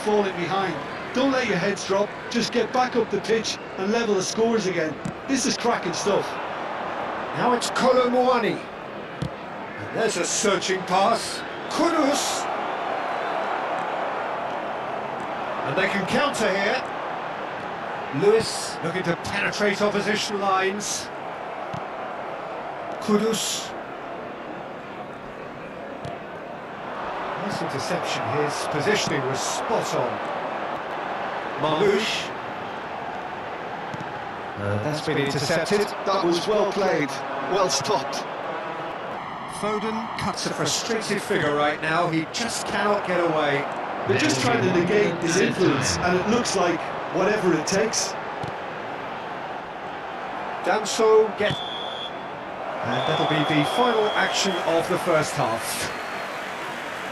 falling behind. Don't let your heads drop, just get back up the pitch and level the scores again. This is cracking stuff. Now it's Kolomwani. And there's a searching pass. Kudus. And they can counter here. Lewis looking to penetrate opposition lines. Kudus. Nice interception. His positioning was spot on. Marmouche. That's been intercepted. That was well played, well stopped. Foden cuts a frustrated figure right now. He just cannot get away. They're just trying to negate his influence, and it looks like whatever it takes. Damso get... And that'll be the final action of the first half.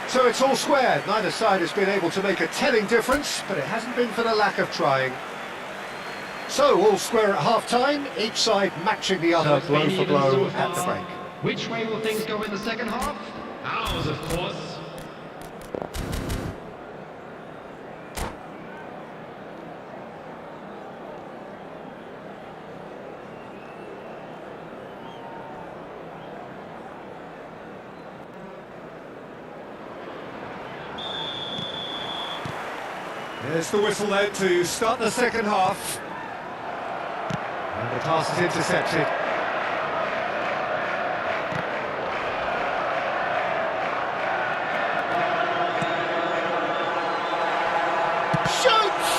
So it's all square. Neither side has been able to make a telling difference, but it hasn't been for the lack of trying. So all square at half-time, each side matching the other blow for blow at the break. Which way will things go in the second half? Ours, of course. There's the whistle then to start the second half. And the pass is intercepted. Shoots!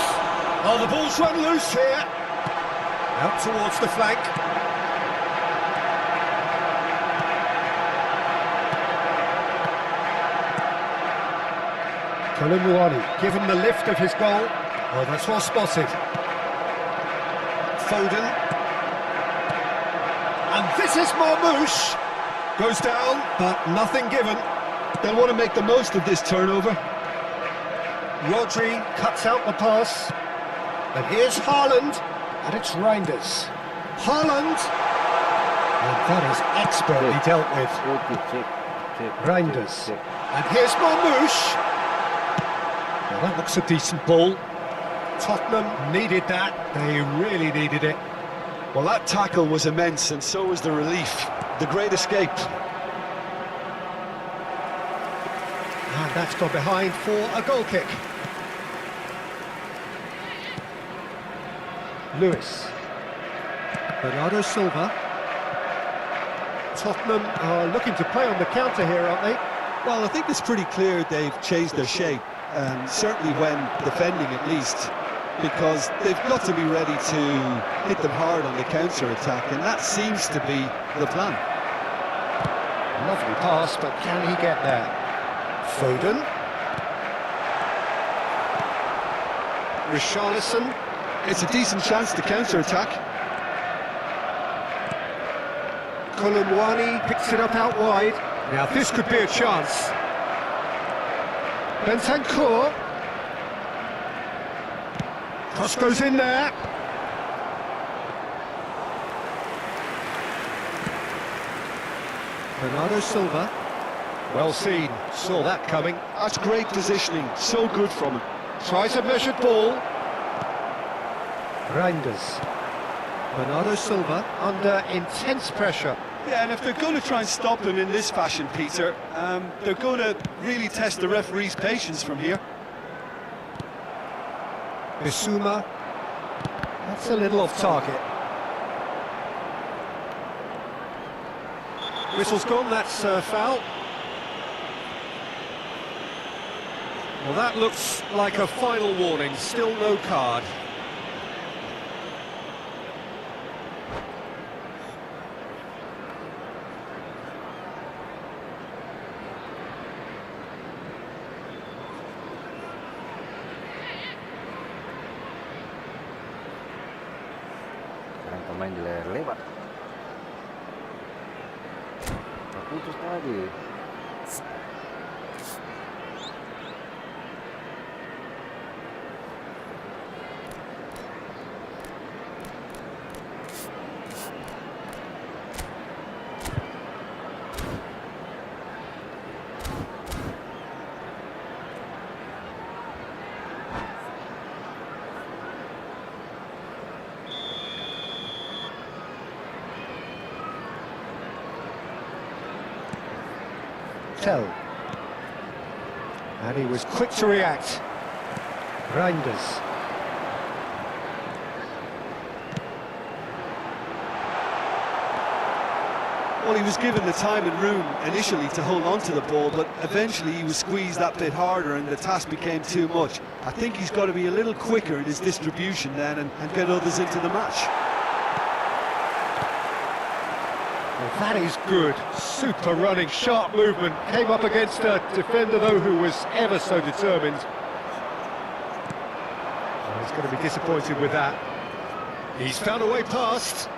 Oh, the ball's run loose here. Out towards the flank. Kolomwani given the lift of his goal. Oh, that's well spotted. Foden. And this is Marmouche. Goes down, but nothing given. They'll want to make the most of this turnover. Rodri cuts out the pass. And here's Haaland. And it's Reinders. Haaland. And that is expertly dealt with. Reinders. And here's Marmouche. Well, that looks a decent ball. Tottenham needed that. They really needed it. Well, that tackle was immense, and so was the relief. The great escape. And that's gone behind for a goal kick. Lewis. Bernardo Silva. Tottenham are looking to play on the counter here, aren't they? Well, I think it's pretty clear they've changed their shape, certainly when defending at least, because they've got to be ready to hit them hard on the counter-attack, and that seems to be the plan. Lovely pass, but can he get there? Foden. Richarlison. It's a decent chance to counter-attack. Kolomwani picks it up out wide. Now this could be a chance. Bentancur. Cross goes in there. Bernardo Silva. Well seen. Saw that coming. That's great positioning. So good from him. Tries a measured ball. Reinders. Bernardo Silva under intense pressure. Yeah, and if they're going to try and stop him in this fashion, Peter, they're going to really test the referee's patience from here. Bissouma. That's a little off target. Whistle's gone, that's foul. Well, that looks like a final warning, still no card. Pemain di layar lebar putus tadi. Tell. And he was quick to react. Reinders. Well, he was given the time and room initially to hold on to the ball, but eventually he was squeezed that bit harder and the task became too much. I think he's got to be a little quicker in his distribution then and get others into the match. Well, that is good. Super running, sharp movement. Came up against a defender, though, who was ever so determined. Oh, he's going to be disappointed with that. He's found a way past.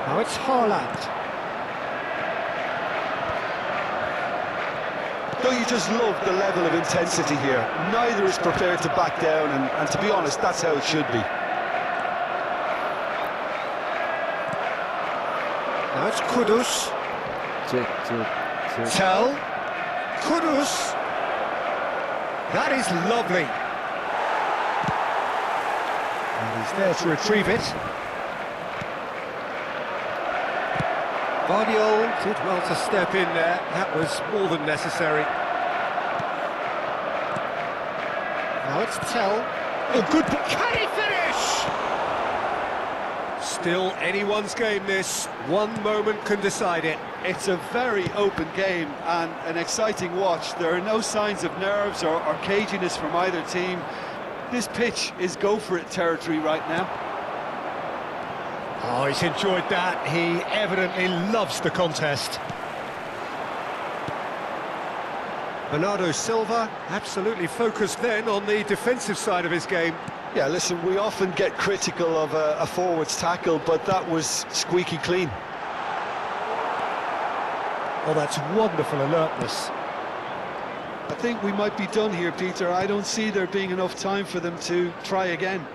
Now it's Haaland. Don't you just love the level of intensity here? Neither is prepared to back down, and to be honest, that's how it should be. Now it's Kudus. Check. Tell. Kudus. That is lovely. And he's there to retrieve it. Guardiol did well to step in there. That was more than necessary. Now it's Tell. Oh, good. Can he finish? Still anyone's game, this. One moment can decide it. It's a very open game and an exciting watch. There are no signs of nerves or caginess from either team. This pitch is go-for-it territory right now. Oh, he's enjoyed that. He evidently loves the contest. Bernardo Silva absolutely focused then on the defensive side of his game. Yeah, listen, we often get critical of a forward's tackle, but that was squeaky clean. Oh, that's wonderful alertness. I think we might be done here, Peter. I don't see there being enough time for them to try again.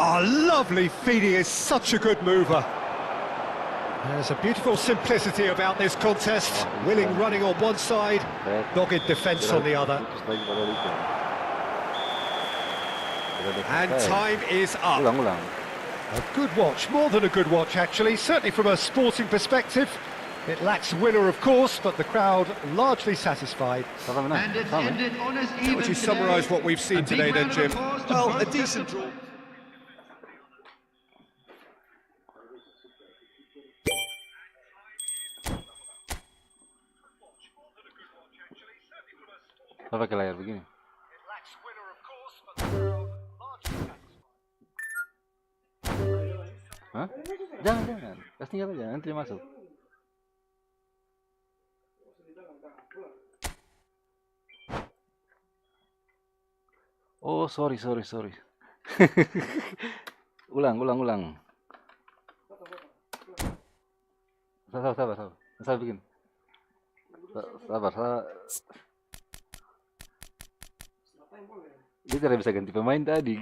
Oh, lovely feed. He is such a good mover. There's a beautiful simplicity about this contest. Willing running on one side, dogged defence on the other. And time is up. Ulang. A good watch, more than a good watch actually, certainly from a sporting perspective. It lacks winner, of course, but the crowd largely satisfied. And it's ended on as even. Would you summarise what we've seen today then, Jim? Well, a decent draw. Apa pakai layar begini? Hah? Jangan. Kasih tinggal aja, nanti dia masuk. Oh, sorry. Ulang. Sabar bikin. Sabar. Dia tidak bisa ganti pemain tadi.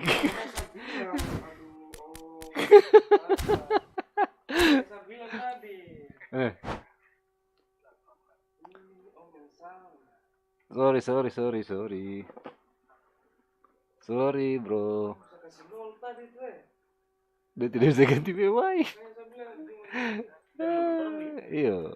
Sorry bro. Dia tidak bisa ganti pemain. Iya.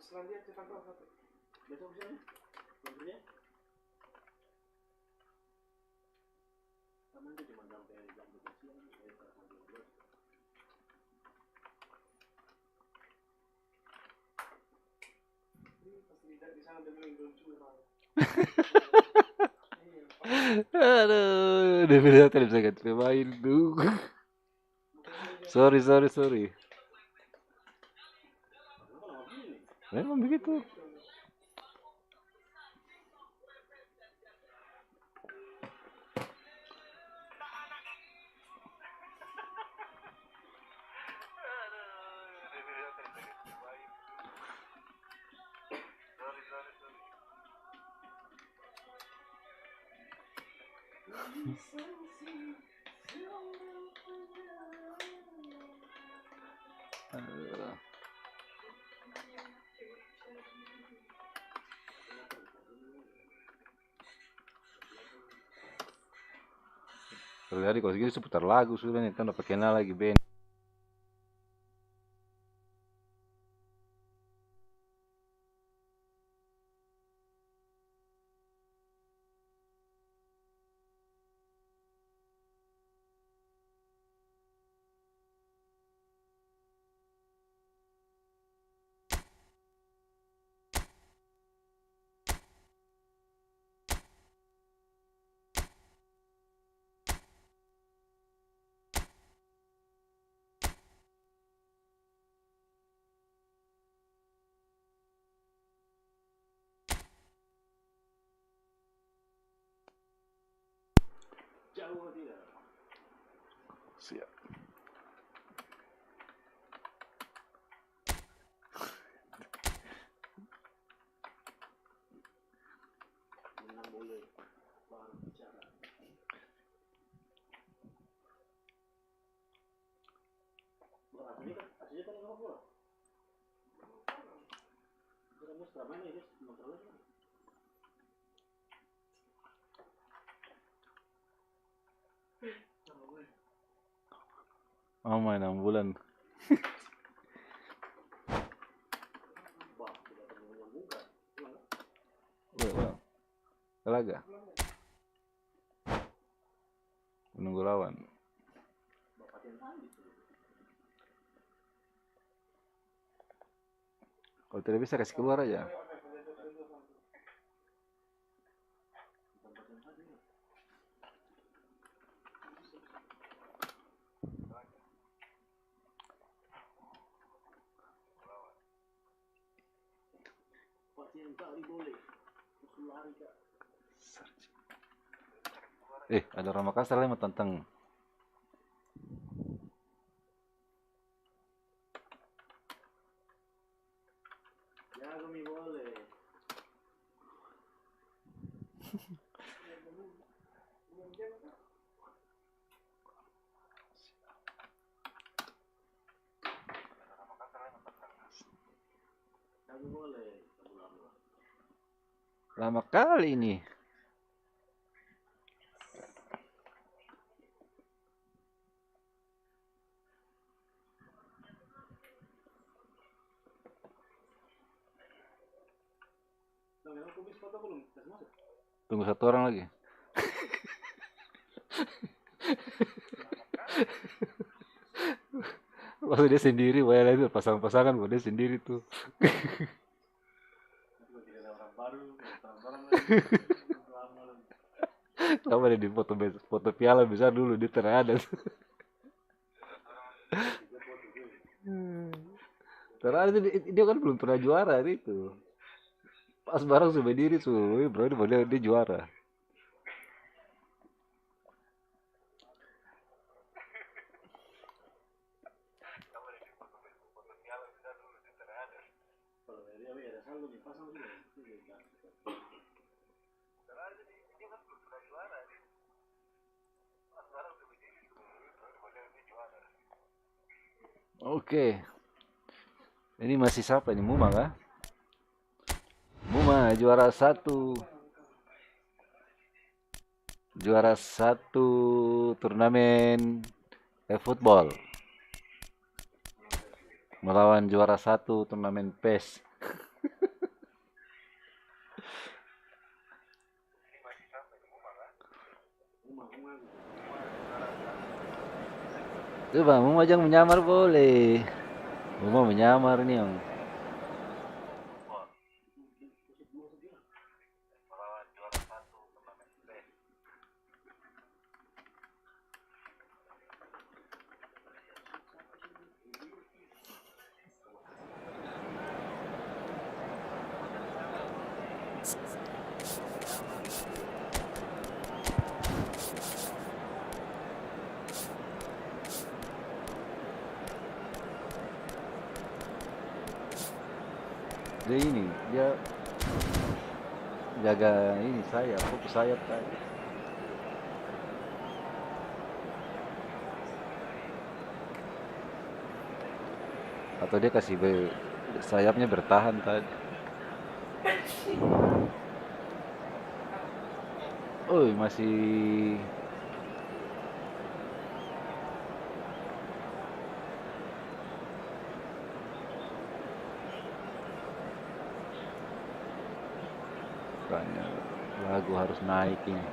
Selanjutnya cepat satu. Besok siapa? Nomornya? Sama dia cuma sampai jam 12 siang, sampai 12. Ini pas tidak di sana dia bilang curang. Aduh, dia bilang tidak bisa ganti pemain tuh. Sorry. Memang begitu. Kalau dari kalau segini seputar lagu sudah nih, kan udah pakai lagi band. Jauh tidak. Siap. Menang boleh. Bahan bicara. Aslinya kan nggak bola. Kita selama ini dia masalahnya. Oh, main 6 bulan. Wah, tidak akan menyambungkan. Wah. Kelaga. Menunggu lawan. Bapak yang tadi. Kalau tidak bisa kasih keluar aja. Yang tadi boleh. Lari kak. Ada orang Makassar yang mau tantang. Ya kami boleh. Kami boleh. Lama kali ini. Tunggu satu orang lagi. Waktu dia sendiri, wah itu pasangan-pasangan, dia sendiri tuh. Lama dia di foto piala besar dulu, dia terada. Terada dia kan belum pernah juara itu. Pas bareng sudah berdiri tuh, bro, dia juara. Oke. Ini masih siapa ini? Muma kah? Muma juara satu turnamen football melawan juara satu turnamen PES. Coba Muma jangan menyamar boleh. Muma menyamar nih yang. Dia ini, dia jaga ini sayap, fokus sayap tadi. Atau dia kasih sayapnya bertahan tadi. Oh, masih kayaknya lagu harus naik ini.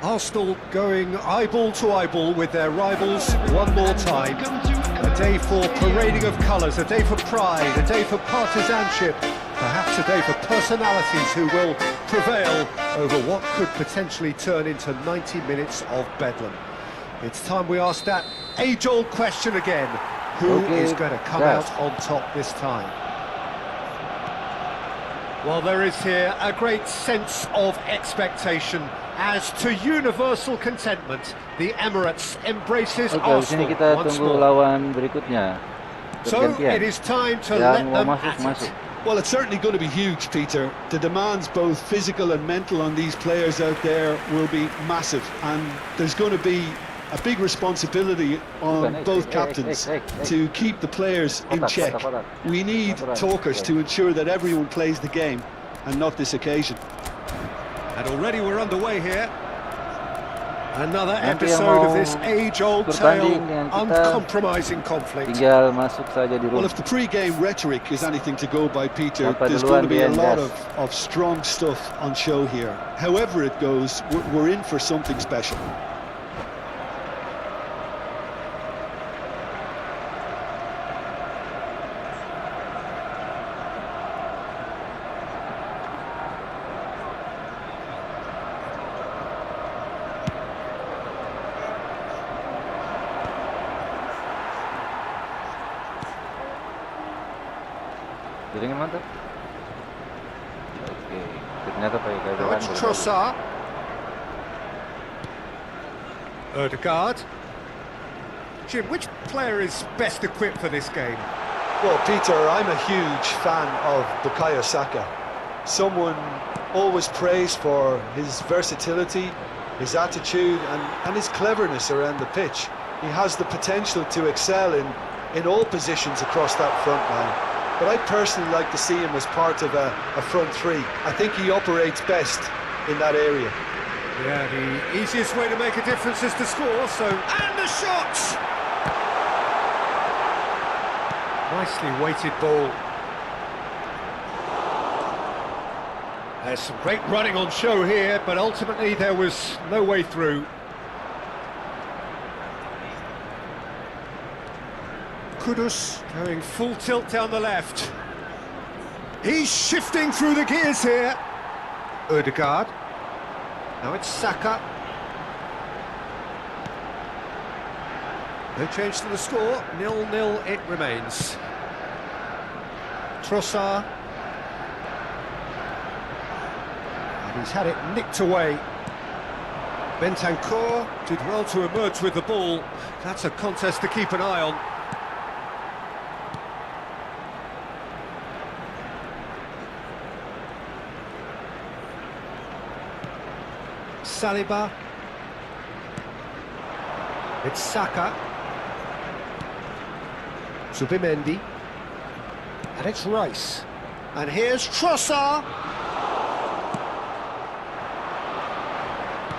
Arsenal going eyeball to eyeball with their rivals one more time. A day for parading of colours, a day for pride, a day for partisanship, perhaps a day for personalities who will prevail over what could potentially turn into 90 minutes of bedlam. It's time we ask that age-old question again. Who is going to come out on top this time? Well, there is here a great sense of expectation as to universal contentment. The Emirates embraces Arsenal sini kita once tunggu more. lawan berikutnya. So it is time to let them at it. Well, it's certainly going to be huge, Peter. The demands, both physical and mental, on these players out there will be massive, and there's going to be a big responsibility on both captains to keep the players in check. We need talkers to ensure that everyone plays the game and not this occasion. And already we're underway here. Another episode of this age-old tale, uncompromising conflict. Tinggal masuk saja di Well, room. if the pre-game rhetoric is anything to go by, Peter, there's going to be a lot of strong stuff on show here. However it goes, we're in for something special. Jaringan mantap. Oke, ternyata pakai Now keadaan it's Trossard. Odegaard. Jim, which player is best equipped for this game? Well, Peter, I'm a huge fan of Bukayo Saka. Someone always praised for his versatility, his attitude and his cleverness around the pitch. He has the potential to excel in all positions across that front line. But I personally like to see him as part of a front three. I think he operates best in that area. Yeah, the easiest way to make a difference is to score, so... And the shot! Nicely weighted ball. There's some great running on show here, but ultimately there was no way through. Kudus going full tilt down the left. He's shifting through the gears here. Odegaard. Now it's Saka. No change to the score. 0-0 it remains. Trossard. And he's had it nicked away. Bentancur did well to emerge with the ball. That's a contest to keep an eye on. Saliba. It's Saka. Zubimendi. And it's Rice. And here's Trossard.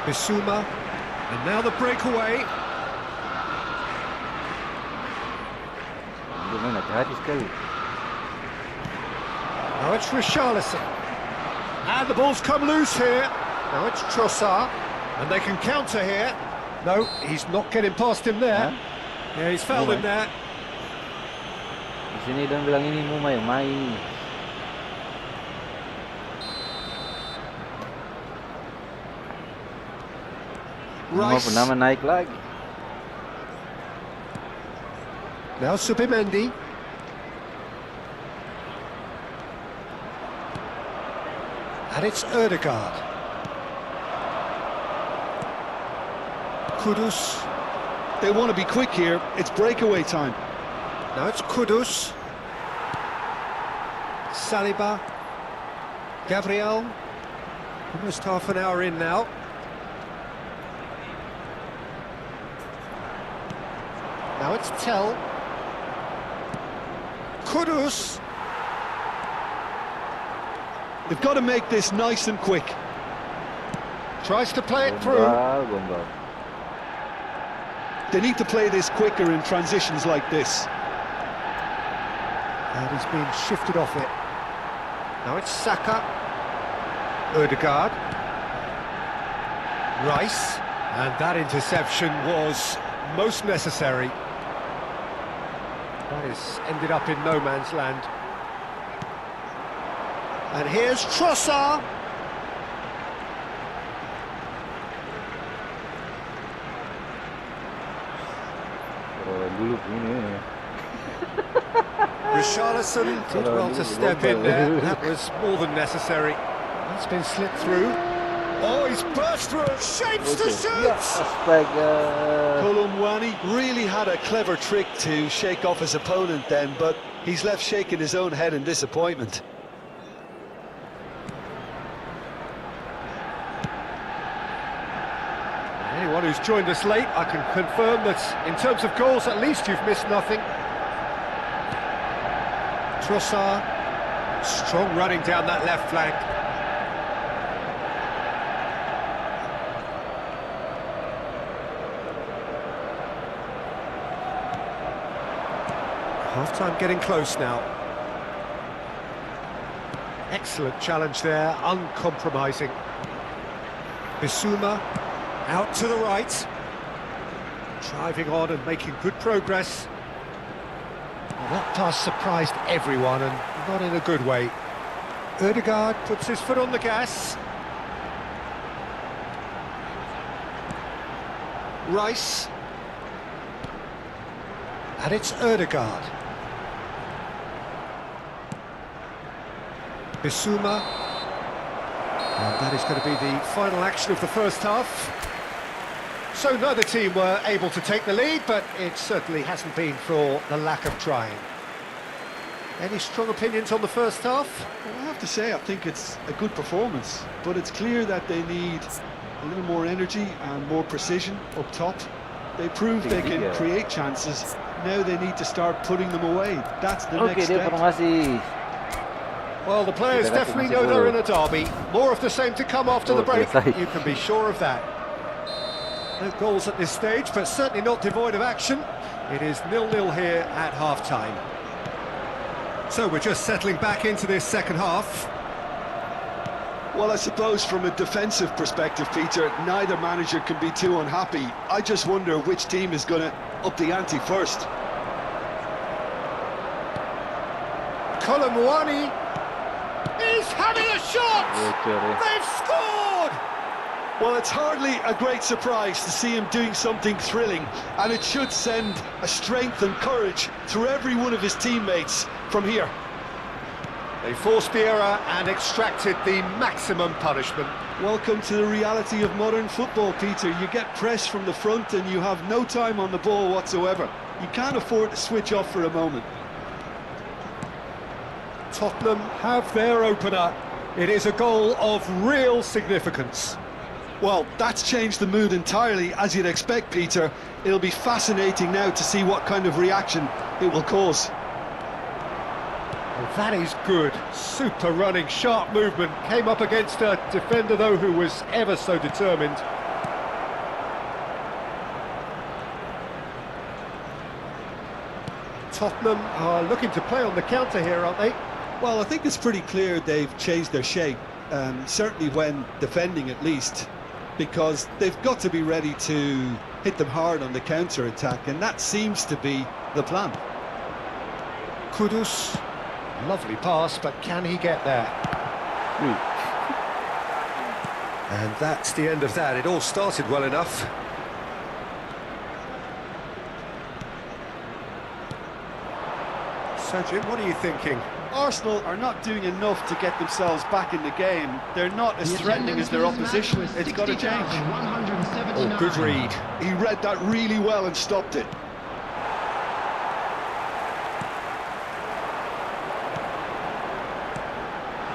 Bissouma. And now the breakaway. Now it's Richarlison. And the ball's come loose here. Now it's Trossard, and they can counter here. No, he's not getting past him there. Yeah, he's fouled him there. Di sini dan bilang ini mau main. Mau Rice. pernah naik lagi. Now Subimendi. And it's Ødegaard. Kudus. They want to be quick here. It's breakaway time. Now it's Kudus. Saliba. Gabriel. Almost half an hour in now. Now it's Tell. Kudus. They've got to make this nice and quick. Tries to play it through. Gombal. They need to play this quicker in transitions like this. And he's been shifted off it. Now it's Saka. Ødegaard. Rice. And that interception was most necessary. That has ended up in no man's land. And here's Trossard. Dulu ini. Richarlison did well to step in there. That was more than necessary. That's been slipped through. Oh, he's burst through. Shapes to shoot. Astaga. Kolumwani really had a clever trick to shake off his opponent then, but he's left shaking his own head in disappointment. Anyone who's joined us late, I can confirm that in terms of goals, at least you've missed nothing. Trossard, strong running down that left flank. Half-time getting close now. Excellent challenge there, uncompromising. Bissouma. Out to the right, driving on and making good progress. Well, that pass surprised everyone and not in a good way. Ødegaard puts his foot on the gas. Rice. And it's Ødegaard. Bissouma. And that is going to be the final action of the first half. So neither team were able to take the lead, but it certainly hasn't been for the lack of trying. Any strong opinions on the first half? Well, I have to say, I think it's a good performance, but it's clear that they need a little more energy and more precision up top. They proved they can create chances. Now they need to start putting them away. That's the Oke, next dia step. formasi. Well, the players definitely know they're in a derby. More of the same to come after the break. Selesai. You can be sure of that. No goals at this stage, but certainly not devoid of action. It is 0-0 here at half-time. So we're just settling back into this second half. Well, I suppose from a defensive perspective, Peter, neither manager can be too unhappy. I just wonder which team is going to up the ante first. Kolumwani is having a shot! They've scored! Well, it's hardly a great surprise to see him doing something thrilling, and it should send a strength and courage through every one of his teammates from here. They forced the error and extracted the maximum punishment. Welcome to the reality of modern football, Peter. You get pressed from the front and you have no time on the ball whatsoever. You can't afford to switch off for a moment. Tottenham have their opener. It is a goal of real significance. Well, that's changed the mood entirely, as you'd expect, Peter. It'll be fascinating now to see what kind of reaction it will cause. Well, that is good. Super running, sharp movement. Came up against a defender, though, who was ever so determined. Tottenham are looking to play on the counter here, aren't they? Well, I think it's pretty clear they've changed their shape, certainly when defending at least, because they've got to be ready to hit them hard on the counter-attack, and that seems to be the plan. Kudus, lovely pass, but can he get there? And that's the end of that. It all started well enough. So, Jim, what are you thinking? Arsenal are not doing enough to get themselves back in the game. They're not as threatening as their opposition. It's got to change. Oh, good read. He read that really well and stopped it.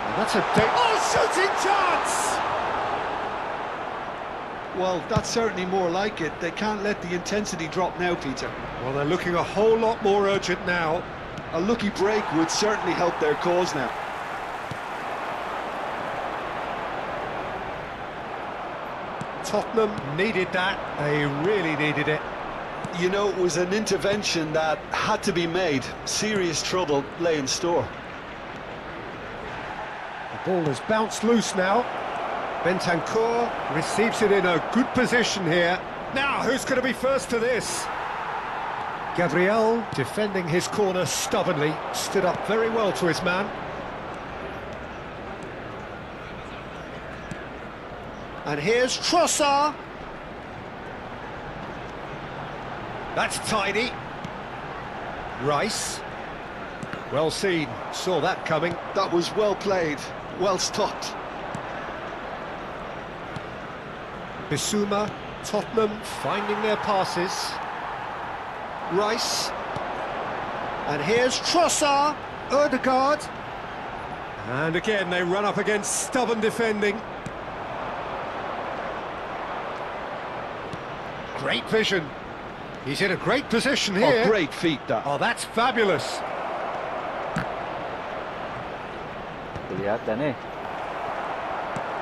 And that's a shooting chance! Well, that's certainly more like it. They can't let the intensity drop now, Peter. Well, they're looking a whole lot more urgent now. A lucky break would certainly help their cause now. Tottenham needed that. They really needed it. You know, it was an intervention that had to be made. Serious trouble lay in store. The ball has bounced loose now. Bentancur receives it in a good position here. Now, who's going to be first to this? Gabriel, defending his corner stubbornly, stood up very well to his man. And here's Trossard. That's tidy. Rice. Well seen, saw that coming. That was well played, well stopped. Bissouma, Tottenham finding their passes. Rice. And here's Trossard, Ødegaard. And again they run up against stubborn defending. Great vision. He's in a great position here. Oh, great feet, that. Oh, that's fabulous. Kelihatan eh.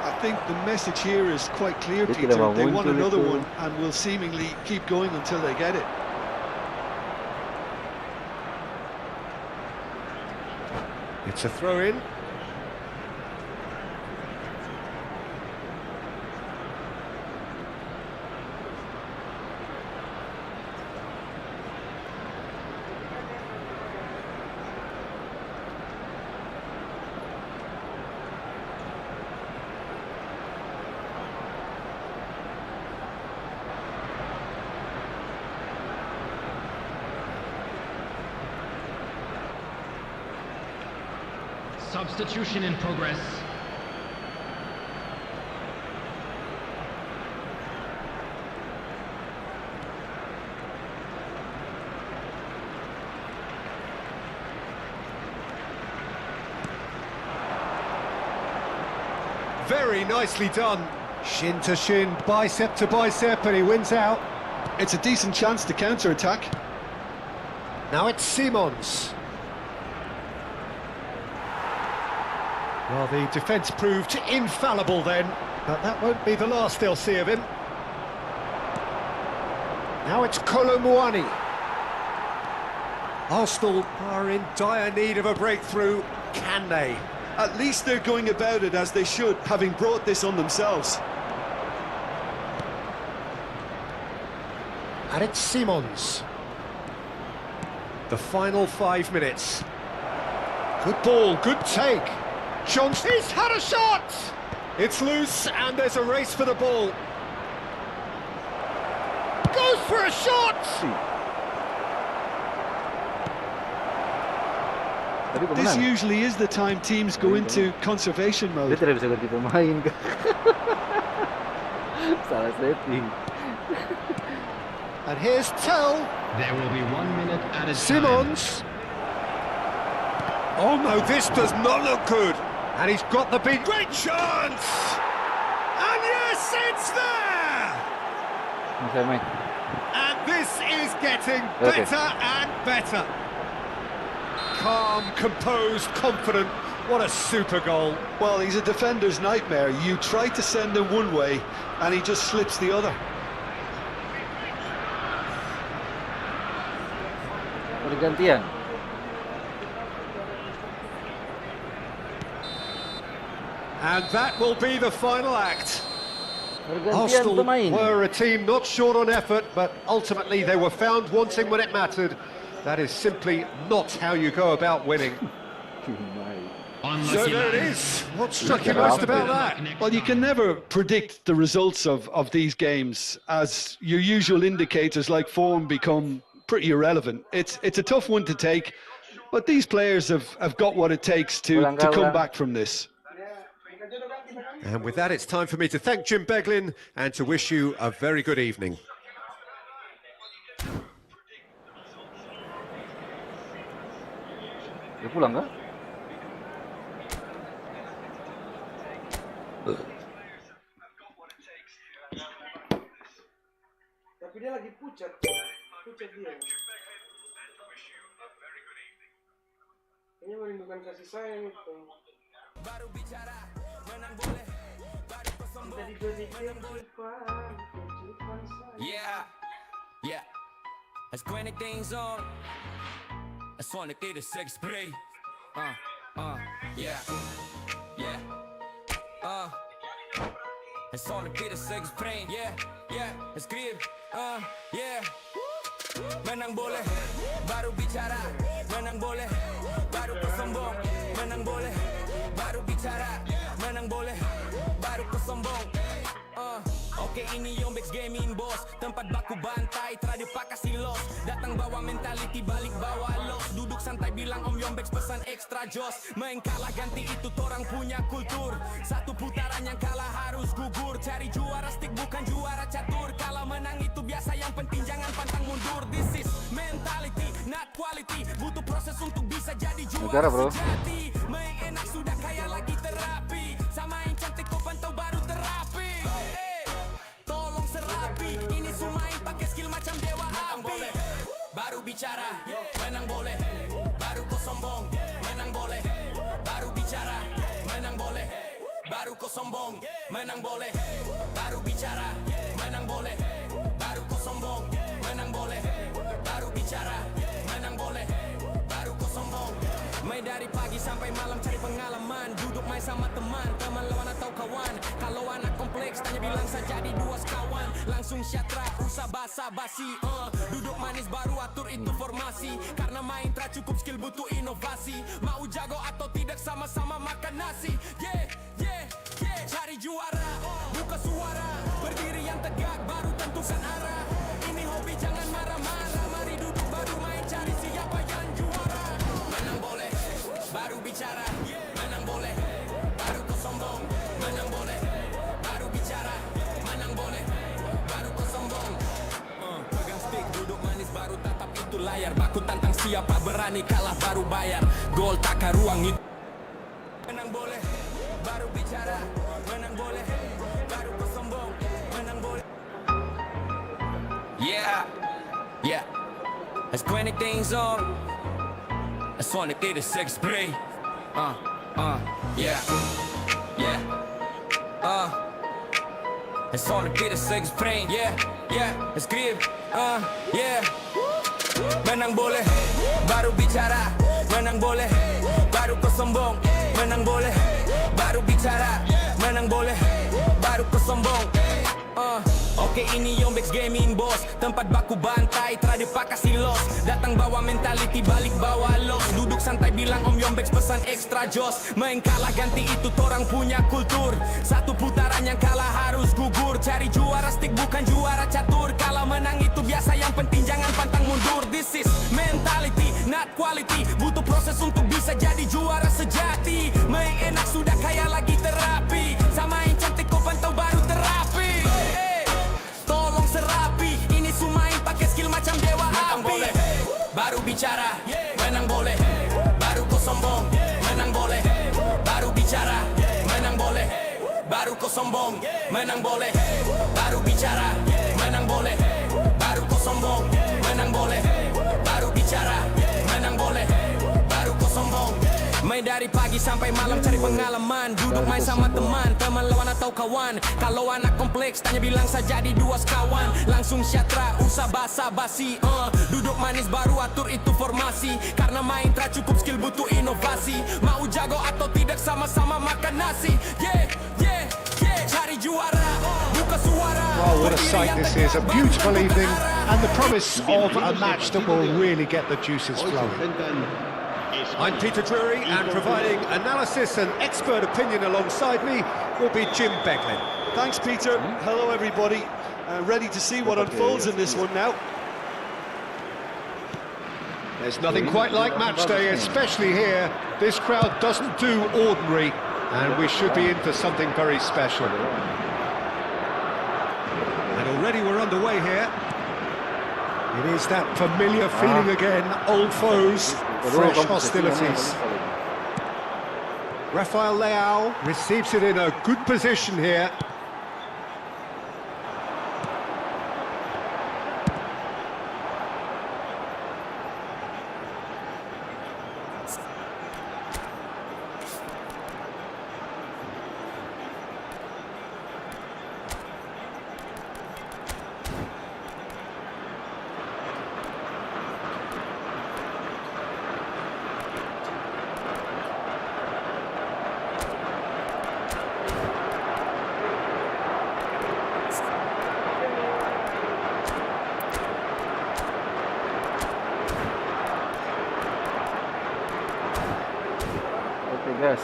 I think the message here is quite clear, Dia Peter. tidak mau They want muncul another itu. one and will seemingly keep going until they get it. It's a throw-in. Substitution in progress. Very nicely done. Shin to shin, bicep to bicep, and he wins out. It's a decent chance to counter-attack. Now it's Simons. Well, the defence proved infallible then, but that won't be the last they'll see of him. Now it's Kolomuani. Arsenal are in dire need of a breakthrough. Can they? At least they're going about it as they should, having brought this on themselves. And it's Simons. The final 5 minutes. Good ball, good take. Johnson, he's had a shot! It's loose and there's a race for the ball. Goes for a shot! Tadi This pemenang. usually is the time teams go into conservation Dia mode. tidak bisa ganti pemain kan. Salah setting. And here's Tell. There will be 1 minute at a time. Simons. Oh no, this does not look good. And he's got the beat. Great chance! And yes, it's there! Saya main. And this is getting Okay. better and better. Calm, composed, confident. What a super goal. Well, he's a defender's nightmare. You try to send him one way and he just slips the other. Pergantian. And that will be the final act. Pergantian Arsenal pemain. were a team not short on effort, but ultimately they were found wanting when it mattered. That is simply not how you go about winning. Pemain. So there it is. What struck you most about that? Well, you can never predict the results of these games, as your usual indicators like form become pretty irrelevant. It's a tough one to take, but these players have got what it takes to come back from this. And with that, it's time for me to thank Jim Beglin and to wish you a very good evening. Dia pulang kah? Tapi dia lagi pucat dia. Ini merindukan kasih sayang itu. Baru bicara, menang boleh. Baru kosong tadi gue bikin kejutan saya. Yeah. As 20 things on. I just wanna get a sex spray. Yeah. I just wanna get a sex spray. Yeah. Escribe. Yeah. Menang boleh, baru bicara. Menang boleh, baru kesombong. Menang boleh, baru bicara. Menang boleh, baru kesombong. Oke, ini YOMBEX Gaming Boss, tempat baku bantai, tradipa kasih los. Datang bawa mentality, balik bawa los. Duduk santai bilang Om YOMBEX pesan ekstra jos. Main kalah ganti itu torang punya kultur. Satu putaran yang kalah harus gugur. Cari juara stick bukan juara catur. Kalau menang itu biasa, yang penting jangan pantang mundur. This is mentality, not quality. Butuh proses untuk bisa jadi juara sejati. Main enak sudah kaya lagi terapi. Sama yang cantik kau pantau baru terapi. Tolong serapi, ini sumain pakai skill macam dewa api. Baru bicara, menang boleh. Baru kau sombong, menang boleh. Baru bicara, menang boleh. Baru kau sombong, menang boleh. Baru bicara, menang boleh. Baru kau sombong, menang boleh. Baru bicara, menang boleh. Baru kau sombong. Main dari pagi sampai malam cari pengalaman. Duduk main sama teman lawan atau kawan. Kalau anak kompleks tanya bilang saja di dua sekawan. Langsung syatra, usah basa-basi. Duduk manis baru atur itu formasi. Karena main tak cukup skill butuh inovasi. Mau jago atau tidak sama-sama makan nasi. Yeah. Cari juara, buka suara. Berdiri yang tegak baru tentukan arah. Ini hobi jangan marah-marah. Mari duduk baru main cari siapa yang juara. Menang boleh, baru bicara. Menang boleh, baru kau sombong. Menang boleh, baru bicara. Menang boleh, baru kau sombong. Pegang stick, duduk manis baru tatap itu layar. Baku tantang siapa berani kalah baru bayar. Gol takar ruang itu. Menang boleh, baru bicara. Menang boleh, baru kau sombong. Menang boleh. Yeah. There's 20 things on. I just wanna get a sex spray. Yeah. I just wanna get a sex spray. Yeah. Escribe. Yeah. Menang boleh, baru bicara. Menang boleh, baru kau sombong. Menang boleh, baru bicara. Menang boleh, baru kau sombong. Oke, ini YOMBEX Gaming Boss, tempat baku bantai, tradipa kasih los. Datang bawa mentality, balik bawa los. Duduk santai bilang Om YOMBEX pesan ekstra jos. Main kalah ganti itu torang punya kultur. Satu putaran yang kalah harus gugur. Cari juara stick bukan juara catur. Kalau menang itu biasa, yang penting jangan pantang mundur. This is mentality, not quality. Butuh proses untuk bisa jadi juara sejati. Main enak sudah kaya lagi terapi. Sama yang cantik kau pantau baru terapi. Tolong serapi, ini sumain pakai skill macam dewa api. Baru bicara, menang boleh. Baru kau sombong, menang boleh. Baru bicara, menang boleh. Baru kau sombong, menang boleh. Baru bicara, menang boleh. Baru kau sombong, menang boleh. Baru bicara, menang boleh. Baru kau sombong. Main dari pagi sampai malam cari pengalaman. Duduk main sama teman lawan atau kawan. Kalau anak kompleks tanya bilang saja di dua sekawan. Langsung syatra, usah basa-basi. Duduk manis baru atur itu formasi. Karena main tak cukup skill butuh inovasi. Mau jago atau tidak sama-sama makan nasi. Yeah. Cari juara, buka suara. Well, what a sight this is. A beautiful evening and the promise of a match that will really get the juices flowing. I'm Peter Drury, and providing analysis and expert opinion alongside me will be Jim Beglin. Thanks, Peter. Hello, everybody. Ready to see what unfolds in this one now. There's nothing quite like match day, especially here. This crowd doesn't do ordinary, and we should be in for something very special. And already we're underway here. It is that familiar feeling again, old foes, fresh hostilities. Rafael Leao receives it in a good position here. Oke guys.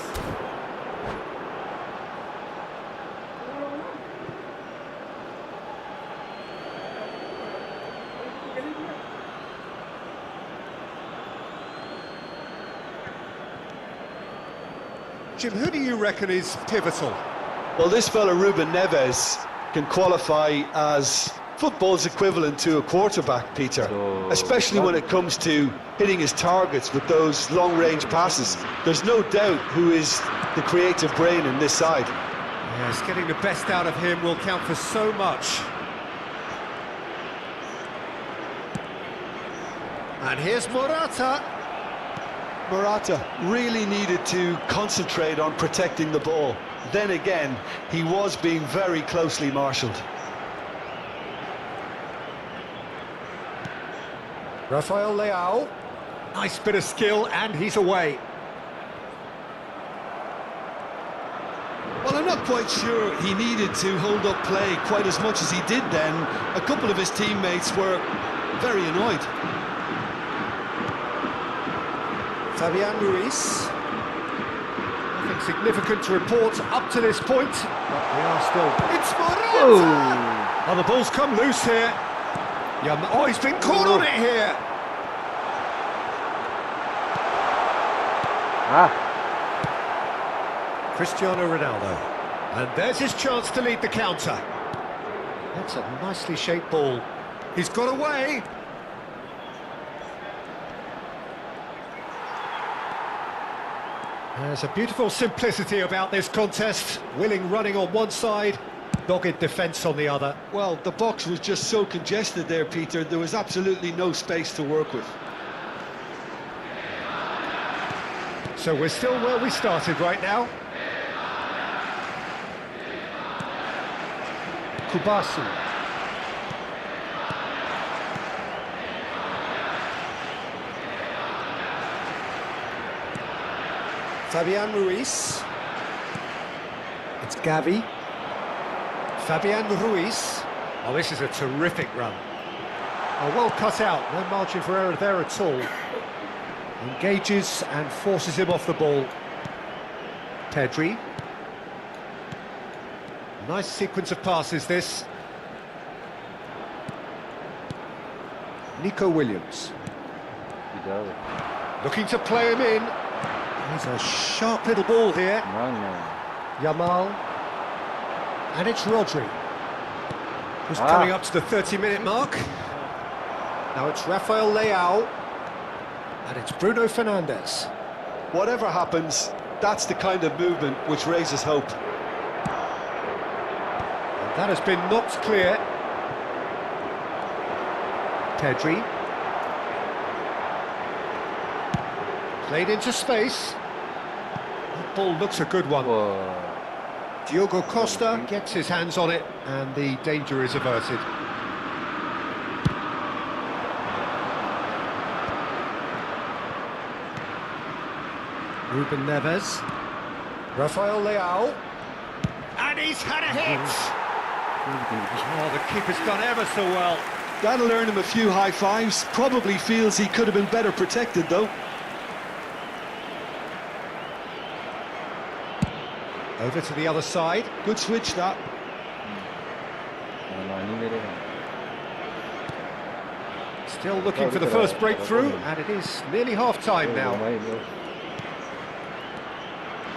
Jim, who do you reckon is pivotal? Well, this fella Ruben Neves can qualify as football's equivalent to a quarterback, Peter, especially when it comes to hitting his targets with those long-range passes. There's no doubt who is the creative brain in this side. Yes, getting the best out of him will count for so much. And here's Morata. Morata really needed to concentrate on protecting the ball. Then again, he was being very closely marshalled. Rafael Leao. Nice bit of skill, and he's away. Well, I'm not quite sure he needed to hold up play quite as much as he did then. A couple of his teammates were very annoyed. Fabian Ruiz. Nothing significant to report up to this point, but we are still... It's Morata! Oh, the ball's come loose here. Oh, he's been caught on it here. Cristiano Ronaldo. And there's his chance to lead the counter. That's a nicely shaped ball. He's got away. There's a beautiful simplicity about this contest. Willing running on one side, dogged defence on the other. Well, the box was just so congested there, Peter. There was absolutely no space to work with. So we're still where we started right now. Kubasu. Fabian Ruiz. It's Gavi. Fabian Ruiz. Oh, this is a terrific run. Oh, well cut out. No margin for error there at all. Engages and forces him off the ball. Pedri. Nice sequence of passes, this. Nico Williams. Looking to play him in. He's a sharp little ball here. Yamal. And it's Rodri, who's coming up to the 30-minute mark. Now it's Rafael Leao. And it's Bruno Fernandes. Whatever happens, that's the kind of movement which raises hope. And that has been knocked clear. Pedri. Played into space. That ball looks a good one. Diogo Costa gets his hands on it, and the danger is averted. Ruben Neves. Rafael Leao. And he's had a hit! Oh, the keeper's done ever so well. That'll earn him a few high fives. Probably feels he could have been better protected, though. Over to the other side. Good switch, that. Still looking for the first breakthrough, and it is nearly half-time now.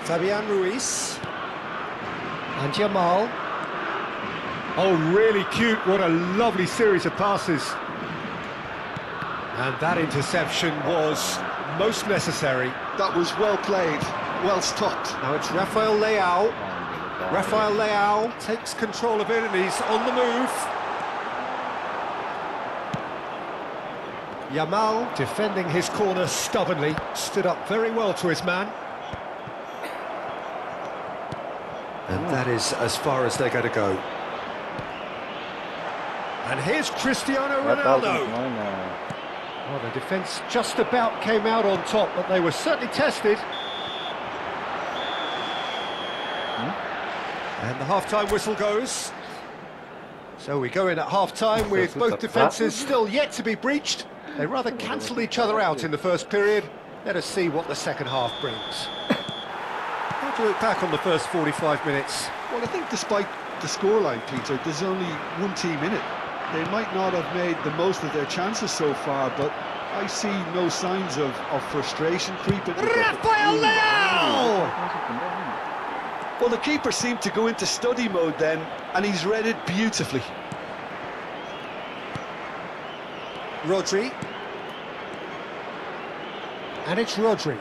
Fabian Ruiz. And Jamal. Oh, really cute. What a lovely series of passes. And that interception was most necessary. That was well played, well stopped. Now it's Rafael Leao. Rafael Leao takes control of it and he's on the move. Yamal defending his corner stubbornly, stood up very well to his man. And that is as far as they're going to go. And here's Cristiano Ronaldo. Well, the defence just about came out on top, but they were certainly tested. And the half-time whistle goes. So we go in at half-time with both defences still yet to be breached. They rather cancelled each other out in the first period. Let us see what the second half brings. How do you look back on the first 45 minutes? Well, I think despite the scoreline, Peter, there's only one team in it. They might not have made the most of their chances so far, but I see no signs of frustration creeping. Rafael Leao! Well, the keeper seemed to go into study mode then, and he's read it beautifully. Rodri. And it's Rodri.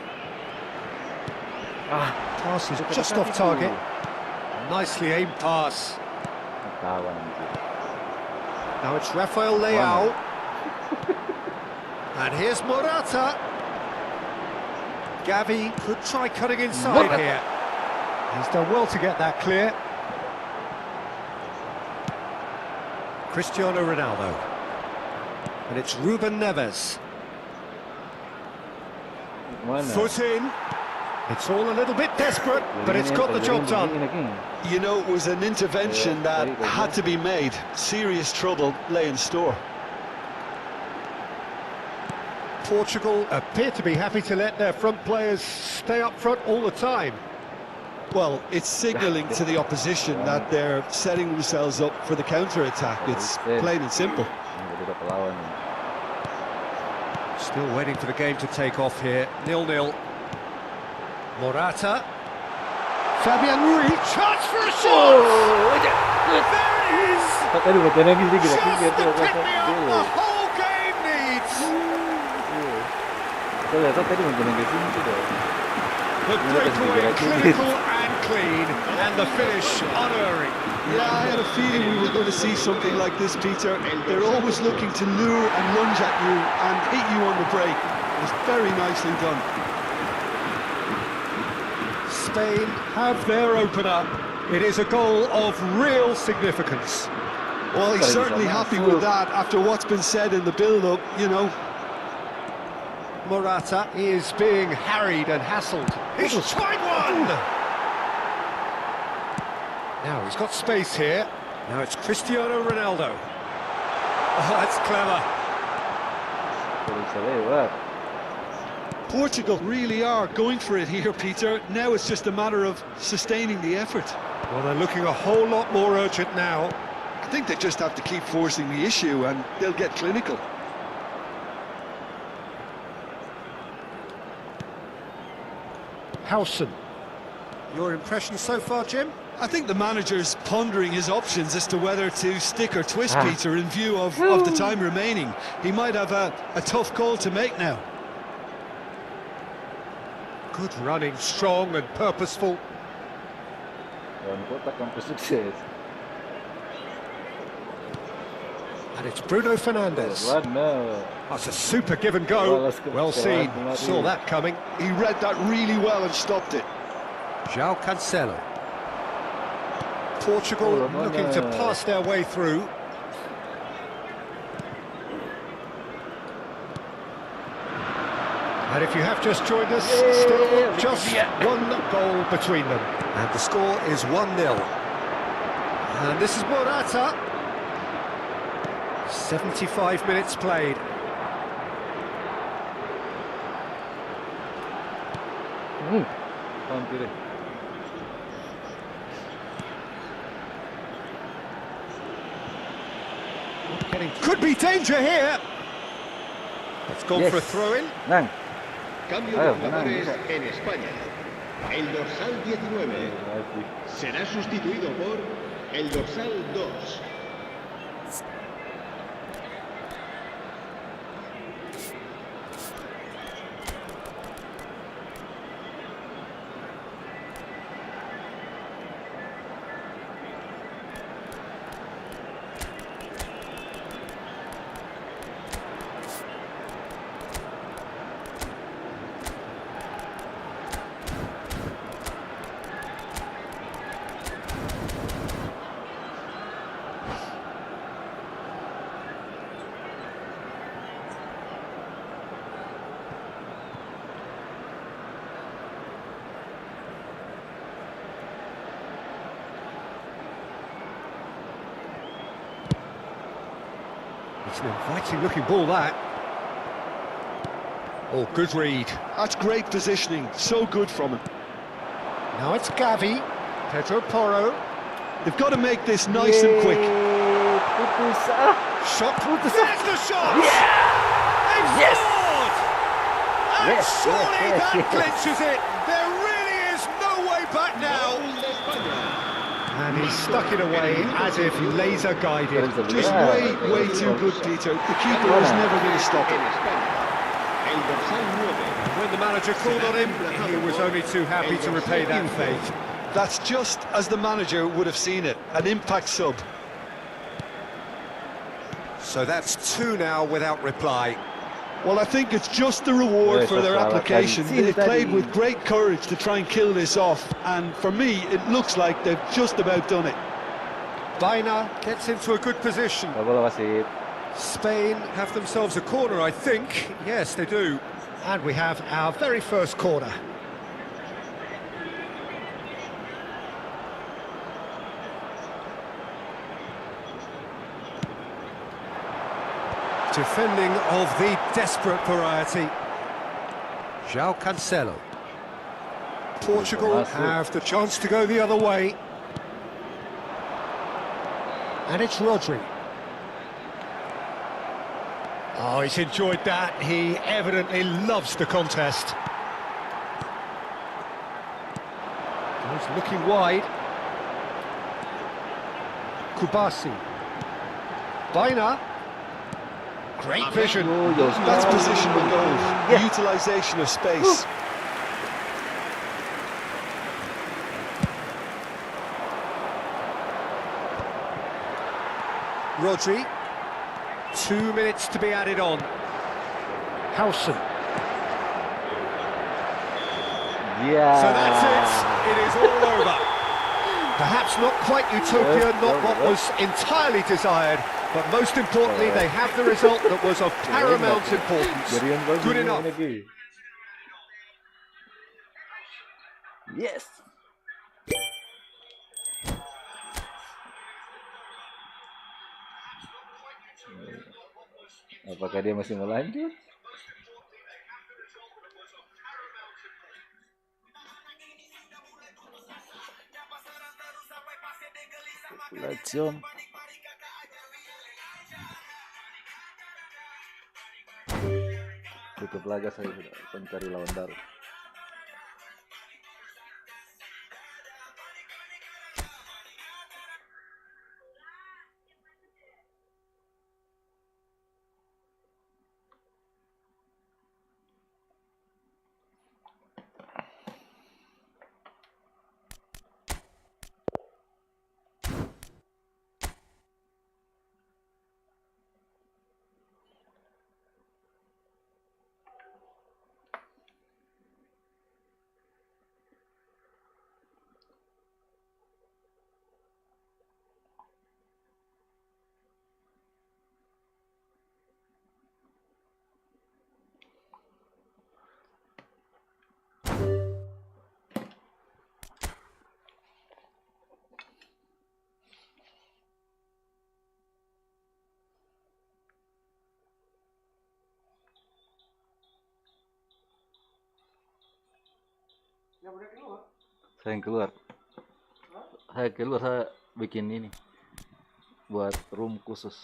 Pass is just off target. Nicely aimed pass. Now it's Rafael Leao. And here's Morata. Gavi could try cutting inside here. He's done well to get that clear. Cristiano Ronaldo. And it's Ruben Neves. Foot in. It's all a little bit desperate, but it's got the job done. You know, it was an intervention that had to be made. Serious trouble lay in store. Portugal appear to be happy to let their front players stay up front all the time. Well, it's signalling to the opposition that they're setting themselves up for the counter-attack. It's plain and simple. Still waiting for the game to take off here. 0-0. Morata. Fabian Ruiz. Chance for a shot! There it is! Just the pick-me-up the whole game needs! The breakaway clinical and clean, and the finish unerring. Yeah, I had a feeling we were going to see something like this, Peter. They're always looking to lure and lunge at you and hit you on the break. It was very nicely done. Spain have their opener. It is a goal of real significance. Well, he's certainly happy with that after what's been said in the build-up, you know. Morata is being harried and hassled. He's tried one! Now he's got space here. Now it's Cristiano Ronaldo. Oh, that's clever. Portugal really are going for it here, Peter. Now it's just a matter of sustaining the effort. Well, they're looking a whole lot more urgent now. I think they just have to keep forcing the issue and they'll get clinical. Howson. Your impression so far, Jim? I think the manager's pondering his options as to whether to stick or twist, Peter, in view of the time remaining. He might have a tough call to make now. Good running, strong and purposeful. And it's Bruno Fernandes. That's a super give and go. Well seen, saw that coming. He read that really well and stopped it. João Cancelo. Portugal looking to pass their way through. And if you have just joined us, still just one goal between them. And the score is 1-0. And this is Morata. 75 minutes played. Could be danger here. It's gone for a throw-in. Nang. Cambio de jugadores en España. El dorsal 19 será sustituido por el dorsal 2. It's an inviting looking ball, that. Oh, good read. That's great positioning, so good from him. Now it's Gavi. Pedro Porro. They've got to make this nice and quick. Putus. Ah. Shot. Putus. There's the shot! They've Yes! scored! And Yes, surely yes, that yes. clinches it. There really is no way back now. And he's stuck it away as if laser guided. Just way too good, Dieter. The keeper was never going to stop it. El dorsal 9. When the manager called on him, he was only too happy to repay that fate. That's just as the manager would have seen it. An impact sub. So that's 2 now without reply. Well, I think it's just the reward for their application. They played with great courage to try and kill this off, and for me, it looks like they've just about done it. Baina gets into a good position. Gak bola wasit. Spain have themselves a corner, I think. Yes, they do. And we have our very first corner. Defending of the desperate variety. João Cancelo. Portugal have the chance to go the other way. And it's Rodri. Oh, he's enjoyed that. He evidently loves the contest. He's looking wide. Kubasi. Baina. Great vision. That's positional goal. Utilisation of space. Rodri. 2 minutes to be added on. Howson. Yeah. So that's it. It is all over. Perhaps not quite utopia, not what was entirely desired, but most importantly, they have the result that was of paramount importance. Good enough. Yes. Apakah dia masih mau lanjut? Langsung. Tutup laga, saya sudah mencari lawan baru. Saya yang keluar. Saya keluar, saya bikin ini buat room khusus.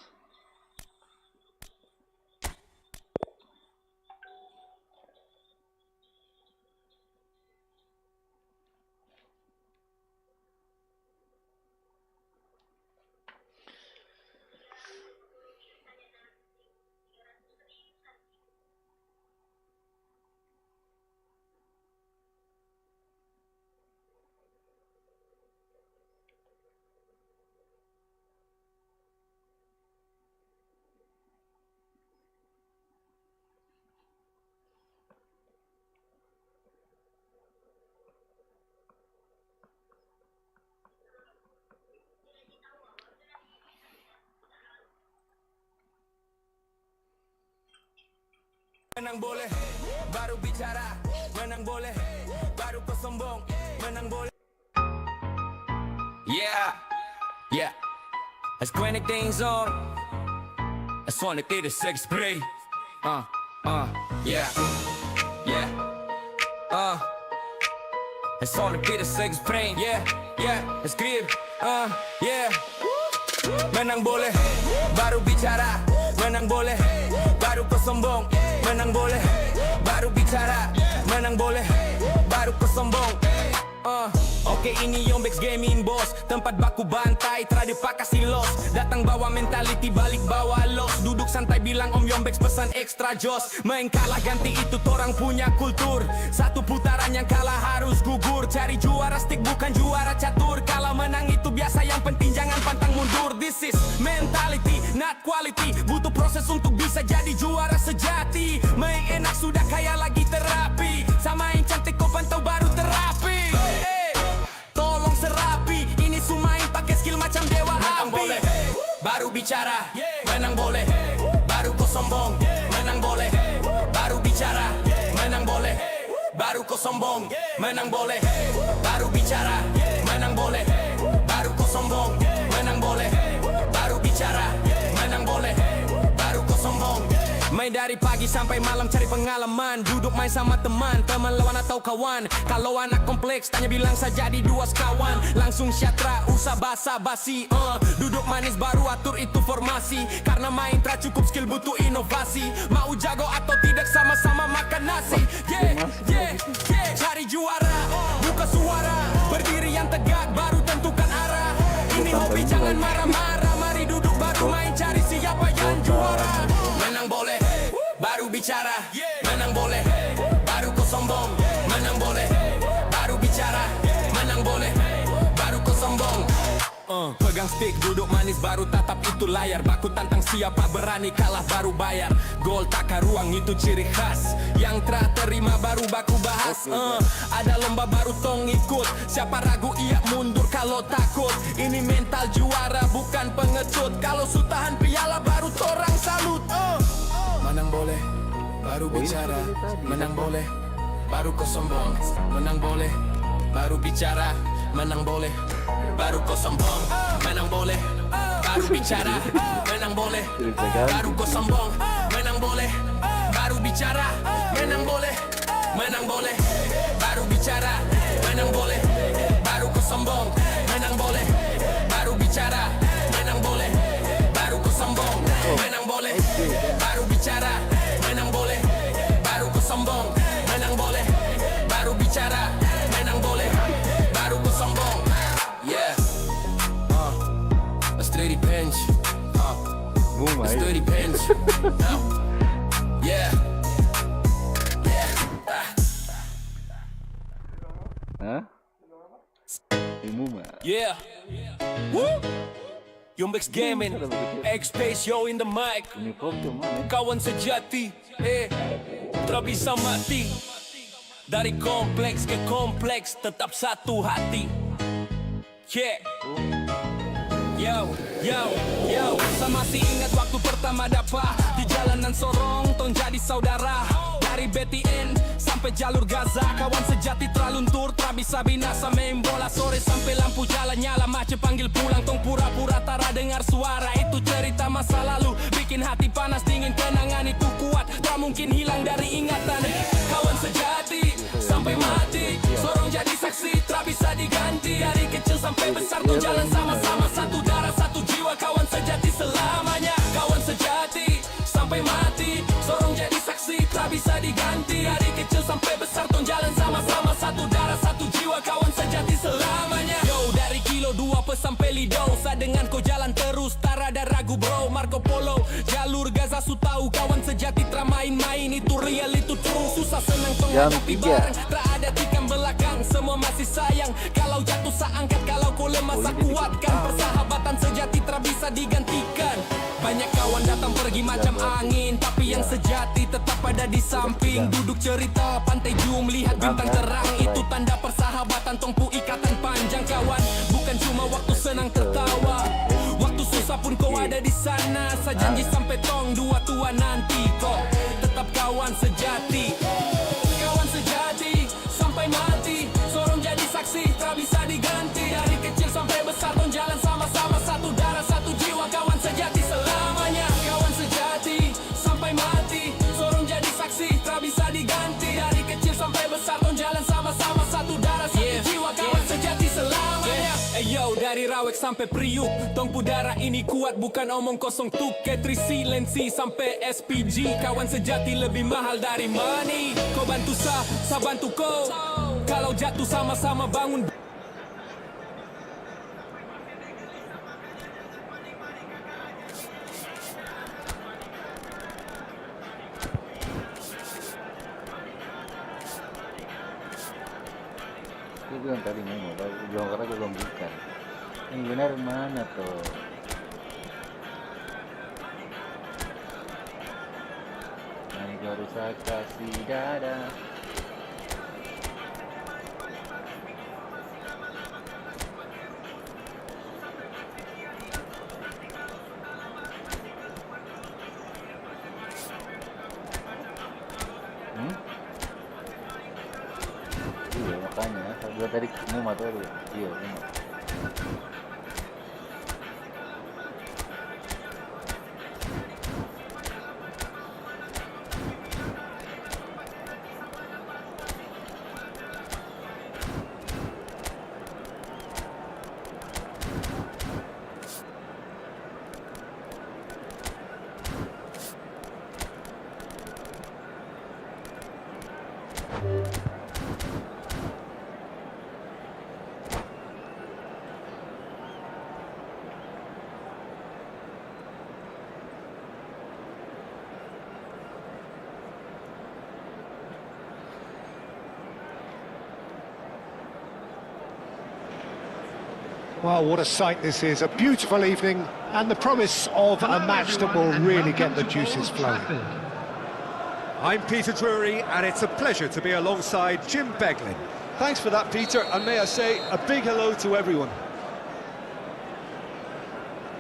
Menang boleh, baru bicara. Menang boleh, baru kau sombong. Menang boleh. Yeah, yeah. As 20 things on. As 20 spray. Yeah, yeah. As 20 spray. Yeah, yeah. Escribe. Yeah. Menang boleh, baru bicara. Menang boleh, baru kau sombong. Menang boleh, baru bicara. Menang boleh, baru kau sombong. Oke ini YOMBEX Gaming bos. Tempat baku bantai, trade pakasi los. Datang bawa mentality, balik bawa los. Duduk santai bilang om YOMBEX pesan ekstra jos. Main kalah ganti itu torang punya kultur. Satu putaran yang kalah harus gugur. Cari juara stick bukan juara catur. Kalau menang itu biasa, yang penting jangan pantang mundur. This is mentality, not quality. Butuh proses untuk bisa jadi juara sejati. Main enak sudah kayak lagi terapi. Sama yang cantik kau pantau baru terapi. Tolong serapi, ini sumain pakai skill macam dewa api. Menang boleh, baru bicara. Menang boleh, baru kau sombong. Menang boleh, baru bicara. Menang boleh, baru kau sombong. Menang boleh, baru bicara. Menang boleh, baru kau sombong. Menang boleh, baru bicara. Menang boleh, baru kau sombong. Main dari pagi sampai malam cari pengalaman. Duduk main sama teman, teman lawan atau kawan. Kalau anak kompleks tanya bilang saja di dua sekawan. Langsung syatra, usah basa-basi. Duduk manis baru atur itu formasi. Karena main tak cukup skill butuh inovasi. Mau jago atau tidak sama-sama makan nasi. Yeah, yeah, yeah. Cari juara, buka suara. Berdiri yang tegak baru tentukan arah. Ini hobi jangan marah-marah. Mari duduk baru main cari siapa yang juara. Menang boleh, baru bicara. Menang boleh, baru kau sombong. Menang boleh, baru bicara. Menang boleh, baru kau sombong. Pegang stick, duduk manis baru tatap itu layar. Baku tantang siapa berani kalah baru bayar. Gol takar ruang itu ciri khas. Yang tak terima baru baku bahas. Ada lomba baru tong ikut. Siapa ragu ia mundur kalau takut. Ini mental juara bukan pengecut. Kalau sutahan piala baru torang salut. Menang boleh, baru bicara. Menang boleh, baru kau sombong. Menang boleh, baru bicara. Menang boleh, baru kau sombong. Menang boleh, baru bicara. Menang boleh, baru kau sombong. Menang boleh, baru bicara. Menang boleh, menang boleh, baru bicara. Menang boleh, baru kau sombong. Menang boleh, baru bicara. Menang boleh, baru kau sombong. Menang boleh, baru bicara. Menang boleh, baru kau sombong. Menang boleh, baru bicara. Menang boleh, baru kau sombong. Yeah. A steady bench. A steady bench. Yeah. Hah? Yeah. Woo. YOMBEX Gaming, X-Space yo in the mic. Kawan sejati, tak bisa mati. Dari kompleks ke kompleks, tetap satu hati. Yeah. Yo, yo, yo. Saya masih ingat waktu pertama dapat di jalanan sorong, ton jadi saudara. Dari BTN sampai jalur Gaza, kawan sejati terluntur, tak bisa binasa. Main bola sore sampai lampu jalan nyala, macet panggil pulang, tong pura-pura tara dengar suara. Itu cerita masa lalu, bikin hati panas dingin, kenangan itu kuat, tak mungkin hilang dari ingatan. Kawan sejati sampai mati, sorong jadi saksi, tak bisa diganti. Dari kecil sampai besar, tong jalan sama-sama, satu darah satu jiwa, kawan sejati selamanya. Kawan sejati sampai mati, sorong jadi saksi, tak bisa diganti. Dari kecil sampai besar, tong jalan sama-sama, satu darah satu jiwa, kawan sejati selamanya. Yo, dari kilo 2 sampai Lido, saya dengan kau jalan terus, tak ada ragu bro. Marco Polo, jalur Gaza su tahu, kawan sejati tra main-main, itu real itu true. Susah senang tong hadapi bareng, tak ada tikam belakang, semua masih sayang. Kalau jatuh saya angkat, kalau kau lemah saya kuatkan. Persahabatan sejati tak bisa digantikan. Banyak kawan datang pergi macam angin, tapi yang sejati tetap ada di samping. Duduk cerita pantai Jum, lihat bintang terang, itu tanda persahabatan. Tongpu ikatan panjang kawan, bukan cuma waktu senang tertawa. Waktu susah pun kau ada di sana. Saya janji sampai tong dua tua nanti kok tetap kawan sejati. Kawan sejati sampai mati, sorong jadi saksi tak bisa diganti. Dari kecil sampai besar ton jalan sama-sama, satu darah satu jiwa, kawan sejati selamanya. Kawan sejati sampai mati, sorong jadi saksi tak bisa diganti. Dari kecil sampai besar ton jalan sama-sama, satu darah satu jiwa, kawan sejati selamanya. Yo, dari Rawek sampai Priuk, tong pudara ini kuat, bukan omong kosong tuk. Ketri silensi sampai SPG, kawan sejati lebih mahal dari money. Kau bantu saya bantu kau, kalau jatuh sama-sama bangun. Gue bilang tadi mau bilang karena gue belum bukan. Yang benar mana tuh? Yang harus saya kasih dada. Iya makanya, saya tadi mau mati dulu. Iya, mau. Well, what a sight this is. A beautiful evening and the promise of a match that will really get the juices flowing. I'm Peter Drury and it's a pleasure to be alongside Jim Beglin. Thanks for that, Peter, and may I say a big hello to everyone.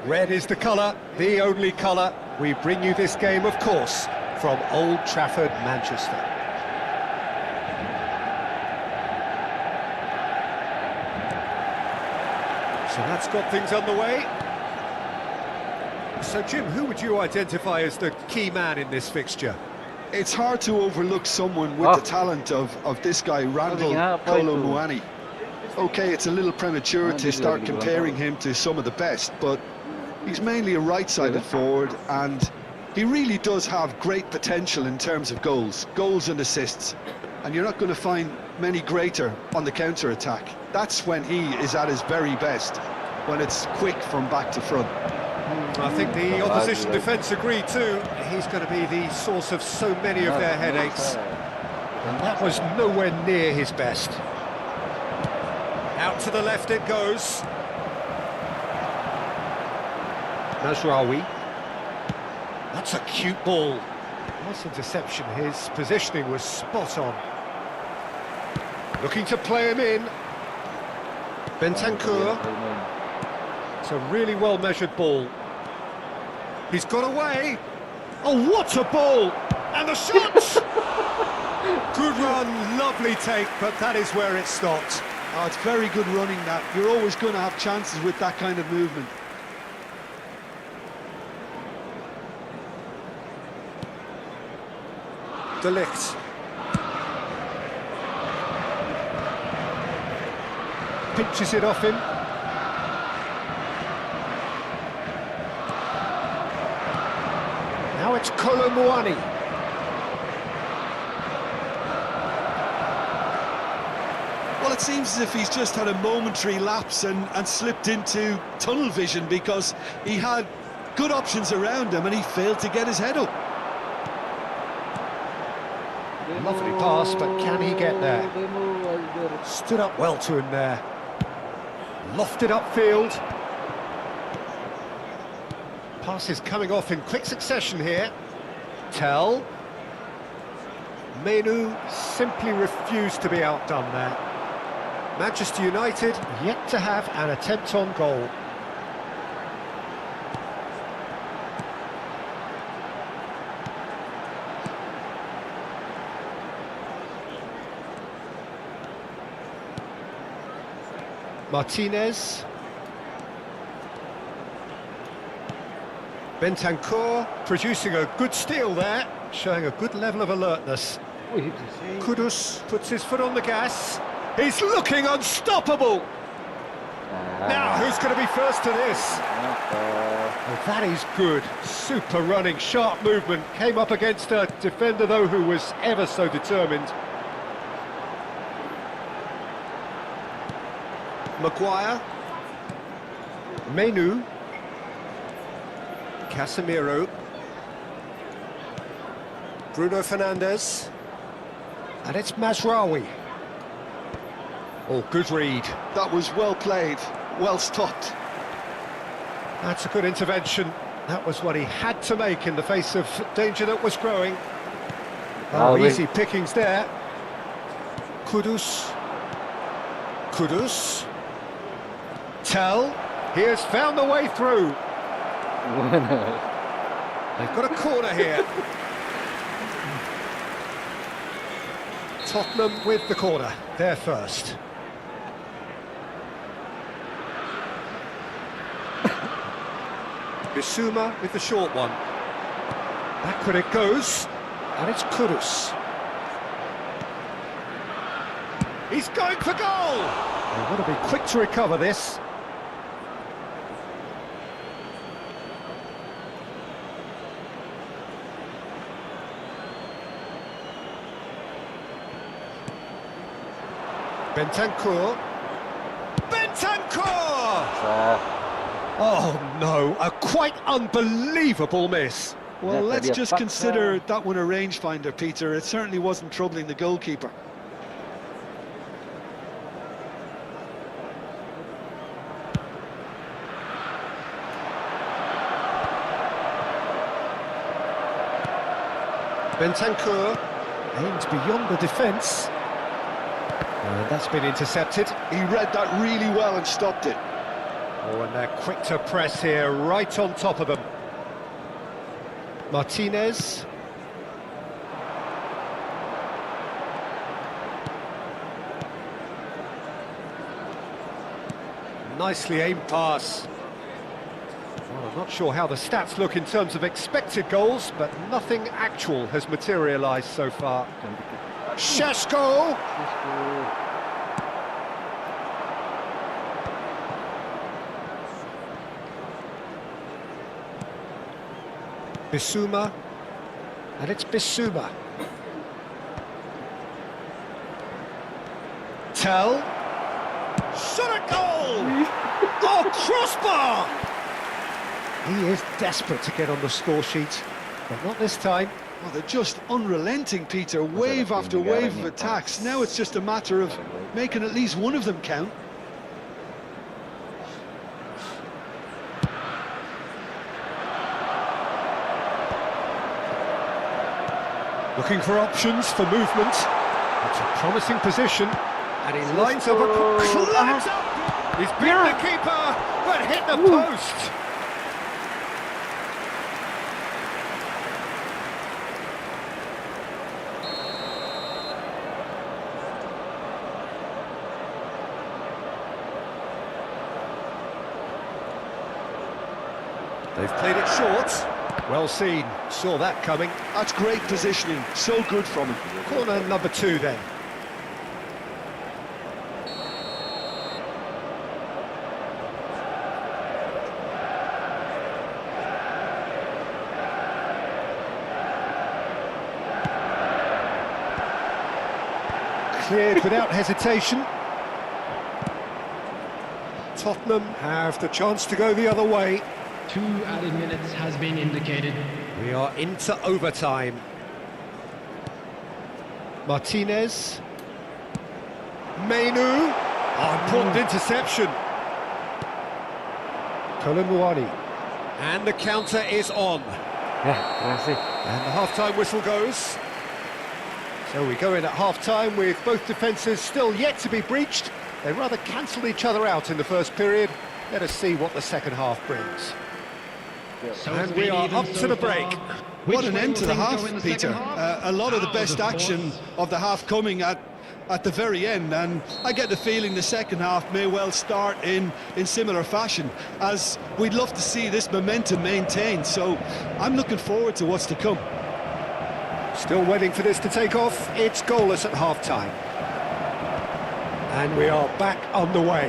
Red is the colour, the only colour. We bring you this game, of course, from Old Trafford, Manchester. So that's got things underway. So, Jim, who would you identify as the key man in this fixture? It's hard to overlook someone with the talent of this guy, Randall Kolo Muani. Okay, it's a little premature to start comparing him to some of the best, but he's mainly a right-sided forward, and he really does have great potential in terms of goals and assists. And you're not going to find many greater on the counter-attack. That's when he is at his very best, when it's quick from back to front. I think the opposition defence agree too. He's going to be the source of so many of their headaches. And that was nowhere near his best. Out to the left it goes. Nasraoui. That's a cute ball. Nice interception. His positioning was spot on. Looking to play him in. Bentancur. It's a really well-measured ball. He's got away. Oh, what a ball! And the shot! Good run, lovely take, but that is where it stopped. Oh, it's very good running that. You're always going to have chances with that kind of movement. De Ligt. Pinches it off him. Now it's Kolo Muani. Well, it seems as if he's just had a momentary lapse and slipped into tunnel vision, because he had good options around him and he failed to get his head up. Lovely pass, but can he get there? Stood up well to him there. Lofted upfield. Passes coming off in quick succession here. Tell. Menu simply refused to be outdone there. Manchester United yet to have an attempt on goal. Martinez. Bentancur producing a good steal there, showing a good level of alertness. Kudus puts his foot on the gas. He's looking unstoppable. Now, who's going to be first to this? Oh, that is good. Super running, sharp movement. Came up against a defender, though, who was ever so determined. Maguire. Menu. Casemiro. Bruno Fernandes. And it's Mazraoui. Oh, good read. That was well played, well stopped. That's a good intervention. That was what he had to make in the face of danger that was growing. Oh, easy pickings there. Kudus. Kudus. Tell. He has found the way through. They've got a corner here. Tottenham with the corner. They're first. Bissouma with the short one. Backward it goes, and it's Kudus. He's going for goal! They've got to be quick to recover this. Bentancur. Bentancur! Oh no, a quite unbelievable miss. Well, let's just consider that one a rangefinder, Peter. It certainly wasn't troubling the goalkeeper. Bentancur aimed beyond the defence. And that's been intercepted. He read that really well and stopped it. Oh, and they're quick to press here, right on top of them. Martinez. Nicely aimed pass. Well, I'm not sure how the stats look in terms of expected goals, but nothing actual has materialised so far. Šeško! Bissouma, and it's Bissouma. Tell. Shot at goal! Oh, crossbar! He is desperate to get on the score sheet, but not this time. Well, they're just unrelenting, Peter. Wave after wave of attacks. Now it's just a matter of making at least one of them count. Looking for options for movement. It's a promising position, and he lines up climbs up. He's beaten the keeper, but hit the post. They've played it short. Well seen, saw that coming. That's great positioning, so good from him. Corner number 2 then. Cleared without hesitation. Tottenham have the chance to go the other way. 2 added minutes has been indicated. We are into overtime. Martinez. Menu. Oh, important interception. Kolomuani. And the counter is on. And the half-time whistle goes. So we go in at half-time with both defences still yet to be breached. They rather cancelled each other out in the first period. Let us see what the second half brings. So And we are up to the break. What an end to the half, Peter. A lot of the best action of the half coming at at the very end, and I get the feeling the second half may well start in similar fashion, as we'd love to see this momentum maintained. So I'm looking forward to what's to come. Still waiting for this to take off. It's goalless at half-time. And we are back on the way.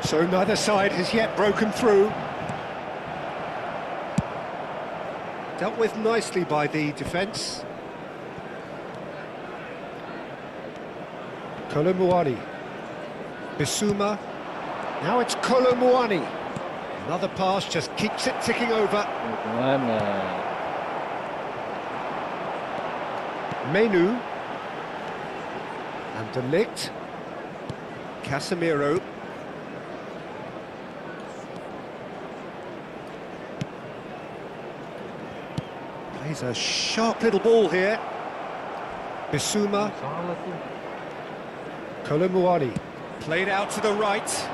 So neither side has yet broken through. Dealt with nicely by the defence. Kolomuani. Bissouma. Now it's Kolomuani. Another pass just keeps it ticking over. Mana? Menu. And De Ligt. Casemiro. Plays a sharp little ball here. Bissouma. Salah tuh. Kolomuani. Played out to the right.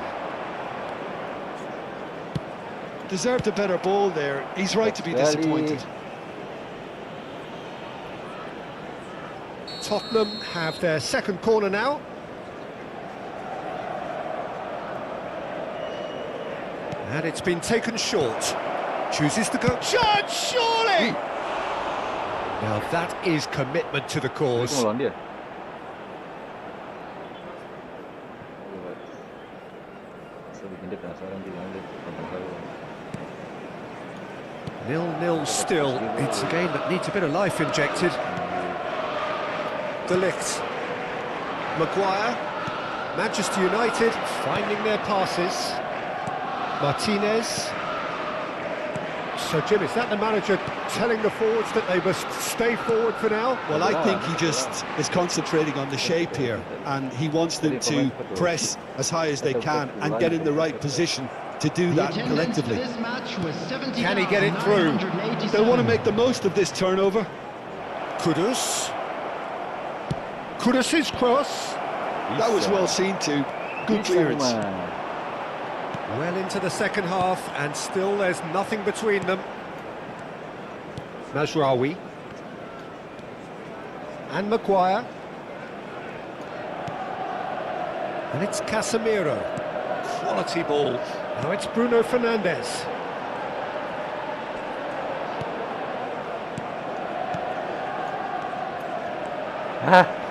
Deserved a better ball there. He's right to be disappointed. Tottenham have their second corner now. And it's been taken short. Chooses to go. Shot, surely! Now that is commitment to the Itu cause. lawan dia. Saya bikin dia penasaran di mana dia tentang saya. 0-0 still. It's a game that needs a bit of life injected. De Ligt. Maguire. Manchester United finding their passes. Martinez. So Jim, is that the manager telling the forwards that they must stay forward for now? Well, I think he just is concentrating on the shape here, and he wants them to press as high as they can and get in the right position to do that collectively. Can he get it through? They'll want to make the most of this turnover. Kudus. Kudus's cross. That was well seen too. Good clearance. Well into the second half, and still there's nothing between them. Mazraoui. And Maguire. And it's Casemiro. Quality ball. Now it's Bruno Fernandes.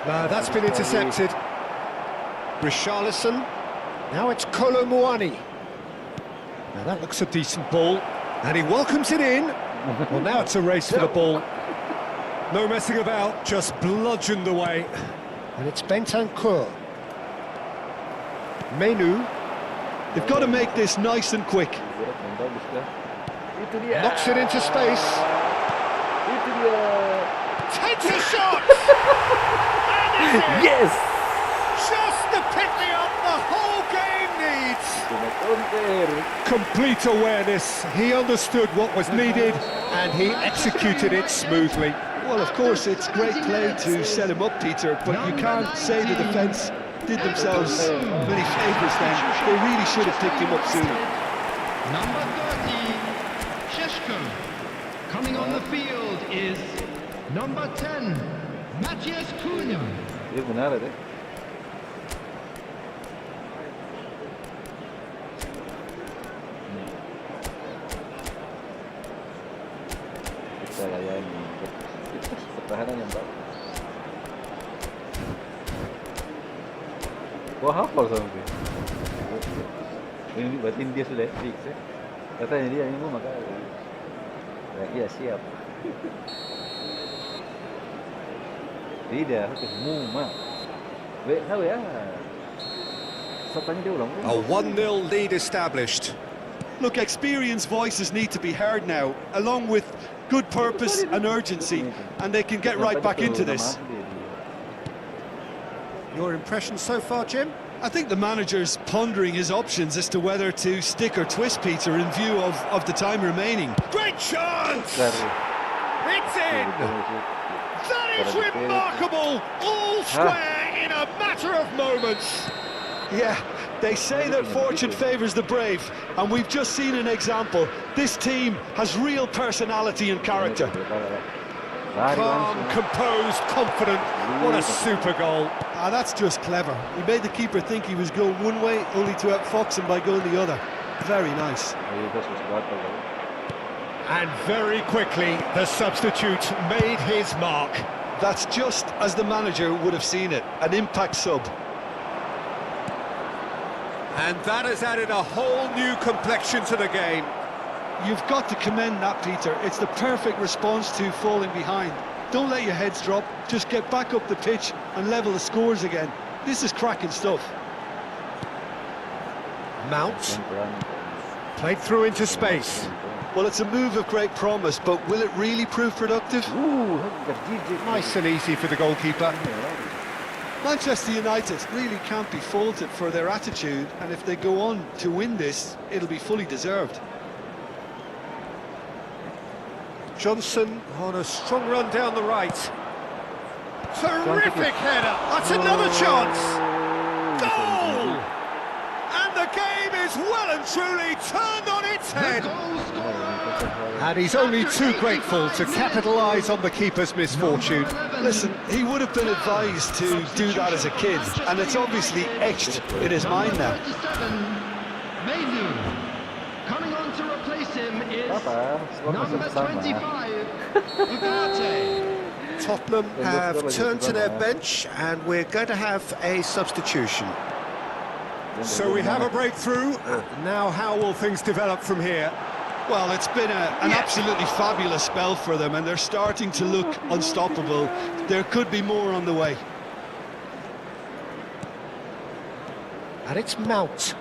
That's been intercepted. Richarlison. Now it's Kolomuani. Now that looks a decent ball. And he welcomes it in. Well, now it's a race for the ball. No messing about, just bludgeoned away. And it's Bentancur. Menu. They've got to make this nice and quick. Itu dia. Knocks it into space. Itu dia. Takes a shot! Yes. Just the pick-me-up the whole game needs. Cuma counter. Complete awareness. He understood what was needed and he executed it smoothly. Well, of course, it's great play to set him up, Peter, but you can't say the defence did themselves many favours then. They really should have picked him up sooner. Number 30, Sheshko. Coming on the field is number 10, Matthias Cunha. Dia benar deh. Kita layani pertahanan yang bagus. Wah, hafal sampai. Ini berarti dia sudah fix ya. Katanya dia ini maka ya siap. Tidak, ketemu mak. Tahu ya. Satanya dia ulang. A 1-0 lead established. Look, experienced voices need to be heard now, along with good purpose and urgency, and they can get right back into this. Your impression so far, Jim? I think the manager's pondering his options as to whether to stick or twist, Peter, in view of the time remaining. Great chance! It's in! That is remarkable! All square in a matter of moments! Yeah, they say that fortune favours the brave, and we've just seen an example. This team has real personality and character. Calm, composed, confident. What a super goal. Ah, that's just clever. He made the keeper think he was going one way, only to outfox him by going the other. Very nice. And very quickly, the substitute made his mark. That's just as the manager would have seen it. An impact sub. And that has added a whole new complexion to the game. You've got to commend that, Peter. It's the perfect response to falling behind. Don't let your heads drop. Just get back up the pitch and level the scores again. This is cracking stuff. Mount. Played through into space. Well, it's a move of great promise, but will it really prove productive? Nice and easy for the goalkeeper. Manchester United really can't be faulted for their attitude, and if they go on to win this, it'll be fully deserved. Johnson on a strong run down the right. Terrific header. That's another chance. Goal! And the game is well and truly turned on its head. And he's only too grateful to capitalise on the keeper's misfortune. Listen, he would have been advised to do that as a kid, and it's obviously etched in his mind now. Coming on to replace him is number 25, Ugarte. Tottenham have turned to their bench, and we're going to have a substitution. So we have a breakthrough. Now how will things develop from here? Well, it's been an absolutely fabulous spell for them, and they're starting to look unstoppable. There could be more on the way. And it's Mount.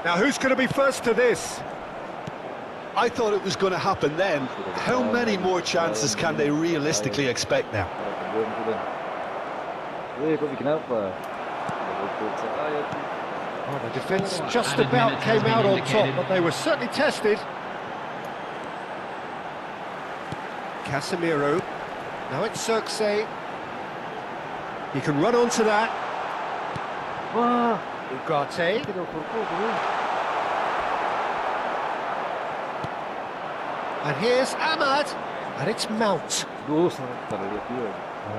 Now who's going to be first to this? I thought it was going to happen then. How many more chances can they realistically expect now? Oh, the defence just about came out on top, but they were certainly tested. Casemiro. Now it's Circe. He can run onto that. Ugarte. And here's Ahmad. And it's Mount. Oh,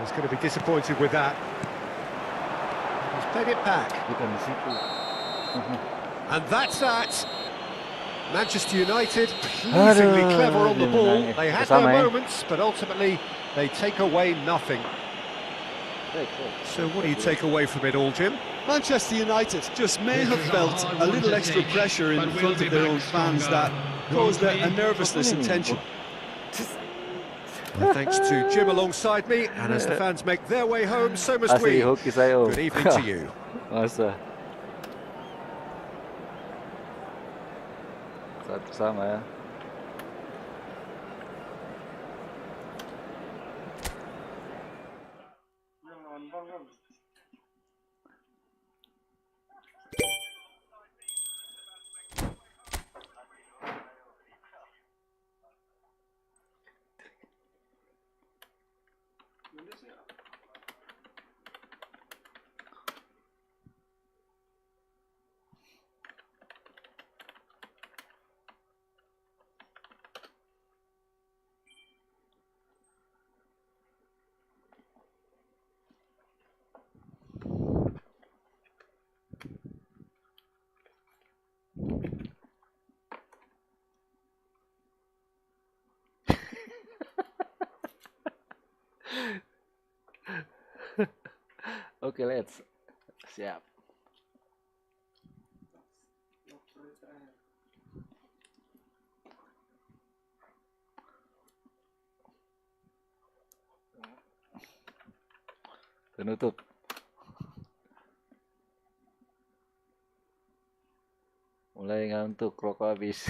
he's going to be disappointed with that. He's played it back. And that's that. Manchester United pleasingly clever on the ball. They had their moments, but ultimately they take away nothing. So what do you take away from it all, Jim? Manchester United just may have felt a little extra pressure in front of their own fans that caused a nervousness and tension. Well, thanks to Jim alongside me, and as the fans make their way home, so must we. Good evening to you. Masa. Satu sama ya. Oke, let's. Siap. Penutup. Mulai ngantuk, rokok habis.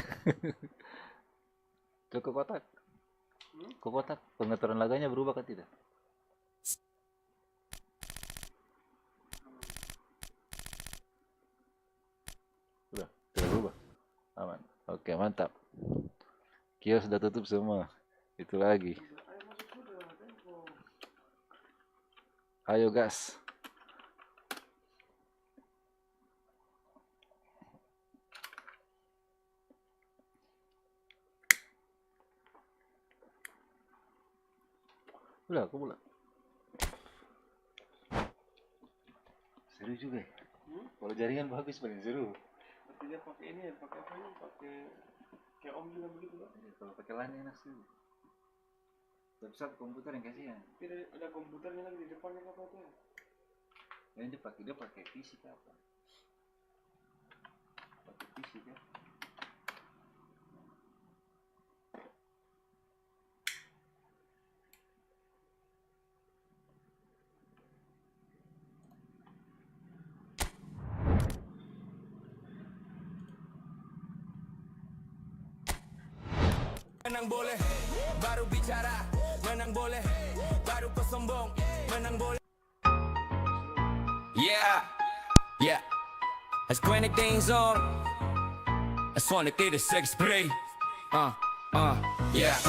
Cukup kotak. Ke kotak, pengaturan laganya berubah kan tidak? Sudah berubah. Aman. Oke, mantap. Kios sudah tutup semua. Itu lagi. Ayo gas. Udah, aku pula. Seru juga ya. Kalau jaringan bagus paling seru. Tapi dia pakai ini ya, pakai apa ini? Pakai kayak om juga begitu kan? Kalau pakai LAN enak sih. Website komputer yang kasihan. Tidak ada komputernya lagi di depannya apa itu ya? Yang dia pakai PC apa? Pakai PC kan? Menang boleh, baru bicara. Menang boleh, baru kau sombong. Menang boleh. Yeah, yeah. As 20 things on. As 20 things spray. Yeah, yeah.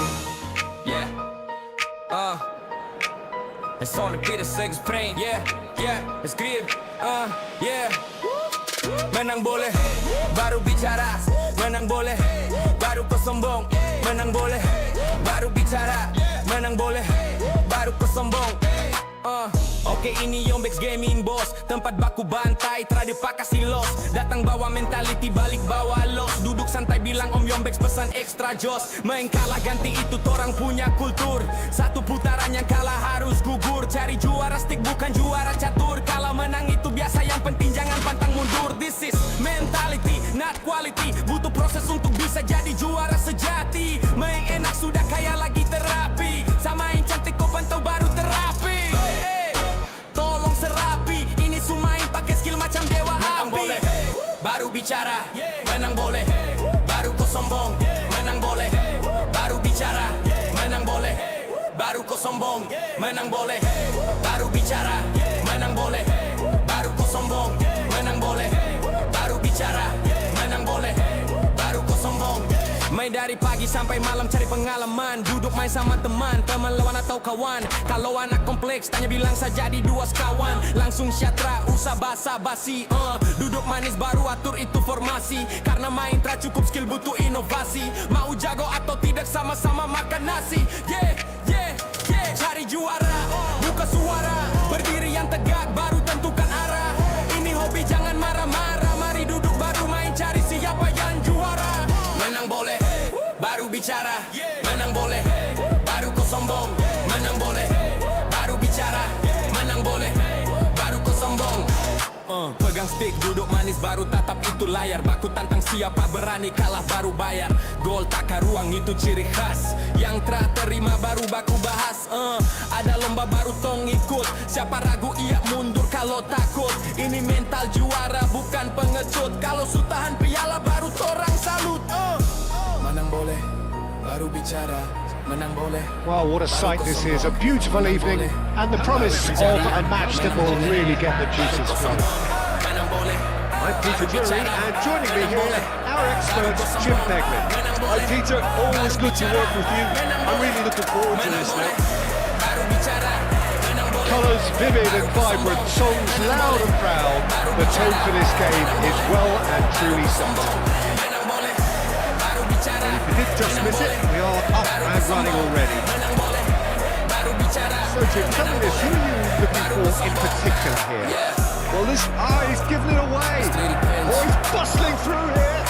As 20 things spray. Yeah, yeah. As grip. Yeah. Menang boleh, baru bicara. Menang boleh, baru kau sombong. Menang boleh, baru bicara. Menang boleh, baru kau sombong. Oke ini YOMBEX Gaming Boss. Tempat baku bantai, trade pakasi los. Datang bawa mentality, balik bawa los. Duduk santai bilang om YOMBEX pesan extra jos. Main kalah ganti itu torang punya kultur. Satu putaran yang kalah harus gugur. Cari juara stick bukan juara catur. Kalau menang itu biasa, yang penting jangan pantang mundur. This is mentality, not quality. Butuh proses untuk bisa jadi juara sejati. Main enak sudah kaya lagi terapi. Sama yang cantik kau pantau baru terapi. Tolong serapi, ini sumain pakai skill macam dewa api. Menang boleh, baru bicara. Menang boleh, baru kau sombong. Menang boleh, baru bicara. Menang boleh, baru kau sombong. Menang boleh, baru bicara. Menang boleh, baru kau sombong. Menang boleh, baru bicara. Menang boleh, baru kau sombong. Main dari pagi sampai malam cari pengalaman. Duduk main sama teman lawan atau kawan. Kalau anak kompleks tanya bilang saja di dua sekawan. Langsung syatra, usah basa-basi. Duduk manis baru atur itu formasi. Karena main tak cukup skill butuh inovasi. Mau jago atau tidak sama-sama makan nasi. Yeah, yeah, yeah. Cari juara, buka suara. Berdiri yang tegak baru tentukan arah. Ini hobi jangan marah-marah. Mari duduk baru main cari siapa yang juara. Menang boleh, baru bicara. Menang boleh, baru kau sombong. Menang boleh, baru bicara. Menang boleh, baru kau sombong. Pegang stick, duduk manis baru tatap itu layar. Baku tantang siapa berani kalah baru bayar. Gol takar ruang itu ciri khas. Yang terima baru baku bahas. Ada lomba baru tong ikut. Siapa ragu ia mundur kalau takut. Ini mental juara bukan pengecut. Kalau sutahan piala baru torang salut. Menang boleh, baru bicara. Menang boleh. Well, what a sight this is. A beautiful evening and the promise of a match that will really get the juices flowing. I'm Peter Drury, and joining me here, our expert, Jim Beglin. Hi Peter, always good to work with you. I'm really looking forward to this now. Colours vivid and vibrant, songs loud and proud. The tone for this game is well and truly set. And if you did just miss it, we are up and running already. So Jim, tell me this, who are you looking for in particular here? Well, he's giving it away. Oh, he's bustling through here.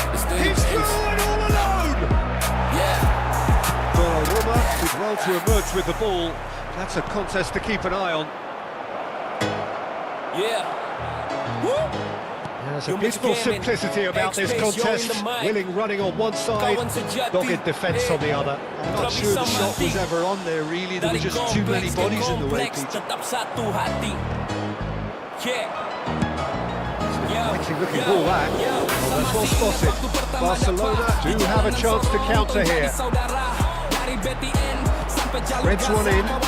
He's through and all alone. Donnarumma did well to emerge with the ball. That's a contest to keep an eye on. There's a beautiful simplicity about this contest. Willing running on one side, dogged defence on the other. I'm not sure the shot was ever on there, really. There were just too many bodies in the way, Peter. Actually looking ball back. Well, that's well spotted. Barcelona do have a chance to counter here. Reds one in. Well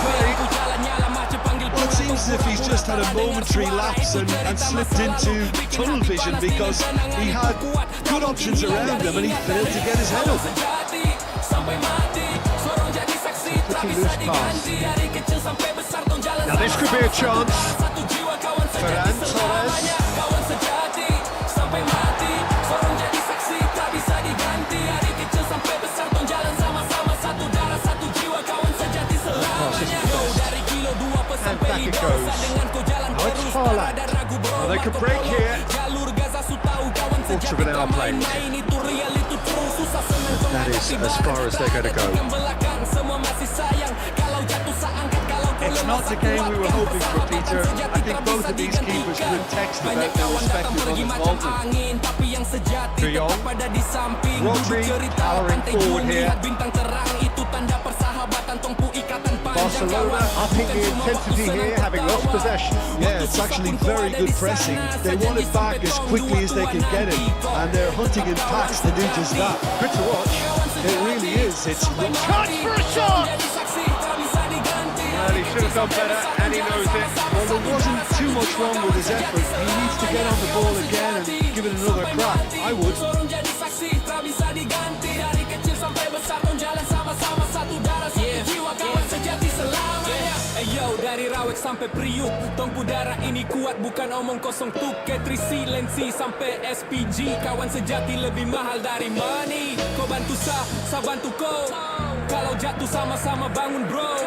played. Well, it seems as if he's just had a momentary lapse and slipped into tunnel vision, because he had good options around him and he failed to get his head up. Pretty loose pass. Now this could be a chance. Ferran Torres. take a break here. Quarter of an hour played. That is as far as they're going to go. It's not the game we were hoping for, Peter. I think both of these keepers could text about their respective involvement. De Jong, Rodri, powering forward here. Barcelona upping the intensity here, having lost possession. Yeah, it's actually very good pressing. They want it back as quickly as they can get it, and they're hunting in packs to do just that. Good to watch. It really is. It's Chance for a shot! Well, he should have done better, and he knows it. well, there wasn't too much wrong with his effort. He needs to get on the ball again and give it another crack. I would. Yo, dari rawek sampai priuk, tongku darah ini kuat bukan omong kosong tuk. Ketrisi lensi sampai SPG, kawan sejati lebih mahal dari money. Kau bantu saya bantu kau. Kalau jatuh sama-sama bangun bro.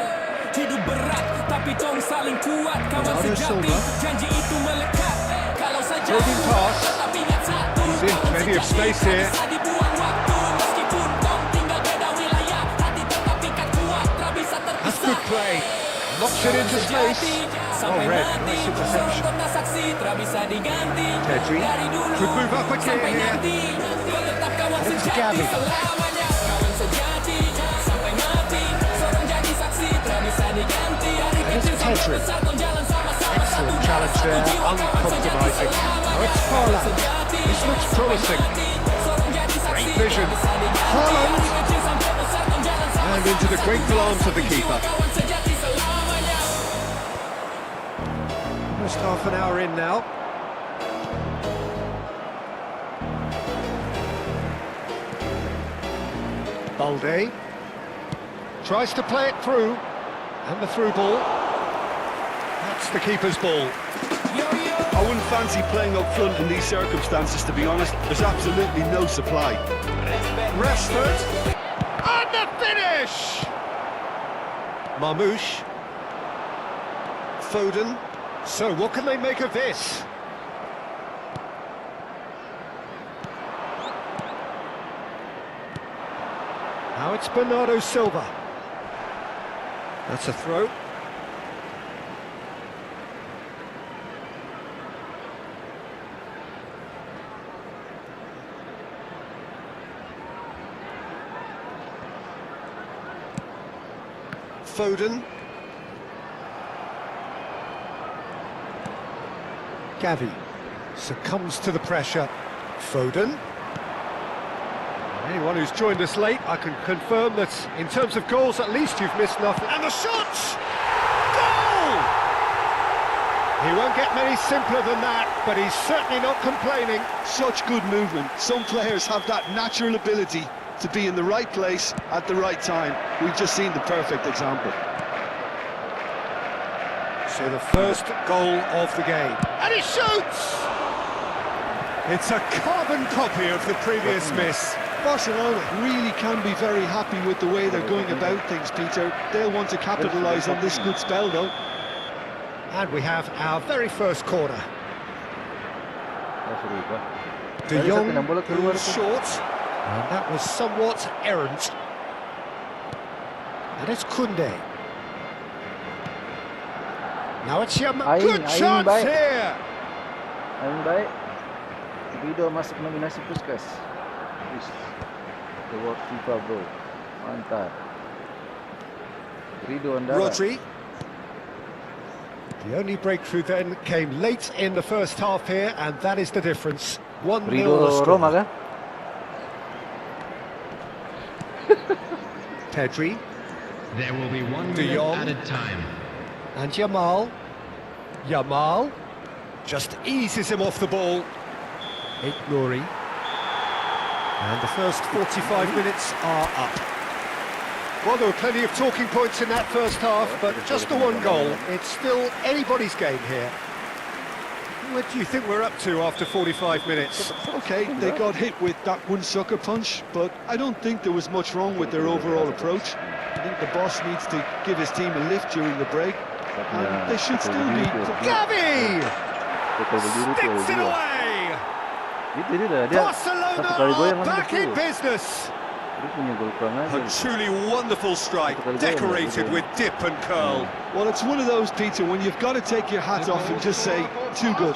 Hidup berat tapi tong saling kuat. Kawan sejati janji itu melekat. Kalau saja tapi ingat satu. Plenty of space here. That's good play. Knocks it into space. Oh, red. Nice interception. Pedri could move up again here. It's Gavi. And it's Pedri. Excellent challenge there, uncompromising. Oh, it's Haaland. This looks promising. Great vision. Haaland. And into the grateful arms of the keeper. Almost half an hour in now. Balde tries to play it through, and the through ball. That's the keeper's ball. I wouldn't fancy playing up front in these circumstances, to be honest. There's absolutely no supply. Rashford, and the finish! Marmoush. Foden. So what can they make of this? Now it's Bernardo Silva. That's a throw. Foden. Gavi succumbs to the pressure. Foden. Anyone who's joined us late, I can confirm that in terms of goals, at least you've missed nothing. And the shot! Goal! He won't get many simpler than that, but he's certainly not complaining. Such good movement. Some players have that natural ability to be in the right place at the right time. We've just seen the perfect example. So the first goal of the game. And he shoots! It's a carbon copy of the previous miss. Barcelona really can be very happy with the way they're going about things, Peter. They'll want to capitalise on this good spell, though. And we have our very first corner. De Jong goes short, and that was somewhat errant. And it's Koundé. Now it's Yamal. Good chance here! Aing baik. Video masuk nominasi Puskas. The World FIFA bro. Mantap. Rido Andara. Rodri. The only breakthrough then came late in the first half here, and that is the difference. 1-0 the score. Roma kah? Pedri. There will be 1 De minute Jong. added time. And Yamal. Yamal just eases him off the ball. Nouri. And the first 45 minutes are up. Well, there were plenty of talking points in that first half, but just the one goal. It's still anybody's game here. What do you think we're up to after 45 minutes? Okay, they got hit with that one sucker punch, but I don't think there was much wrong with their overall approach. I think the boss needs to give his team a lift during the break, and they should still be... Gavi! Sticks it away. Gitu dia satu kali goyang Barcelona back in langsung. business. Dia punya gol kurang aja. A truly wonderful strike, decorated with dip and curl. Well, it's one of those, Peter, when you've got to take your hat off and just say, too good.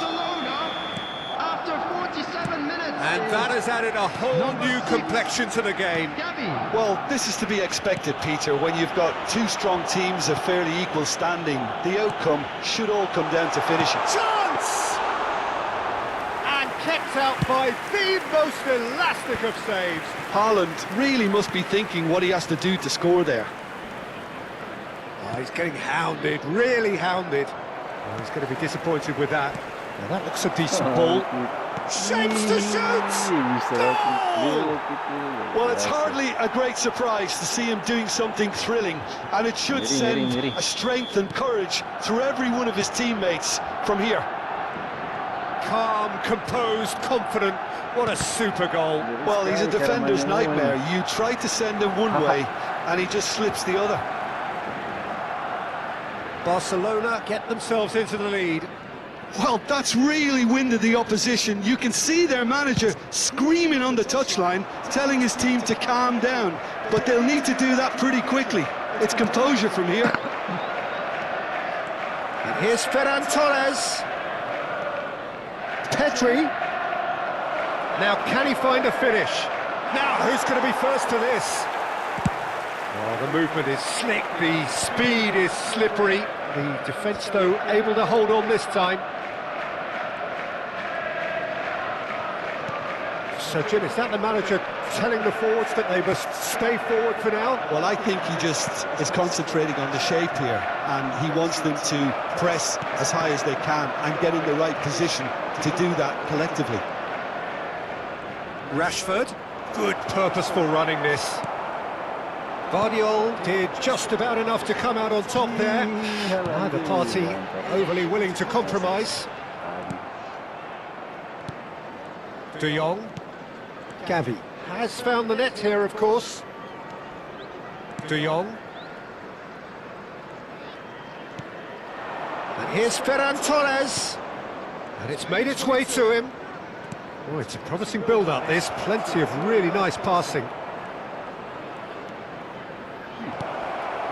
After 47 minutes. And that has added a whole new complexion to the game. Well, this is to be expected, Peter, when you've got two strong teams of fairly equal standing. The outcome should all come down to finishing. Chance! And kept out by the most elastic of saves. Haaland really must be thinking what he has to do to score there. Oh, he's getting hounded, really hounded. Oh, he's going to be disappointed with that. Now that looks a decent ball. Shapes to shoot! Goal! Well, it's hardly a great surprise to see him doing something thrilling, and it should send a strength and courage through every one of his teammates from here. Calm, composed, confident. What a super goal. Well, he's a defender's nightmare. You try to send him one way, and he just slips the other. Barcelona get themselves into the lead. Well, that's really winded the opposition. You can see their manager screaming on the touchline, telling his team to calm down. But they'll need to do that pretty quickly. It's composure from here. And here's Ferran Torres. Petri. Now, can he find a finish? Now, who's going to be first to this? Oh, the movement is slick, the speed is slippery. The defence, though, able to hold on this time. So, Jim, is that the manager telling the forwards that they must stay forward for now? Well, I think he just is concentrating on the shape here, and he wants them to press as high as they can and get in the right position to do that collectively. Rashford, good purposeful running this. Guardiola did just about enough to come out on top there. Neither party overly willing to compromise. De Jong. Gavi has found the net here, of course. De Jong. And here's Ferran Torres. And it's made its way to him. Oh, it's a promising build-up, this. Plenty of really nice passing.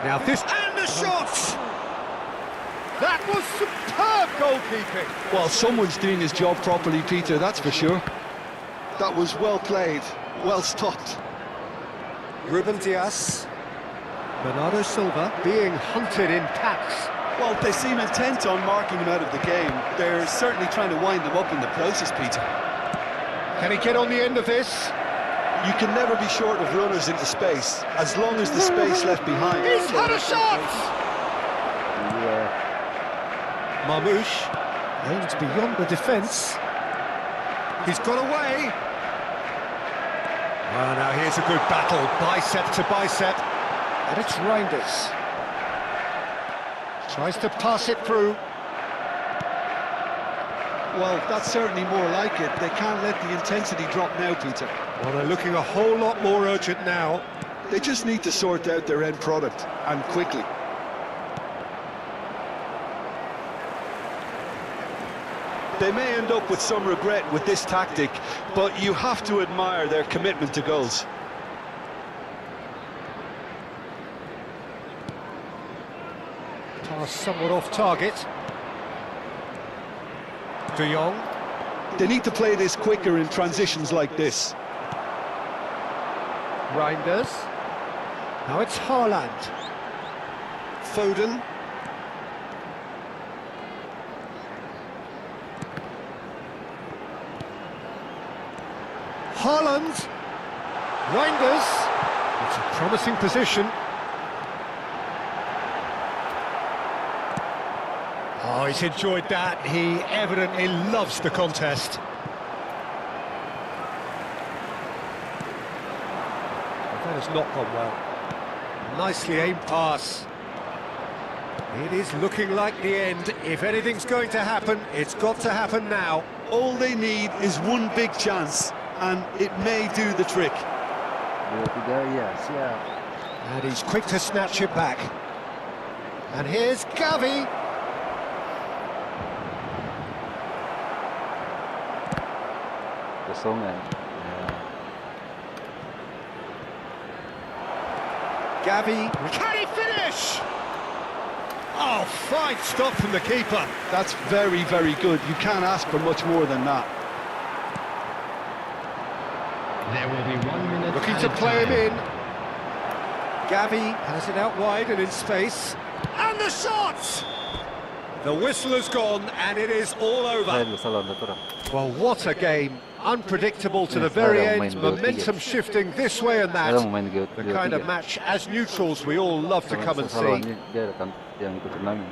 Now this... And the shot! That was superb goalkeeping! Well, someone's doing his job properly, Peter, that's for sure. That was well played, well stopped. Ruben Dias. Bernardo Silva being hunted in packs. Well, they seem intent on marking him out of the game. They're certainly trying to wind him up in the process, Peter. Can he get on the end of this? You can never be short of runners into space, as long as the space left behind. He's had a shot! Marmouche aims beyond the defence. He's got away. Well, now here's a good battle, bicep to bicep. And it's Reinders. Tries to pass it through. Well, that's certainly more like it. They can't let the intensity drop now, Peter. Well, they're looking a whole lot more urgent now. They just need to sort out their end product, and quickly. They may end up with some regret with this tactic, but you have to admire their commitment to goals. Pass somewhat off target. De Jong. They need to play this quicker in transitions like this. Reinders. Now it's Haaland. Foden. Haaland. Reinders. It's a promising position. Oh, he's enjoyed that. He evidently loves the contest. That has not gone well. Nicely aimed pass. It is looking like the end. If anything's going to happen, it's got to happen now. All they need is one big chance, and it may do the trick. And he's quick to snatch it back. And here's Gavi. kosongan. Ya. Gavi, can he finish? Oh, fine stop from the keeper. That's very, very good. You can't ask for much more than that. There will be 1 minute. Looking to play him in. Gavi has it out wide and in space. And the shot! The whistle has gone and it is all over. Well, what a game. Unpredictable to the very end. Momentum shifting this way and that. The kind of match, as neutrals, we all love to come and see.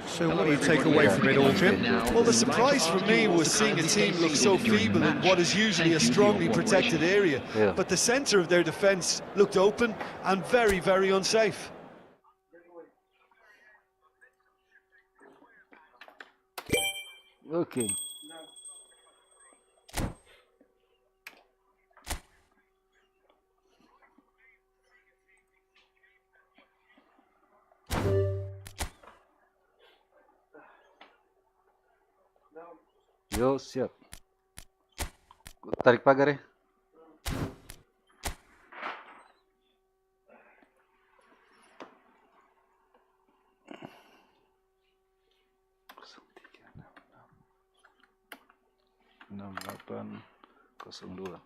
So what do you take away from it all, Jim? Well, the surprise for me was seeing a team look so feeble in what is usually a strongly protected area. But the centre of their defence looked open and very, very unsafe. Oke. Yo, siap. Tarik pagar ya. Enam 802.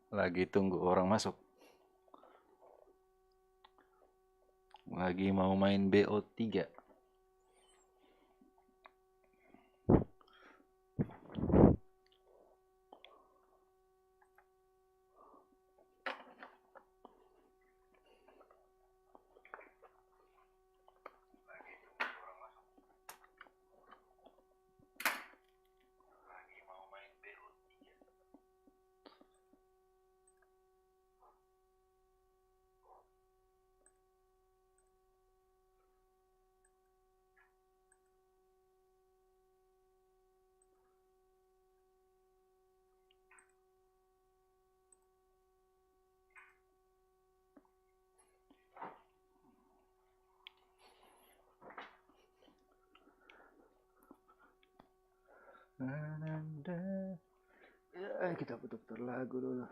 Lagi tunggu orang masuk. Lagi mau main BO3. Ya, kita putar lagu dulu.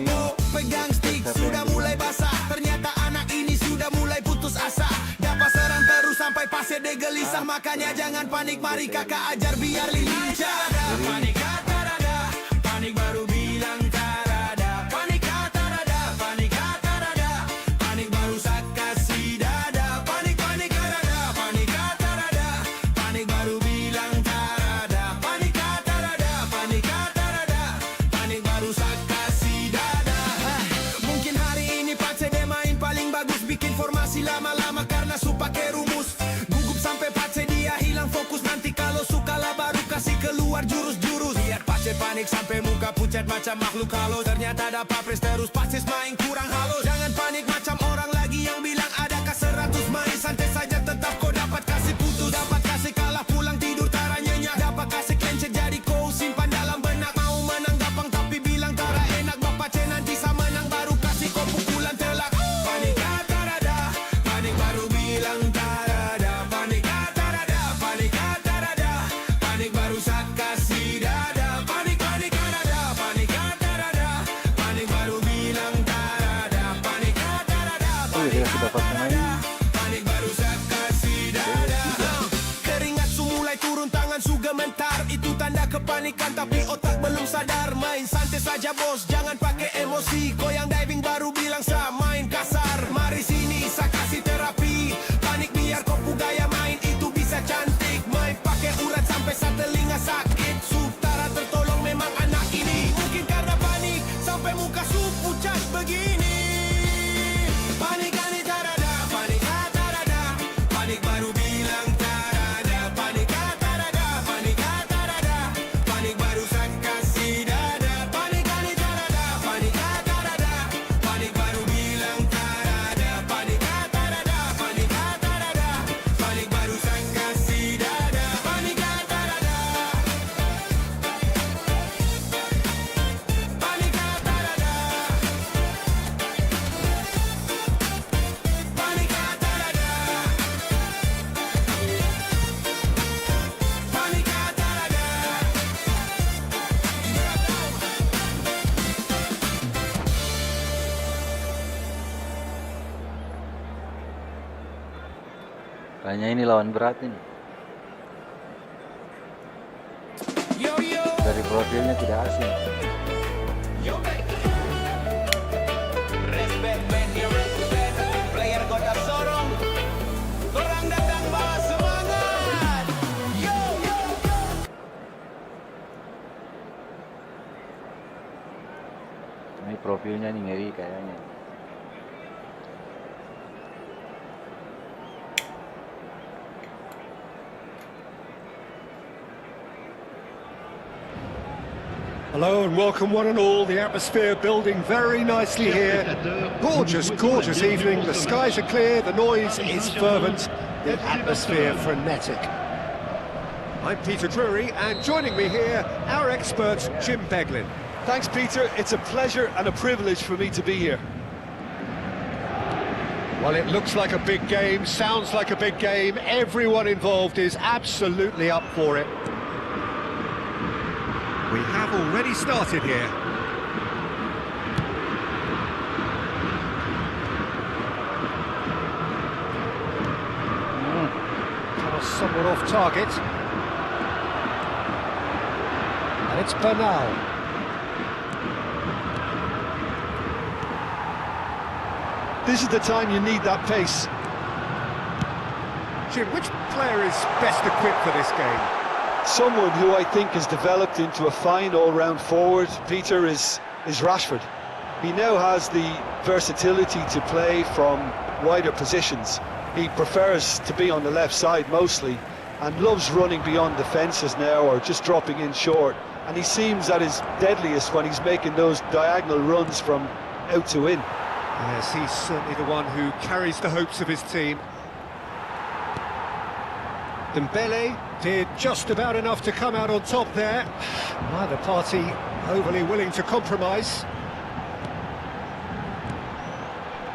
Bingo, pegang stick, sudah mulai basah. Ternyata anak ini sudah mulai putus asa. Dapat serang terus sampai pasir dia gelisah. Makanya jangan panik, mari kakak ajar biar lincah. Panik kata rada, panik baru bilang tarada. Panik kata rada, panik kata rada, panik baru sak kasih dada. Panik panik rada, panik kata rada, panik baru bilang tarada. Panik kata rada, panik kata rada, panik baru sak kasih dada. Mungkin hari ini Pace dia main paling bagus, bikin formasi lama-lama karena su pakai rumus. Gugup sampai Pace dia hilang fokus, nanti kalau suka lah baru kasih keluar jurus-jurus. Lihat Pace panik sampai muka pucat macam makhluk halus. Ternyata ada papres terus Pace main kurang halus. Jangan panik macam orang lagi yang bilang adakah 100. Main santai saja tetap kau dapat kasih putus. Dapat kasih kalah pulang tidur tara nyenyak. Dapat kasih clencet jadi kau simpan dalam benak. Mau menang gampang tapi bilang tara enak. Bapak C nanti sama menang baru kasih kau pukulan telak. Panik kata rada, panik baru bilang tarada. Panik kata rada, panik kata rada, panik baru sak kasih dada. Panik panik rada, panik kata rada, panik baru bilang tarada. Panik kata rada, panik kata rada, panik baru sak kasih dada. Keringat su mulai turun, tangan su gemetar. Itu tanda kepanikan tapi otak belum sadar. Main santai saja bos, jangan pakai emosi. Kau yang diving baru bilang sa main kasar. Mari sini sa kasih terapi. Panik biar kau pu gaya main itu bisa cantik. Main pakai urat sampai sa telinga sakit. Sutara tertolong memang anak ini. Mungkin karena panik sampai muka su pucat begini. Panik kani tarada, panik kata rada, panik baru bilang tarada. Panik kata rada, panik kata rada, panik baru sak kasih dada. Panik kani tarada, panik kata rada, panik baru bilang tarada. Panik kata rada, panik kata rada, panik baru sak kasih dada. Panik kata rada, panik kata rada, panik kata rada, panik kata rada. Kayaknya ini lawan berat ini. Yo yo, Dari profilnya tidak asing. YOMBEX. Respect man, you respect. Player kota Sorong. Kurang datang bawa semangat. Yo yo yo. Ini profilnya nih ngeri kayaknya. Hello and welcome one and all. The atmosphere building very nicely here. Gorgeous, gorgeous evening. The skies are clear, the noise is fervent, the atmosphere frenetic. I'm Peter Drury, and joining me here, our expert, Jim Beglin. Thanks, Peter. It's a pleasure and a privilege for me to be here. Well, it looks like a big game, sounds like a big game. Everyone involved is absolutely up for it. We have already started here. Somewhat off target. And it's Bernal. This is the time you need that pace. Jim, which player is best equipped for this game? Someone who I think has developed into a fine all-round forward, Peter, is Rashford. He now has the versatility to play from wider positions. He prefers to be on the left side mostly and loves running beyond defences now or just dropping in short. And he seems at his deadliest when he's making those diagonal runs from out to in. Yes, he's certainly the one who carries the hopes of his team. Dembele did just about enough to come out on top there. Neither party overly willing to compromise.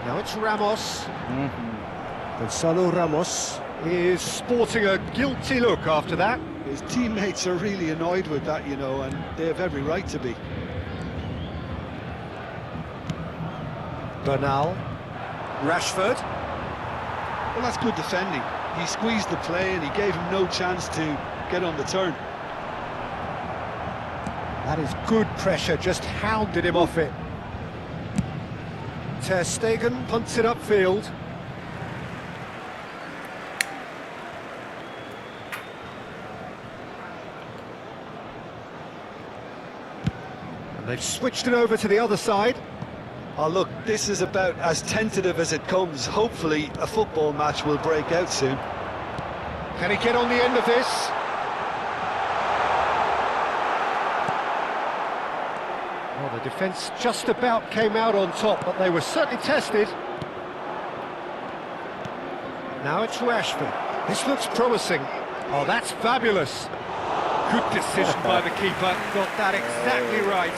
Now it's Ramos. Gonzalo Ramos is sporting a guilty look after that. His teammates are really annoyed with that, you know, and they have every right to be. Bernal. Rashford. Well, that's good defending. He squeezed the play and he gave him no chance to get on the turn. That is good pressure, just hounded him off it. Ter Stegen punts it upfield. And they've switched it over to the other side. Oh, look, this is about as tentative as it comes. Hopefully, a football match will break out soon. Can he get on the end of this? Well, the defence just about came out on top, but they were certainly tested. Now it's Rashford. This looks promising. Oh, that's fabulous. Good decision by the keeper. Got that exactly right.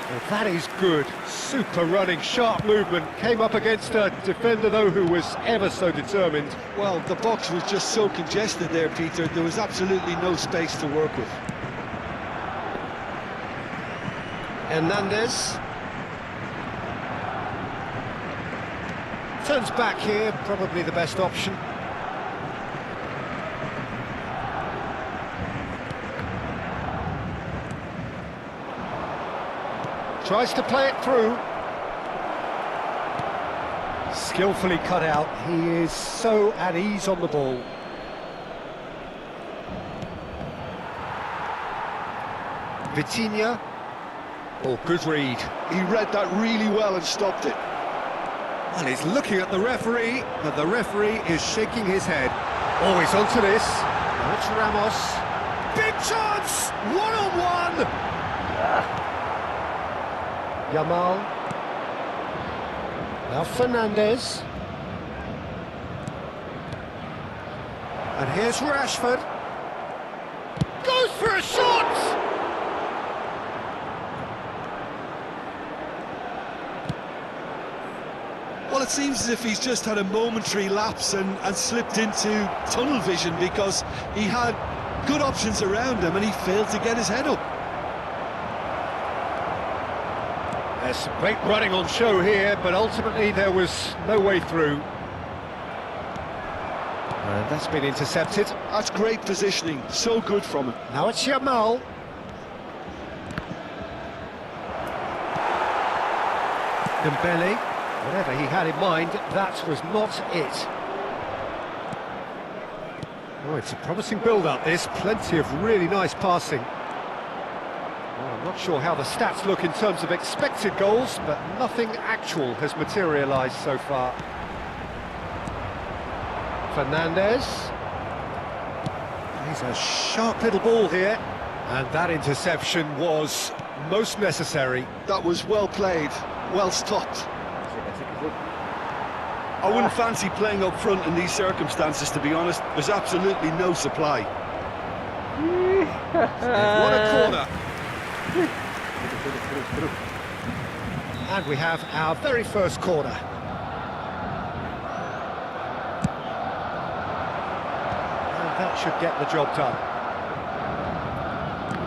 Well, that is good. Super running, sharp movement. Came up against a defender, though, who was ever so determined. Well, the box was just so congested there, Peter. There was absolutely no space to work with. Hernandez. Turns back here, probably the best option. Tries to play it through. Skillfully cut out. He is so at ease on the ball. Vitinha. Oh, good read. He read that really well and stopped it. And he's looking at the referee, but the referee is shaking his head. Oh, he's onto this. Now it's Ramos. Big chance! One-on-one! Yamal. Now Fernandez. And here's Rashford. Goes for a shot! Well, it seems as if he's just had a momentary lapse and slipped into tunnel vision, because he had good options around him and he failed to get his head up. There's some great running on show here, but ultimately there was no way through. And that's been intercepted. That's great positioning, so good from him. Now it's Yamal. Dembele. Whatever he had in mind, that was not it. Oh, it's a promising build-up, this. Plenty of really nice passing. Well, I'm not sure how the stats look in terms of expected goals, but nothing actual has materialised so far. Fernandez. He's a sharp little ball here. And that interception was most necessary. That was well played, well stopped. I wouldn't fancy playing up front in these circumstances, to be honest. There's absolutely no supply. What a corner. And we have our very first corner. And that should get the job done.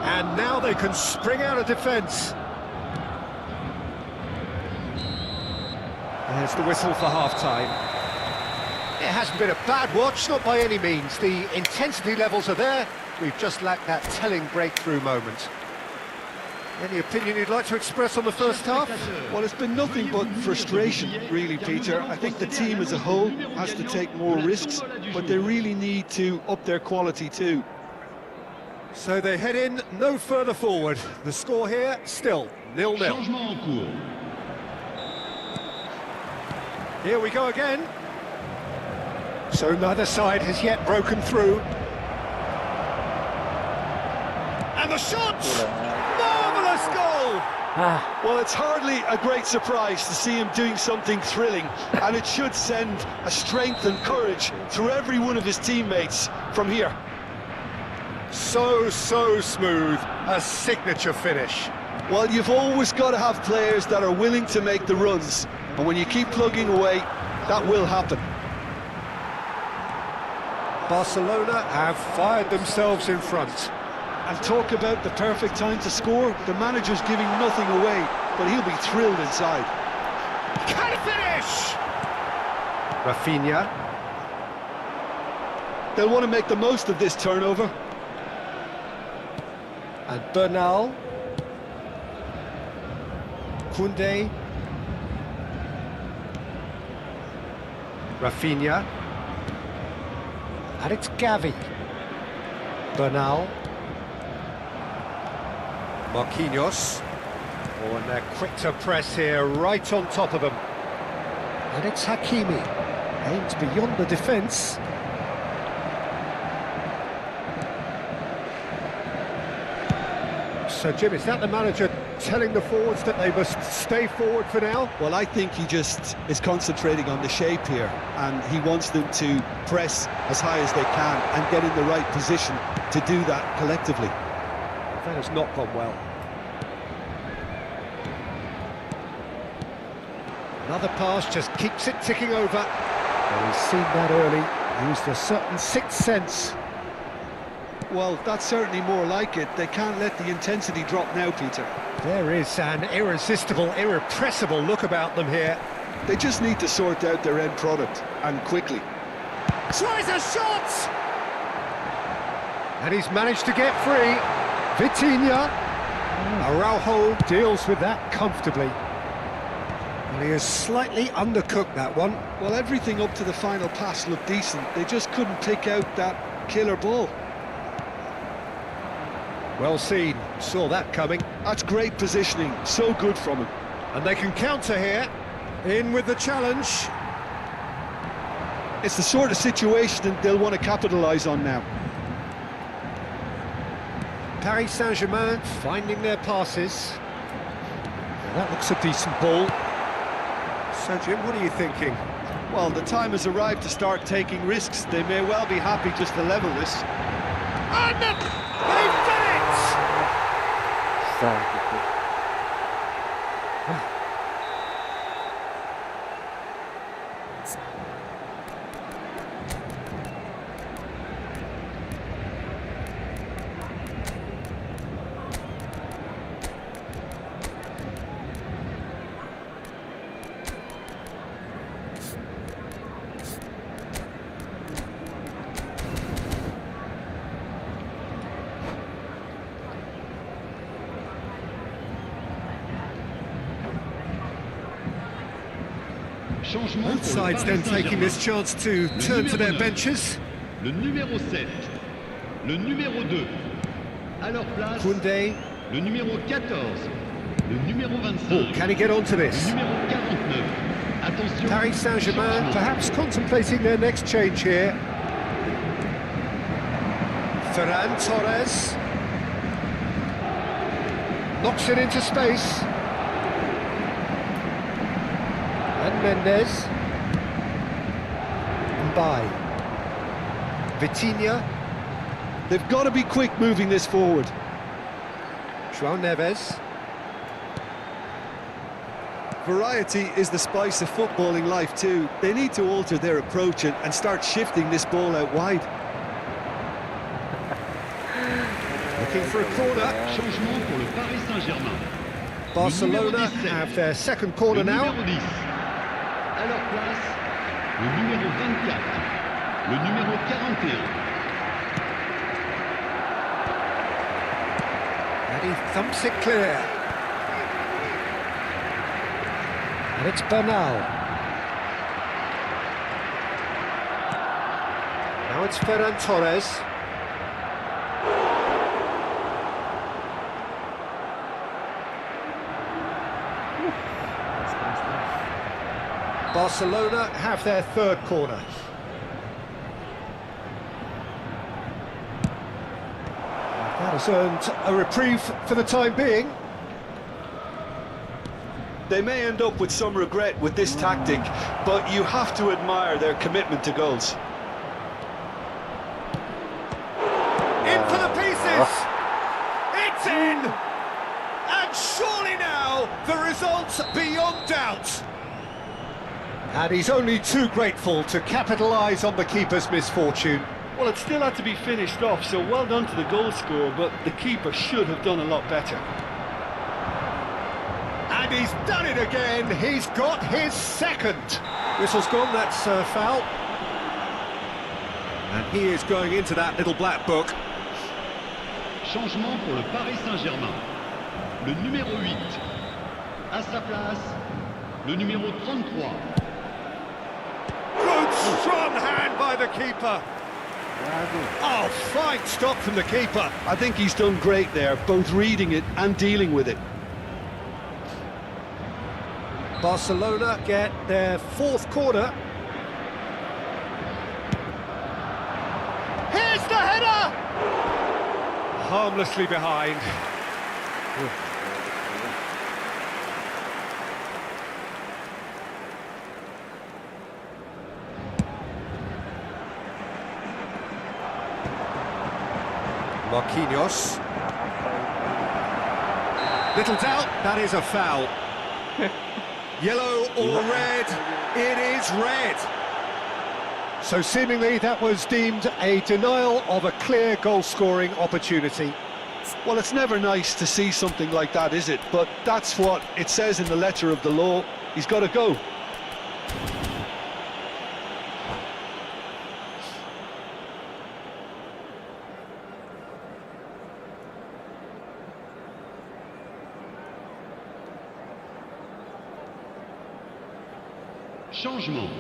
And now they can spring out of defence. There's the whistle for half-time. It hasn't been a bad watch, not by any means. The intensity levels are there. We've just lacked that telling breakthrough moment. Any opinion you'd like to express on the first half? Well, it's been nothing but frustration, really, Peter. I think the team as a whole has to take more risks, but they really need to up their quality too. So they head in no further forward. The score here, still 0-0. Here we go again. So neither side has yet broken through. And the shot! Marvellous goal! Well, it's hardly a great surprise to see him doing something thrilling, and it should send a strength and courage through every one of his teammates from here. So smooth, a signature finish. Well, you've always got to have players that are willing to make the runs, and when you keep plugging away, that will happen. Barcelona have fired themselves in front. And talk about the perfect time to score. The manager's giving nothing away, but he'll be thrilled inside. Can he finish? Rafinha. They'll want to make the most of this turnover. And Bernal. Koundé. Rafinha. And it's Gavi. Bernal. Marquinhos. Oh, and they're quick to press here, right on top of them. And it's Hakimi. Aims beyond the defence. So, Jim, is that the manager telling the forwards that they must stay forward for now? Well, I think he just is concentrating on the shape here, and he wants them to press as high as they can and get in the right position to do that collectively. That has not gone well. Another pass just keeps it ticking over. Well, he's seen that early, used a certain sixth sense. Well, that's certainly more like it. They can't let the intensity drop now, Peter. There is an irresistible, irrepressible look about them here. They just need to sort out their end product, and quickly. Tries a shot! And he's managed to get free. Vitinha. Araujo deals with that comfortably. And he has slightly undercooked that one. Well, everything up to the final pass looked decent. They just couldn't pick out that killer ball. Well seen, saw that coming. That's great positioning, so good from him. And they can counter here. In with the challenge. It's the sort of situation that they'll want to capitalise on now. Paris Saint-Germain finding their passes. Well, that looks a decent ball. So, Jim, what are you thinking? Well, the time has arrived to start taking risks. They may well be happy just to level this. And they've done it! Both sides then taking this chance to turn to their benches. Le numéro 7, le numéro 2, à leur place, Koundé. le numéro 14, le numéro 25, Oh, can he get onto le this? numéro 49. Attention, Paris Saint-Germain perhaps contemplating their next change here. Ferran Torres. Knocks it into space. And Mendes. Mbaye. Vitinha. They've got to be quick moving this forward. João Neves. Variety is the spice of footballing life too. They need to alter their approach and start shifting this ball out wide. Looking for a corner. changement pour le Paris Saint-Germain. Barcelona have their second corner Le now. numéro 10, à leur place, le numéro 24, le numéro 41. And he thumps it clear. And it's Bernal. Now it's Ferran Torres. Barcelona have their third corner. That has earned a reprieve for the time being. They may end up with some regret with this tactic, but you have to admire their commitment to goals. In for the pieces! It's in! And surely now, the result's beyond doubt. And he's only too grateful to capitalise on the keeper's misfortune. Well, it still had to be finished off, so well done to the goal scorer, but the keeper should have done a lot better. And he's done it again. He's got his second. Whistle's gone, that's foul. And he is going into that little black book. Changement pour le Paris Saint-Germain. Le numéro 8. À sa place, le numéro 33. Good strong hand by the keeper. Oh, fine stop from the keeper. I think he's done great there, both reading it and dealing with it. Barcelona get their fourth corner. Here's the header! Harmlessly behind. Marquinhos. Little doubt, that is a foul. Yellow or red? It is red. So seemingly that was deemed a denial of a clear goal-scoring opportunity. Well, it's never nice to see something like that, is it? But that's what it says in the letter of the law. He's got to go. Changement.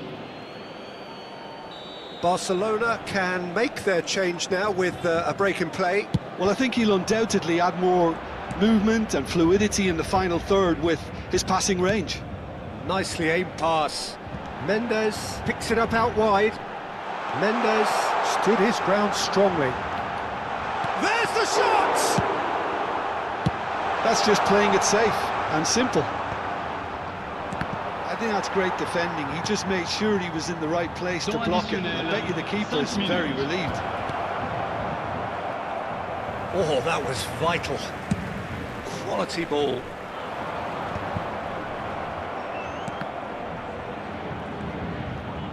Barcelona can make their change now with a break in play. Well, I think he'll undoubtedly add more movement and fluidity in the final third with his passing range. Nicely aimed pass. Mendes picks it up out wide. Mendes stood his ground strongly. There's the shot! That's just playing it safe and simple. I think that's great defending. He just made sure he was in the right place to block it. I bet you the keeper is very relieved. Oh, that was vital. Quality ball.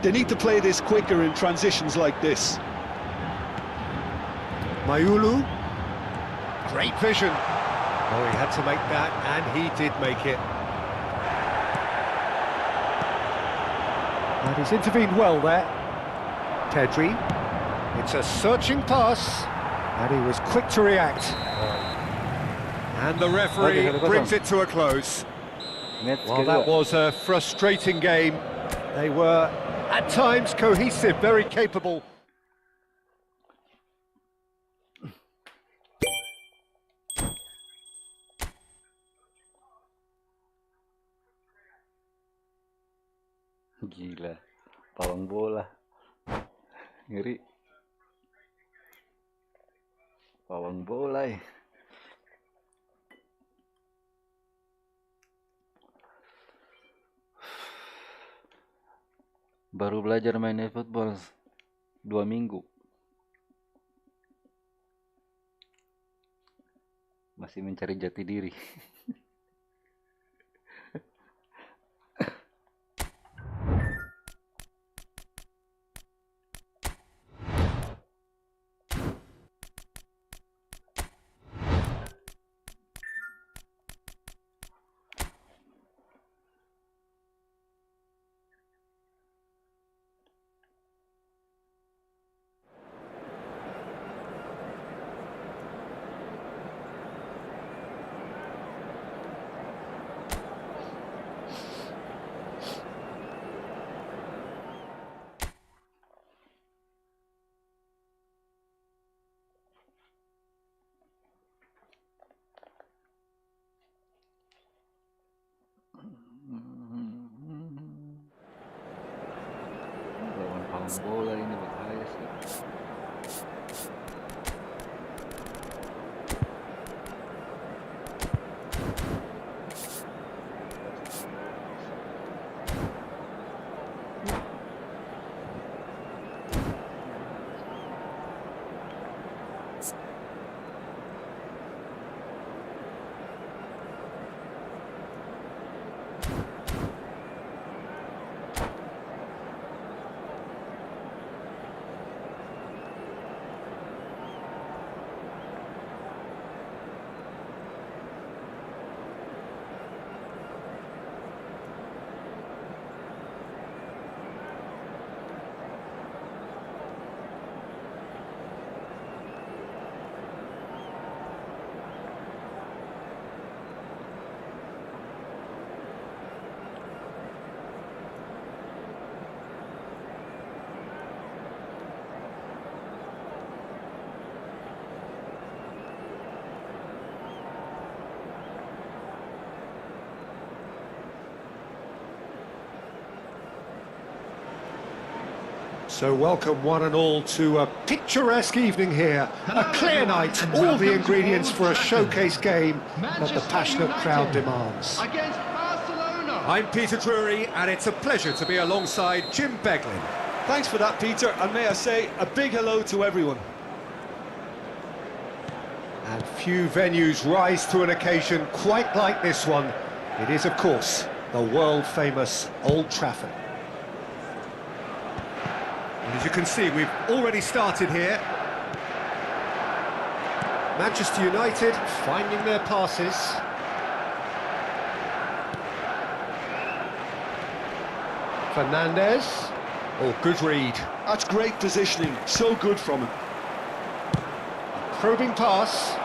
They need to play this quicker in transitions like this. Mayulu. Great vision. Oh, he had to make that, and he did make it. And he's intervened well there. Pedri. It's a searching pass, and he was quick to react. And the referee brings it to a close. Well, that was a frustrating game. They were, at times, cohesive, very capable. Gila, pawang bola, ngeri, pawang bola ya. Baru belajar main football 2 minggu, masih mencari jati diri. Lawan pawang bola ini bahaya sih. So welcome one and all to a picturesque evening here. A clear night, all the ingredients for a showcase game that the passionate crowd demands. Against Barcelona. I'm Peter Drury, and it's a pleasure to be alongside Jim Beglin. Thanks for that, Peter, and may I say a big hello to everyone. And few venues rise to an occasion quite like this one. It is, of course, the world-famous Old Trafford. And as you can see, we've already started here. Manchester United finding their passes. Fernandes. Oh, good read. That's great positioning, so good from him. Probing pass.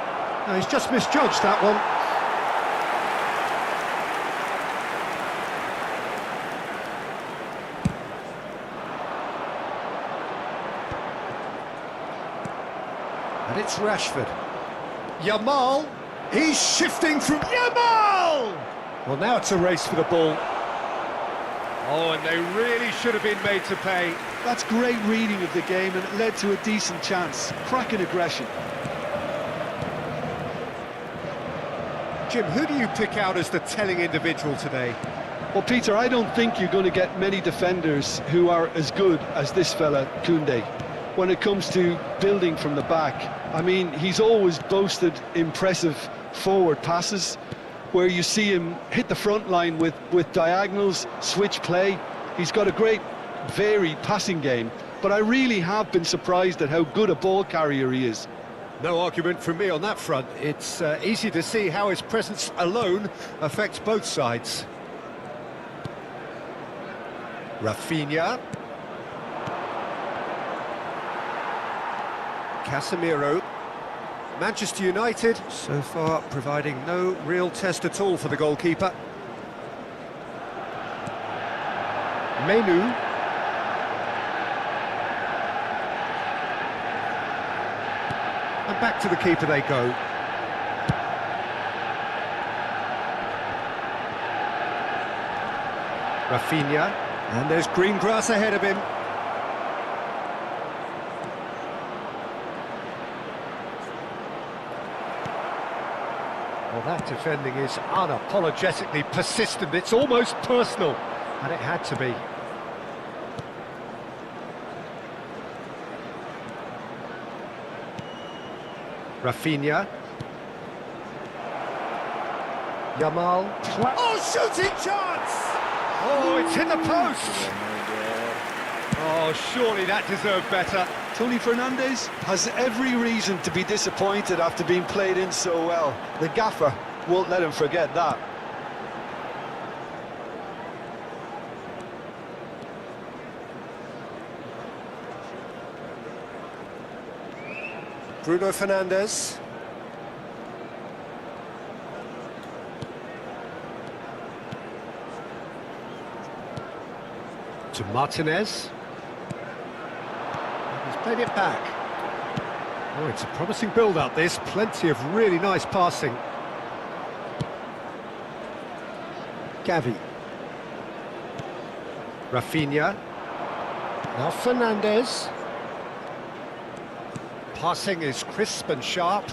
No, he's just misjudged that one. And it's Rashford. Yamal. He's shifting from Yamal! Well, now it's a race for the ball. Oh, and they really should have been made to pay. That's great reading of the game, and it led to a decent chance. Cracking aggression. Jim, who do you pick out as the telling individual today? Well, Peter, I don't think you're going to get many defenders who are as good as this fella, Koundé, when it comes to building from the back. I mean, he's always boasted impressive forward passes, where you see him hit the front line with diagonals, switch play. He's got a great, varied passing game, but I really have been surprised at how good a ball carrier he is. No argument from me on that front. It's easy to see how his presence alone affects both sides. Rafinha. Casemiro. Manchester United, so far providing no real test at all for the goalkeeper. Menu. And back to the keeper they go. Rafinha. And there's green grass ahead of him. Well, that defending is unapologetically persistent. It's almost personal, and it had to be. Rafinha. Yamal. Oh, shooting chance! Oh, it's hit the post! Oh, surely that deserved better. Tony Fernandes has every reason to be disappointed after being played in so well. The gaffer won't let him forget that. Bruno Fernandes. To Martinez. He's played it back. Oh, it's a promising build-up, this. Plenty of really nice passing. Gavi. Rafinha. Now Fernandes. Passing is crisp and sharp.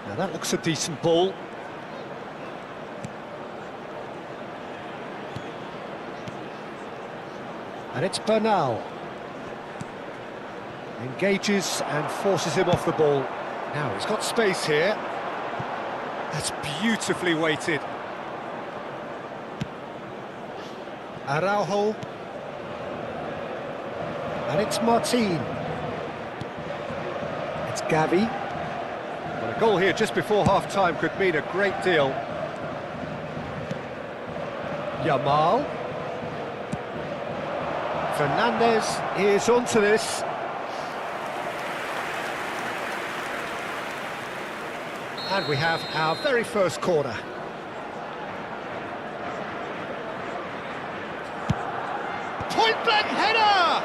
Now that looks a decent ball. And it's Bernal. Engages and forces him off the ball. Now he's got space here. That's beautifully weighted. Araujo. And it's Martin. It's Gavi. Well, a goal here just before half-time could mean a great deal. Yamal. Fernandes is onto this. And we have our very first corner. Point-blank header!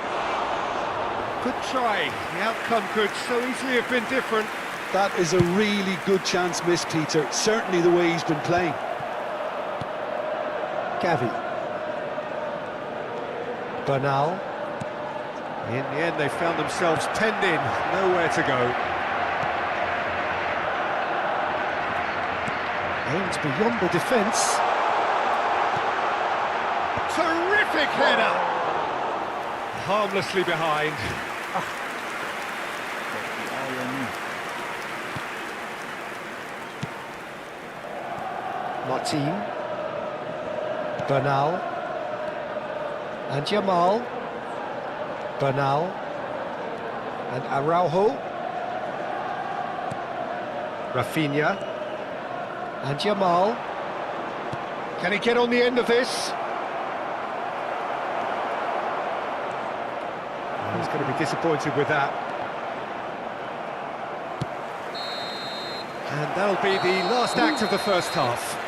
Good try. The outcome could so easily have been different. That is a really good chance missed, Peter. Certainly the way he's been playing. Gavi. Bernal. In the end, they found themselves penned in, nowhere to go. Aimed beyond the defence. Terrific header! Harmlessly behind. Martin. Bernal. And Jamal. Bernal. And Araujo. Rafinha. And Jamal. Can he get on the end of this? He's going to be disappointed with that. And that'll be the last act of the first half.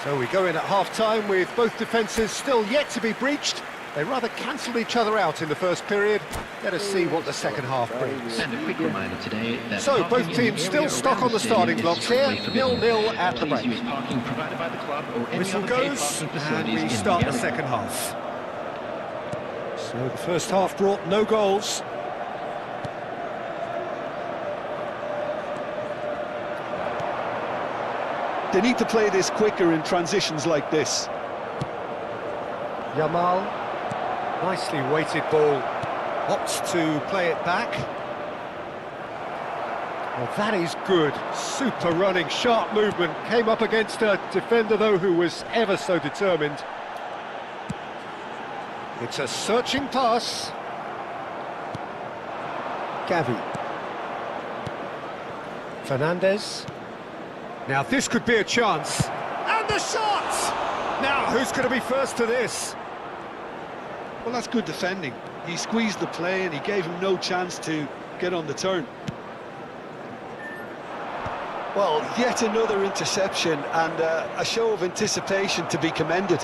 So we go in at half-time with both defences still yet to be breached. They rather cancelled each other out in the first period. Let us see what the second half brings. And a quick reminder today that So both teams still stuck on the starting blocks here. 0-0 at the break. use parking provided by the club or any Whistle other paid goes parking and facilities we in start the area. second half. So the first half brought no goals. They need to play this quicker in transitions like this. Jamal, nicely weighted ball, opts to play it back. Well, that is good, super running, sharp movement, came up against a defender though who was ever so determined. It's a searching pass. Gavi. Fernandez. Now this could be a chance. And the shot! Now who's going to be first to this? Well, that's good defending. He squeezed the play and he gave him no chance to get on the turn. Well, yet another interception and a show of anticipation to be commended.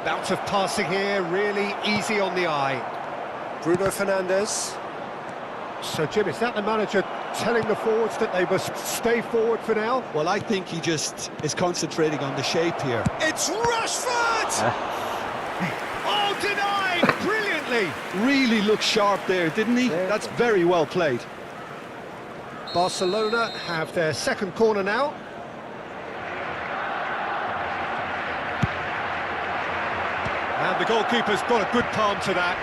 Bout of passing here, really easy on the eye. Bruno Fernandes. So, Jim, is that the manager telling the forwards that they must stay forward for now? Well, I think he just is concentrating on the shape here. It's Rashford! Oh, denied! Brilliantly! Really looked sharp there, didn't he? That's very well played. Barcelona have their second corner now. And the goalkeeper's got a good palm to that.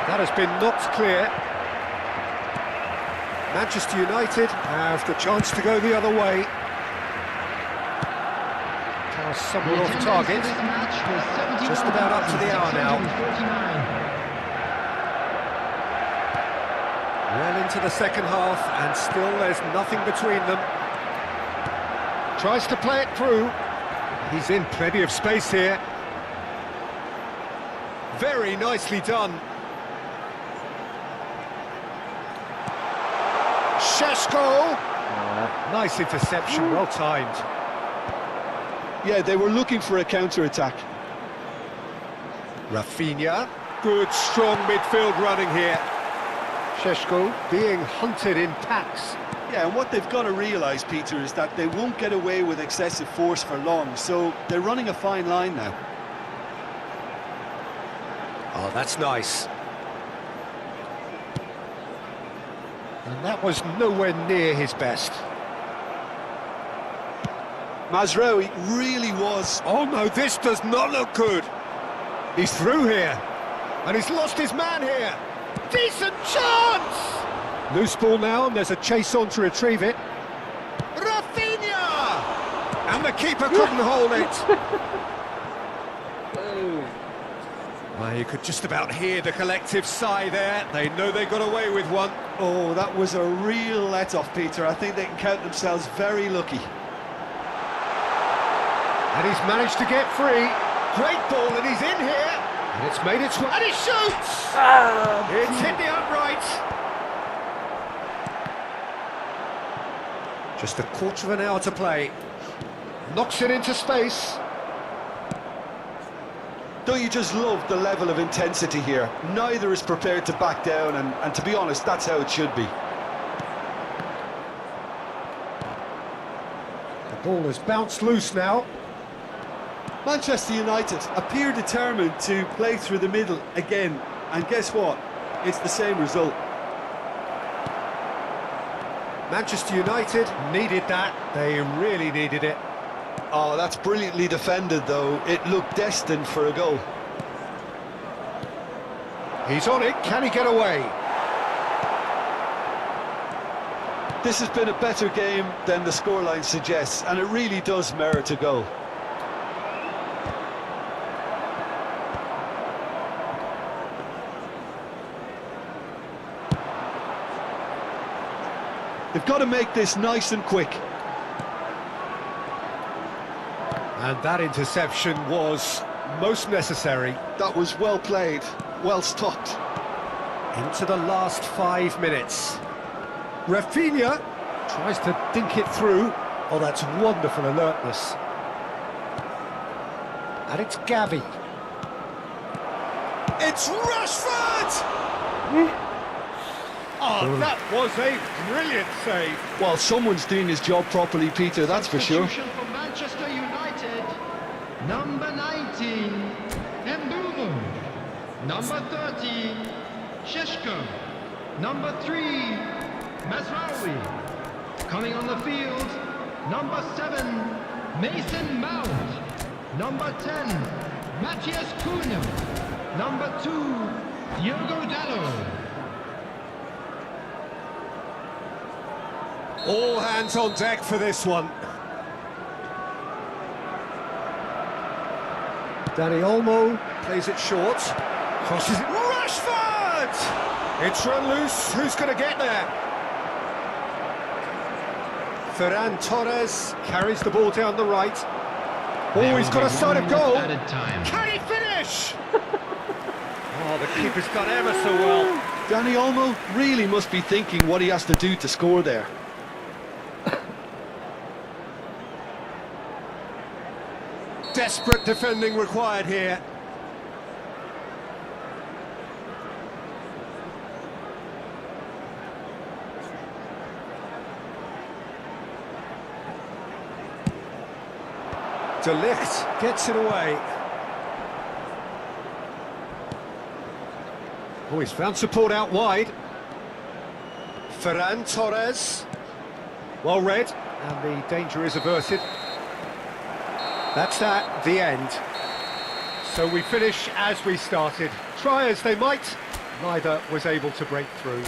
That has been knocked clear. Manchester United have the chance to go the other way. Pass somewhere off target. Just about up to the hour now. Well into the second half, and still there's nothing between them. Tries to play it through. He's in plenty of space here. Very nicely done. Šeško! Nice interception, well timed. Yeah, they were looking for a counter-attack. Rafinha, good strong midfield running here. Šeško being hunted in packs. Yeah, and what they've got to realise, Peter, is that they won't get away with excessive force for long, so they're running a fine line now. Oh, that's nice. And that was nowhere near his best. Mazraoui really was. Oh no, this does not look good. He's through here. And he's lost his man here. Decent chance! Loose ball now, and there's a chase on to retrieve it. Rafinha! And the keeper couldn't hold it. Well, you could just about hear the collective sigh there. They know they got away with one. Oh, that was a real let-off, Peter. I think they can count themselves very lucky. And he's managed to get free. Great ball, and he's in here. And it's made its way. And he shoots! It's hit the upright. Just a quarter of an hour to play. Knocks it into space. Don't you just love the level of intensity here? Neither is prepared to back down, and to be honest, that's how it should be. The Ball has bounced loose now. Manchester United appear determined to play through the middle again, and guess what? It's the same result. Manchester United needed that. They really needed it. Oh, that's brilliantly defended, though. It looked destined for a goal. He's on it. Can he get away? This has been a better game than the scoreline suggests, and it really does merit a goal. They've got to make this nice and quick. And that interception was most necessary. That was well played, well stopped. Into the last 5 minutes. Rafinha tries to dink it through. Oh, that's wonderful alertness. And it's Gavi. It's Rashford! Oh, that was a brilliant save. Well, someone's doing his job properly, Peter, that's for sure. Substitution for Manchester United. Number 19, Mbumo. Number 30, Sheshko. Number 3, Mazraoui. Coming on the field, number 7, Mason Mount. Number 10, Matthias Cunha. Number 2, Diogo Dalot. All hands on deck for this one. Dani Olmo plays it short. Crosses it. Rashford! It's run loose. Who's going to get there? Ferran Torres carries the ball down the right. Oh, he's got a sight of goal. Can he finish? Oh, the keeper's done ever so well. Dani Olmo really must be thinking what he has to do to score there. Desperate defending required here. De Ligt gets it away. Oh, he's found support out wide. Ferran Torres. Well read, and the danger is averted. That's that, the end. So we finish as we started. Try as they might, neither was able to break through.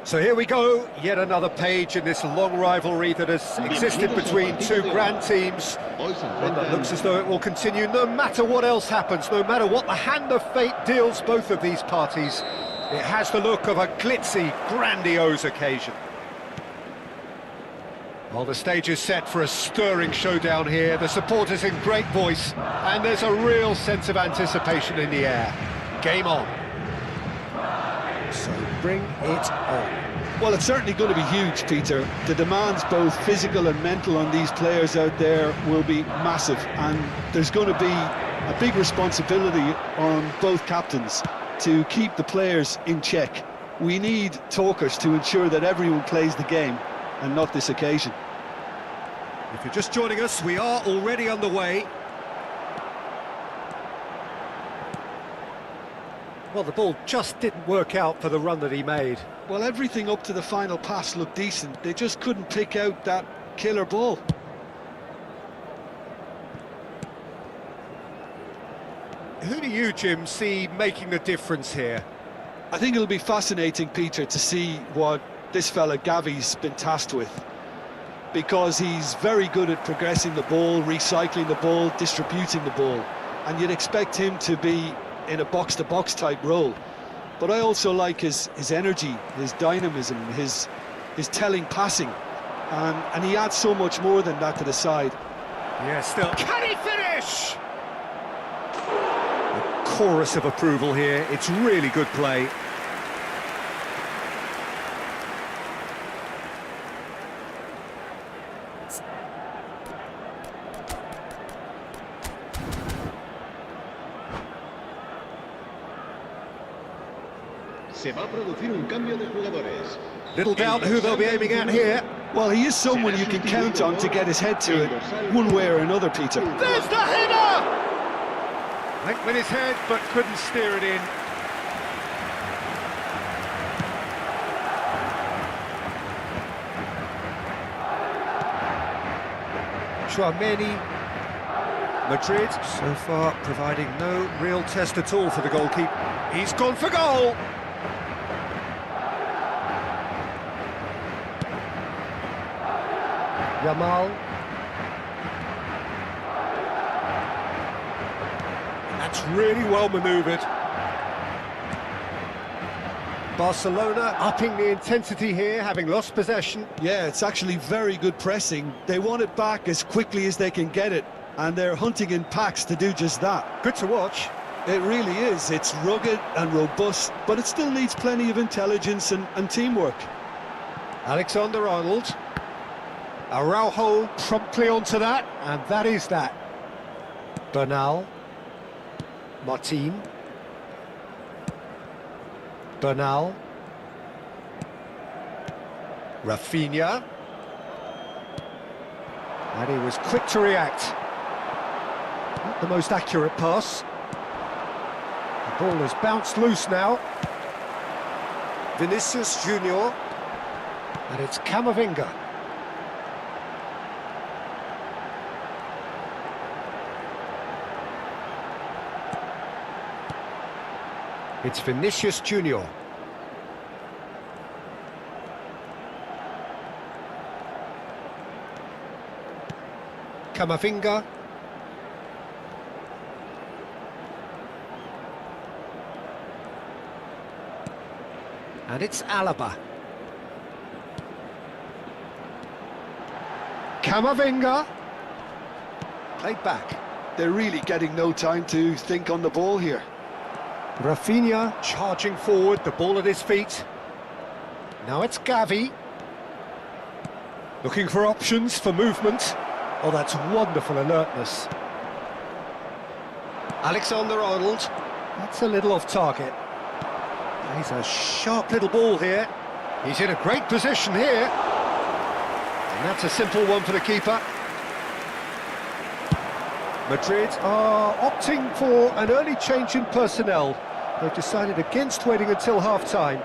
So here we go, yet another page in this long rivalry that has existed between two grand teams. One that looks as though it will continue no matter what else happens, no matter what the hand of fate deals both of these parties. It has the look of a glitzy, grandiose occasion. Well, the stage is set for a stirring showdown here. The supporters in great voice, and there's a real sense of anticipation in the air. Game on. So bring it on. Well, it's certainly going to be huge, Peter. The demands, both physical and mental, on these players out there will be massive, and there's going to be a big responsibility on both captains to keep the players in check. We need talkers to ensure that everyone plays the game, and not this occasion. If you're just joining us, we are already underway. Well, the ball just didn't work out for the run that he made. Well, everything up to the final pass looked decent. They just couldn't pick out that killer ball. Who do you, Jim, see making the difference here? I think it'll be fascinating, Peter, to see what this fella Gavi's been tasked with, because he's very good at progressing the ball, recycling the ball, distributing the ball, and you'd expect him to be in a box-to-box type role. But I also like his energy, his dynamism, his telling passing, and he adds so much more than that to the side. Yeah, still. Can he finish? A chorus of approval here. It's really good play. Se va a producir un cambio de jugadores. Little doubt who they'll be aiming at here. Well, he is someone you can count on to get his head to it, one way or another, Peter. There's the header! Went with his head, but couldn't steer it in. Chouameni. Madrid, so far, providing no real test at all for the goalkeeper. He's gone for goal! Yamal. That's really well manoeuvred. Barcelona upping the intensity here, having lost possession. Yeah, it's actually very good pressing. They want it back as quickly as they can get it, and they're hunting in packs to do just that. Good to watch. It really is. It's rugged and robust, but it still needs plenty of intelligence and teamwork. Alexander-Arnold. Araujo promptly onto that, and that is that. Bernal. Martin. Bernal. Rafinha. And he was quick to react. Not the most accurate pass. The ball has bounced loose now. Vinicius Junior. And it's Camavinga. It's Vinicius Junior. Camavinga. And it's Alaba. Camavinga. Played back. They're really getting no time to think on the ball here. Rafinha charging forward, the ball at his feet. Now it's Gavi. Looking for options for movement. Oh, that's wonderful alertness. Alexander-Arnold. That's a little off target. He's a sharp little ball here. He's in a great position here. And that's a simple one for the keeper. Madrid are opting for an early change in personnel. They've decided against waiting until half-time.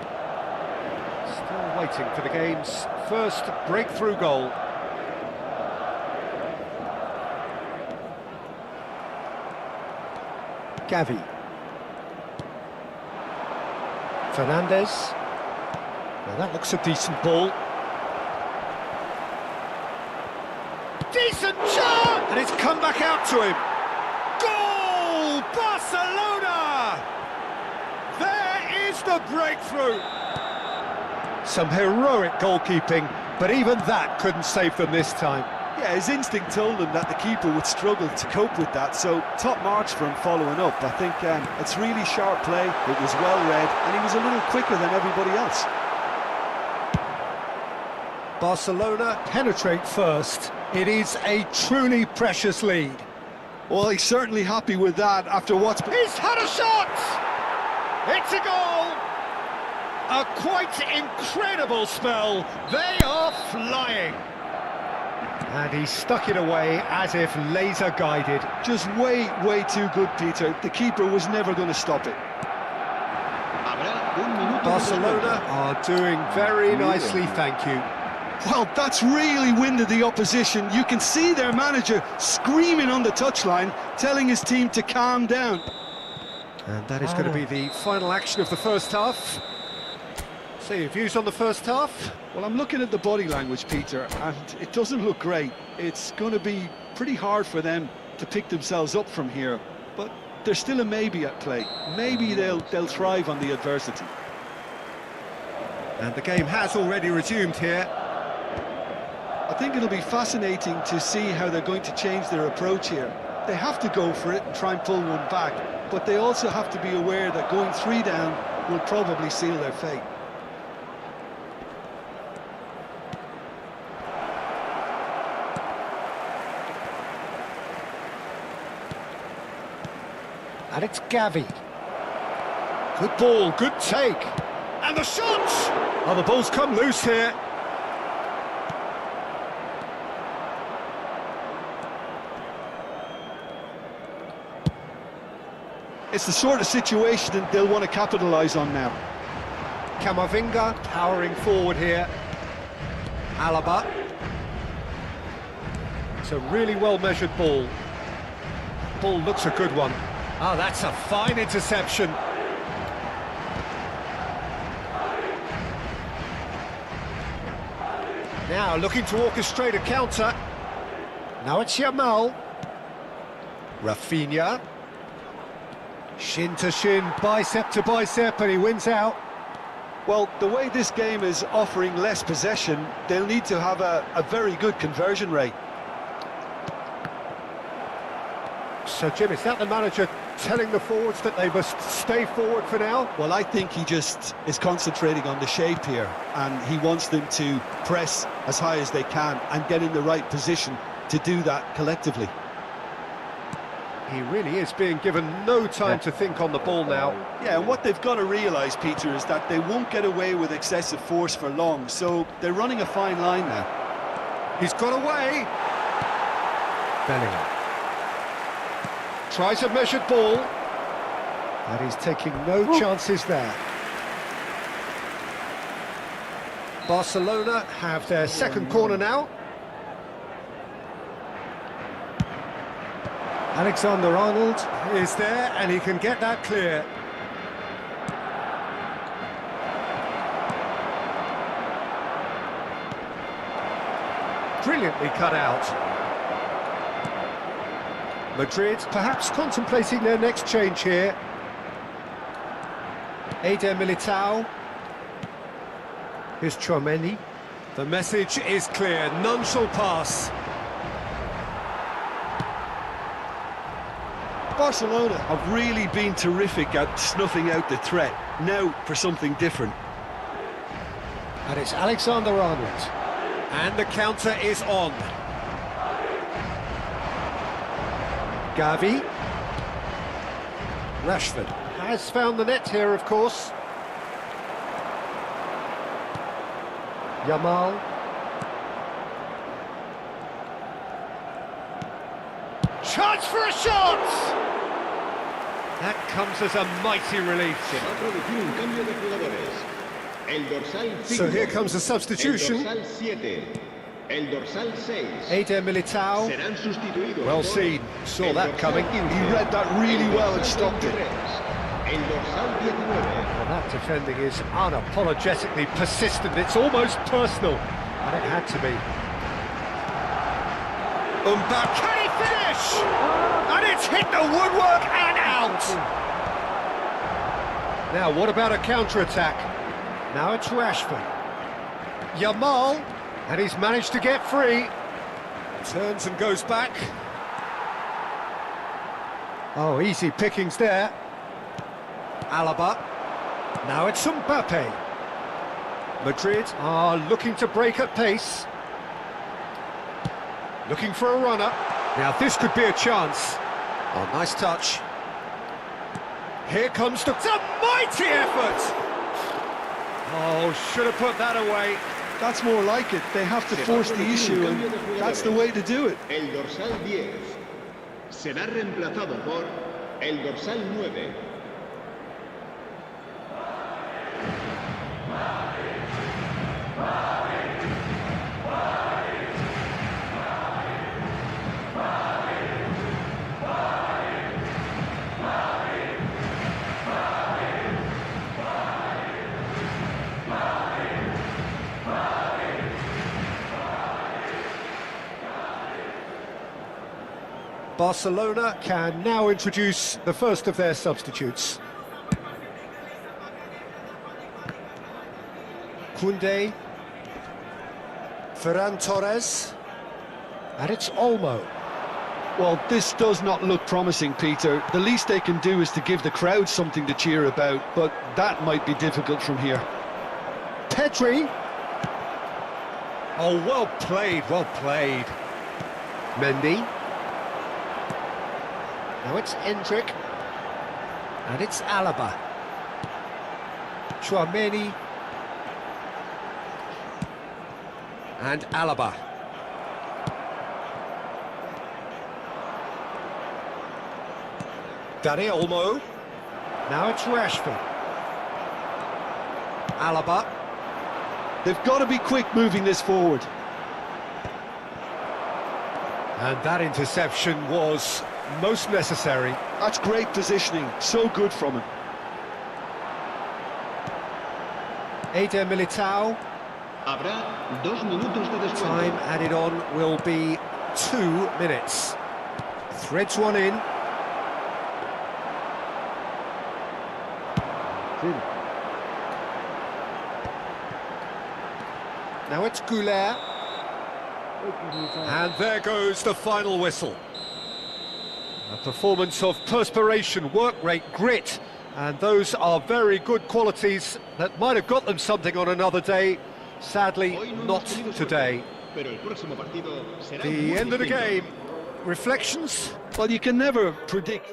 Still waiting for the game's first breakthrough goal. Gavi. Fernandez. Well, that looks a decent ball. Decent shot! And it's come back out to him. Goal! Barcelona! There is the breakthrough. Some heroic goalkeeping, but even that couldn't save them this time. Yeah, his instinct told him that the keeper would struggle to cope with that, so top marks for him following up. I think it's really sharp play, it was well read, and he was a little quicker than everybody else. Barcelona penetrate first. It is a truly precious lead. Well, he's certainly happy with that after what's been... He's had a shot! It's a goal! A quite incredible spell. They are flying. And he stuck it away as if laser guided. Just way too good, Peter. The keeper was never going to stop it. Barcelona are doing very nicely, thank you. Well, that's really winded the opposition. You can see their manager screaming on the touchline, telling his team to calm down. And that is going to be the final action of the first half. So your views on the first half? Well, I'm looking at the body language, Peter, and it doesn't look great. It's going to be pretty hard for them to pick themselves up from here, but there's still a maybe at play. Maybe they'll thrive on the adversity. And the game has already resumed here. I think it'll be fascinating to see how they're going to change their approach here. They have to go for it and try and pull one back, but they also have to be aware that going 3 down will probably seal their fate. And it's Gavi. Good ball, good take. And the shot! Oh, the ball's come loose here. It's the sort of situation that they'll want to capitalise on now. Camavinga powering forward here. Alaba. It's a really well-measured ball. Ball looks a good one. Oh, that's a fine interception. Now looking to orchestrate a counter. Now it's Yamal. Rafinha. Shin to shin, bicep to bicep, and he wins out. Well, the way this game is offering less possession, they'll need to have a very good conversion rate. So, Jim, is that the manager telling the forwards that they must stay forward for now? Well, I think he just is concentrating on the shape here, and he wants them to press as high as they can and get in the right position to do that collectively. He really is being given no time to think on the ball now. Yeah, and what they've got to realise, Peter, is that they won't get away with excessive force for long, so they're running a fine line now. He's got away. Bellingham. Tries a measured ball. And he's taking no chances there. Barcelona have their second corner now. Alexander-Arnold is there, and he can get that clear. Brilliantly cut out. Madrid perhaps contemplating their next change here. Eder Militao. Here's Chouameni. The message is clear, none shall pass. Barcelona have really been terrific at snuffing out the threat. Now for something different. And it's Alexander-Arnold. And the counter is on. Gavi. Rashford has found the net here, of course. Yamal. Chance for a shot! That comes as a mighty relief. So here comes a substitution. Eder Militao. Well seen, saw that coming. He read that really well and stopped it. el dorsal 19. Well, that defending is unapologetically persistent. It's almost personal, and it had to be. Can he finish? And it's hit the woodwork and out. Now, what about a counter-attack? Now it's Rashford. Yamal, and he's managed to get free. Turns and goes back. Oh, easy pickings there. Alaba. Now it's Mbappe. Madrid are looking to break at pace. Looking for a runner. Now this could be a chance. Oh, nice touch. Here comes the... It's a mighty effort! Oh, should have put that away. That's more like it. They have to force the issue, and that's the way to do it. El dorsal 10 será reemplazado por el dorsal 9. Barcelona can now introduce the first of their substitutes. Koundé, Ferran Torres, and it's Olmo. Well, this does not look promising, Peter. The least they can do is to give the crowd something to cheer about, but that might be difficult from here. Pedri. Oh, well played, well played. Mendy. Now it's Endrick, and it's Alaba. Chouameni, and Alaba. Dani Olmo. Now it's Rashford. Alaba. They've got to be quick moving this forward. And that interception was most necessary. That's great positioning, so good from him. Eder Militao. Habrá 2 minutos de descuento. Time added on will be 2 minutes. Threads one in. Now it's Goulet. And there goes the final whistle. A performance of perspiration, work rate, grit, and those are very good qualities that might have got them something on another day. Sadly, not today. The end of the game. Reflections? Well, you can never predict.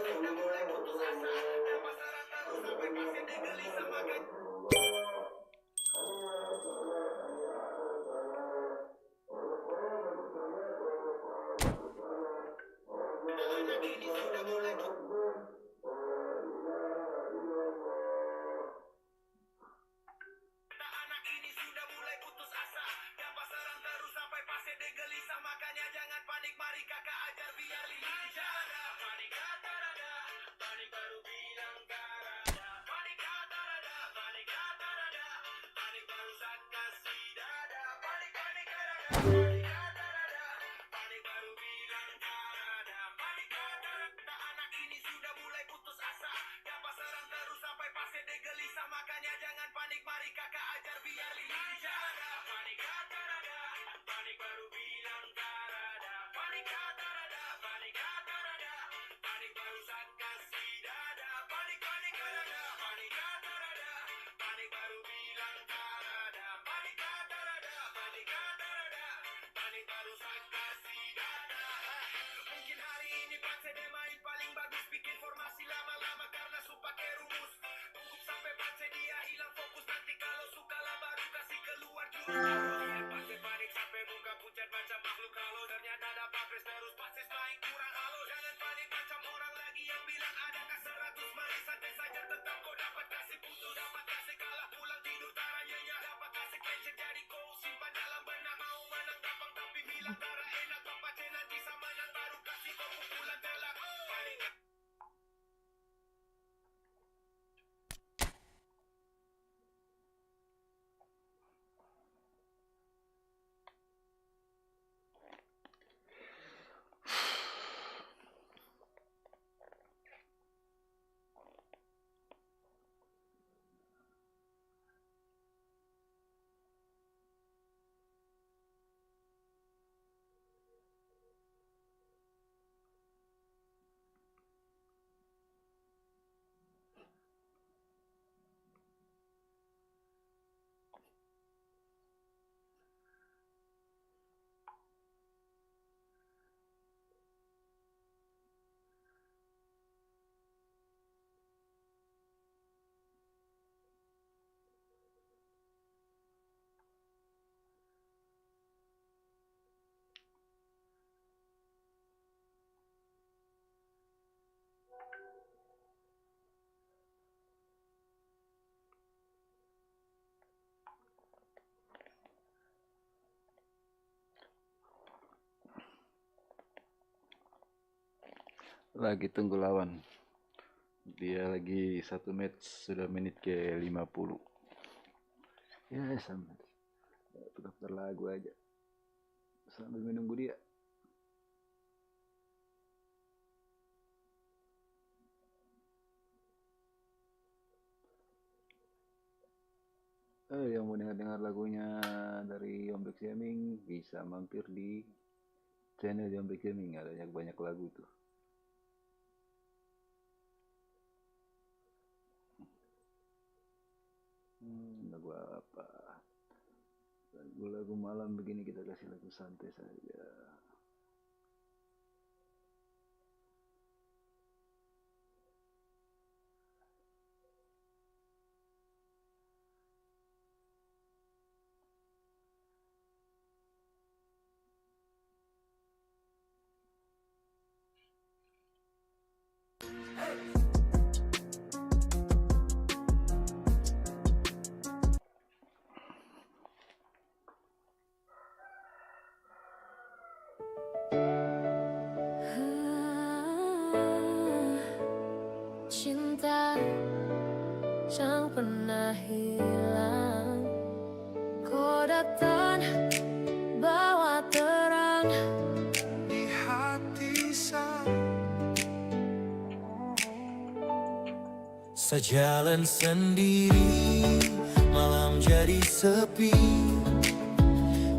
Lagi tunggu lawan. Dia lagi satu match sudah menit ke 50. Ya sama. Putar lagu aja sambil menunggu dia. Yang mau dengar lagunya dari YOMBEX Gaming bisa mampir di channel YOMBEX Gaming, ada banyak lagu tuh. Lagu apa? Lagu malam begini kita kasih lagu santai saja. Cinta jangan pernah hilang, kau datang bawa terang di hati saya. Sejalan sendiri, malam jadi sepi,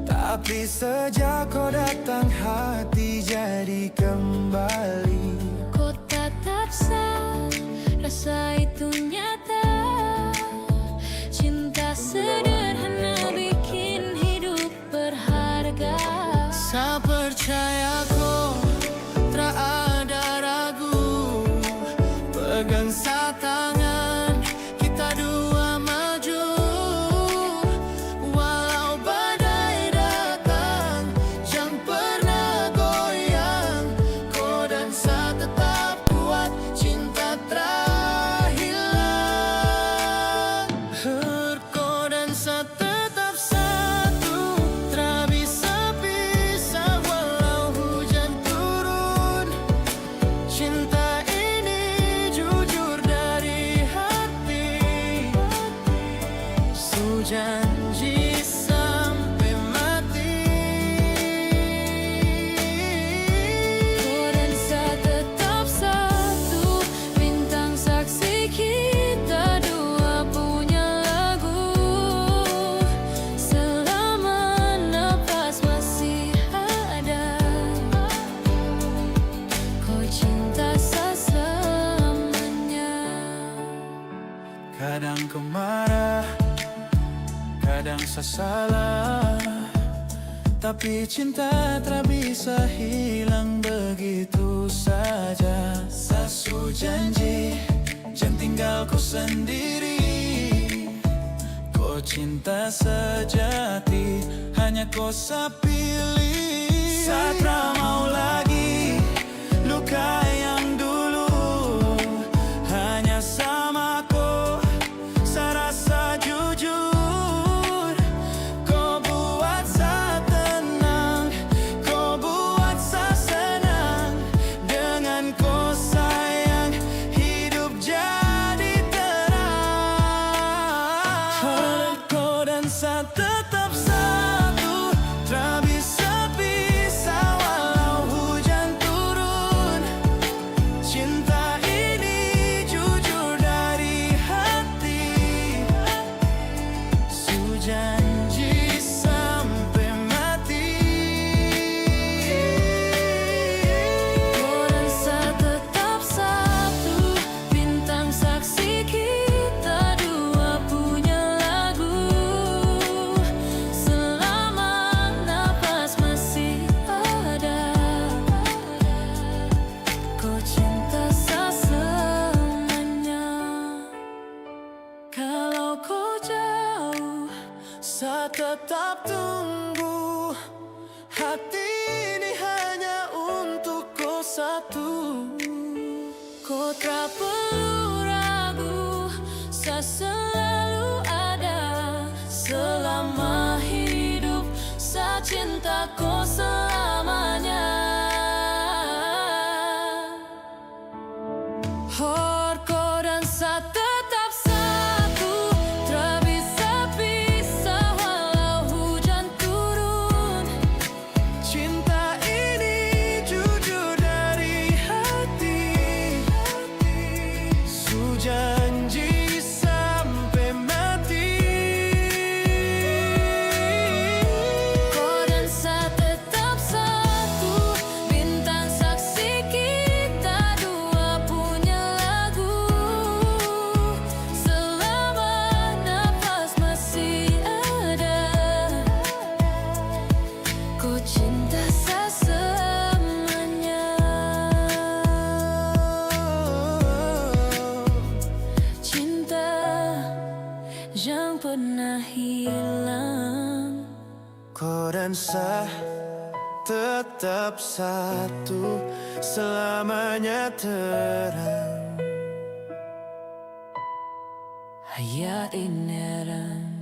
tapi sejak kau datang hati jadi kembali. Kau tatap saya, rasa itu nyata. Cinta sederhana bikin hidup berharga. Saya percaya kau tak ada ragu, pegang sa tangan kita dua maju. Walau badai datang jangan pernah goyang, kau dan saya tetap kuat, cinta terhilang. Kau dan saya tetap satu, tak bisa pisah walau hujan turun. Cinta ini jujur dari hati, sujanji sampai mati. Kau dan saya tetap satu, bintang saksi kita dua punya lagu. Selama nafas masih ada, kau cinta saya selamanya. Kadang kau marah, kadang saya salah, tapi cinta tak bisa hilang begitu saja. Saya janji jangan tinggal kau sendiri, kau cinta sejati hanya kau saya pilih. Saya tak mau lagi luka yang dulu, hanya sama kau saya rasa jujur. Kau buat saya tenang, kau buat saya senang. Dengan kau sayang, hidup jadi terang. Kau dan saya tetap satu, tak bisa pisah walau hujan turun. Cinta ini jujur dari hati, sujanji sampai mati. Kau dan saya tetap satu, bintang saksi kita dua punya lagu. Selama nafas masih ada, kau cinta saya selamanya. Kalau kau jauh, saya tetap tunggu. Hati ini hanya untuk kau satu. Kau tak perlu ragu, saya selalu ada. Selama hidup, saya cinta kau selamanya. bangsa tetap satu, selamanya terang. Hayat inerang.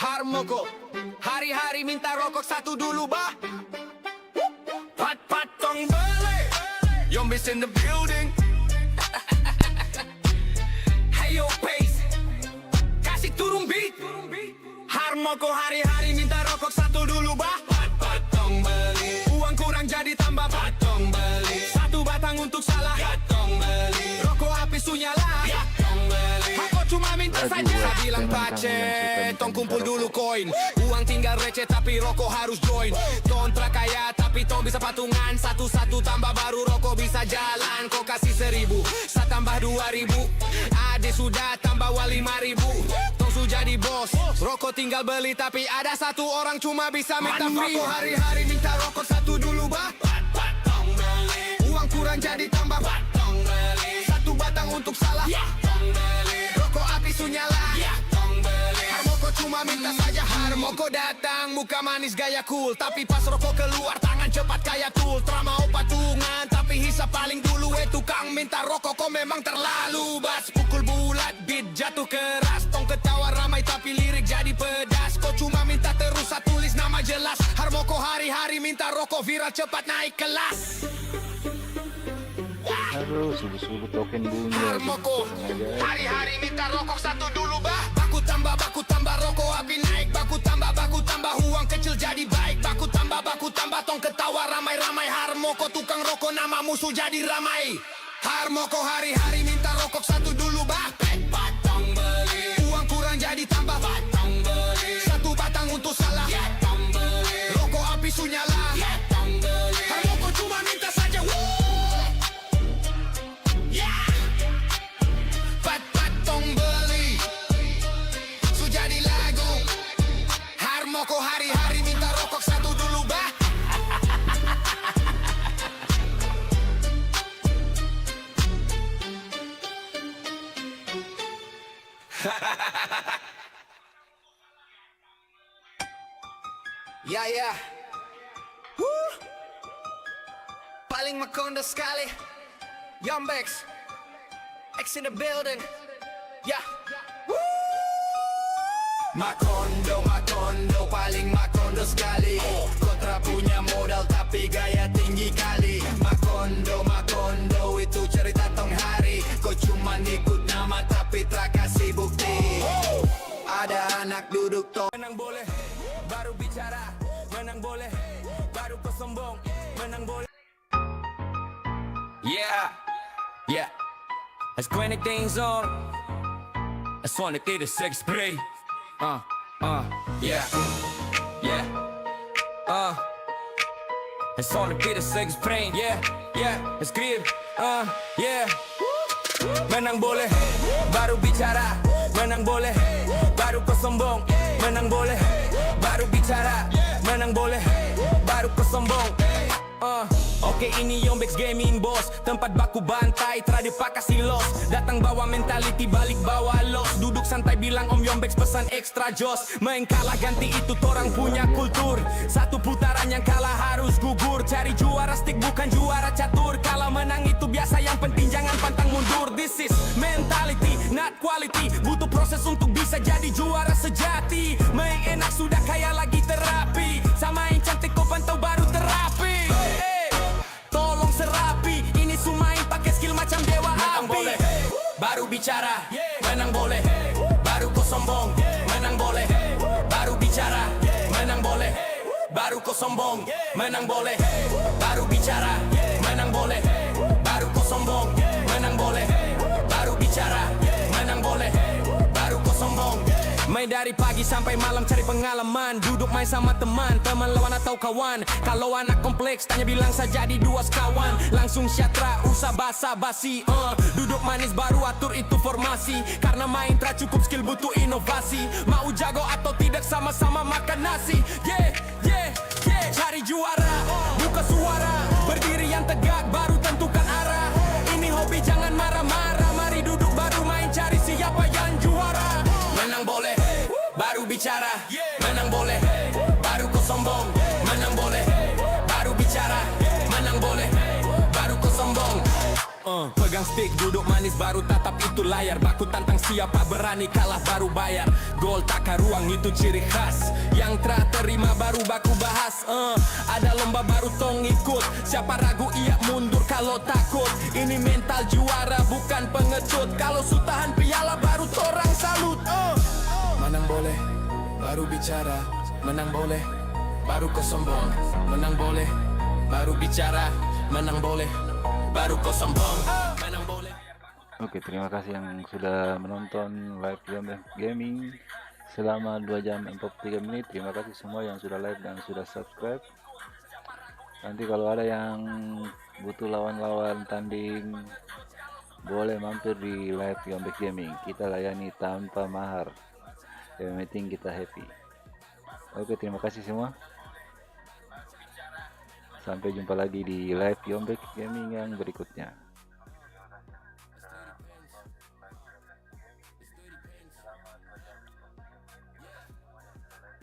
Harmoko, hari-hari minta rokok satu dulu bah. Pat tong beli, YOMBEX in the building. Hey yo pace, kasih turun beat. Harmoko, hari-hari minta rokok satu dulu bah. Pat tong beli, uang kurang jadi tambah. Pat tong beli, satu batang untuk salah. Pat tong beli, rokok api sunyala. Pat tong beli, aku cuma minta saja. Saya bilang pacet, tong kumpul dulu koin. Uang tinggal receh tapi rokok harus join. Kontrak kaya tapi tong bisa patungan. Satu-satu tambah baru rokok bisa jalan. Kau kasih 1.000, saya tambah 2.000. Ade sudah tambah 5.000. Tong sudah jadi bos, rokok tinggal beli. Tapi ada satu orang cuma bisa minta free. Rokok hari-hari minta rokok satu dulu bah. Pat tong beli, uang kurang jadi tambah. Pat tong beli, satu batang untuk salah. Tong beli, rokok api sunyala. Tong beli, Harmoko cuma minta saja. Harmoko datang, muka manis gaya cool. Tapi pas rokok keluar tangan cepat kayak tool. Tramau patungan tapi hisap paling dulu. Tukang minta rokok kok memang terlalu bas. Pukul bulat, beat jatuh keras. Tong ketawa ramai tapi lirik jadi pedas. Kok cuma minta terus saya tulis nama jelas. Harmoko hari-hari minta rokok viral cepat naik kelas. Aduh, subuh-subuh token bunyi. Harmoko, hari-hari minta rokok satu dulu bah. Baku tambah rokok api naik. Baku tambah uang kecil jadi baik. Baku tambah tong ketawa ramai-ramai. Harmoko tukang rokok nama musuh jadi ramai. Harmoko hari-hari minta rokok satu dulu bah. Pat tong beli, uang kurang jadi tambah. Pat tong beli, satu batang untuk salah. Tong beli, rokok api sunyala. Tong beli, Harmoko cuma minta saja. Pat tong beli, su jadi lagu. Harmoko hari-hari minta rokok satu dulu bah. Ya paling makondo sekali. YOMBEX X in the building. Makondo paling makondo sekali. Kontra punya modal tapi gaya tinggi kali. Makondo itu cerita tong hari. Kau cuma ikut nama tapi tak kasih bukti. Ada anak duduk tong. Menang boleh baru bicara. Menang boleh baru kau sombong. Menang boleh. Yeah. As when things on, I just wanna get a sex spray. Yeah. I just wanna get a sex spray. Yeah. Escribe. Yeah. Menang boleh baru bicara. Menang boleh baru kau sombong. Menang boleh baru bicara. Menang boleh baru kau sombong. Oke. Oke ini YOMBEX Gaming bos, tempat baku bantai, trade pakasi los. Datang bawa mentality, balik bawa los. Duduk santai bilang om YOMBEX pesan ekstra jos. Main kalah ganti itu torang punya kultur. Satu putaran yang kalah harus gugur. Cari juara stick bukan juara catur. Kalau menang itu biasa, yang penting jangan pantang mundur. This is mentality, not quality. Butuh proses untuk bisa jadi juara sejati. Main enak sudah kayak lagi terapi. Samain cantik kau pantau baru terapi. Tolong serapi, ini sumain pakai skill macam dewa api. Boleh, baru bicara, menang boleh. Baru kau sombong, menang boleh. Baru bicara, menang boleh. Baru kau sombong, menang boleh. Baru bicara, menang boleh. Baru kau sombong, menang boleh. Baru bicara, menang boleh. Baru kau sombong. Main dari pagi sampai malam cari pengalaman. Duduk main sama teman, teman lawan atau kawan. Kalau anak kompleks tanya bilang saja di dua sekawan. Langsung syatra, usah basa-basi. Duduk manis baru atur itu formasi. Karena main tak cukup skill butuh inovasi. Mau jago atau tidak sama-sama makan nasi. Yeah, yeah, yeah. Cari juara, buka suara. Berdiri yang tegak baru tentukan arah. Ini hobi jangan marah-marah. Mari duduk baru main cari siapa yang juara. Menang boleh, baru bicara. Menang boleh, baru kau sombong. Menang boleh, baru bicara. Menang boleh, baru kau sombong. Pegang stick, duduk manis baru tatap itu layar. Baku tantang siapa berani kalah baru bayar. Gol takar ruang itu ciri khas. Yang tak terima baru baku bahas. Ada lomba baru tong ikut. Siapa ragu ia mundur kalau takut. Ini mental juara bukan pengecut. Kalau sutahan piala baru torang salut. Menang boleh, baru bicara. Menang boleh, baru kau sombong. Menang boleh, baru bicara. Menang boleh, baru kau sombong. Menang boleh. Oke, terima kasih yang sudah menonton live YOMBEX Gaming selama 2 jam 43 menit. Terima kasih semua yang sudah like dan sudah subscribe. Nanti kalau ada yang butuh lawan-lawan tanding, boleh mampir di live YOMBEX Gaming. Kita layani tanpa mahar. Yang penting kita happy. Oke, terima kasih semua. Sampai jumpa lagi di live YOMBEX Gaming yang berikutnya.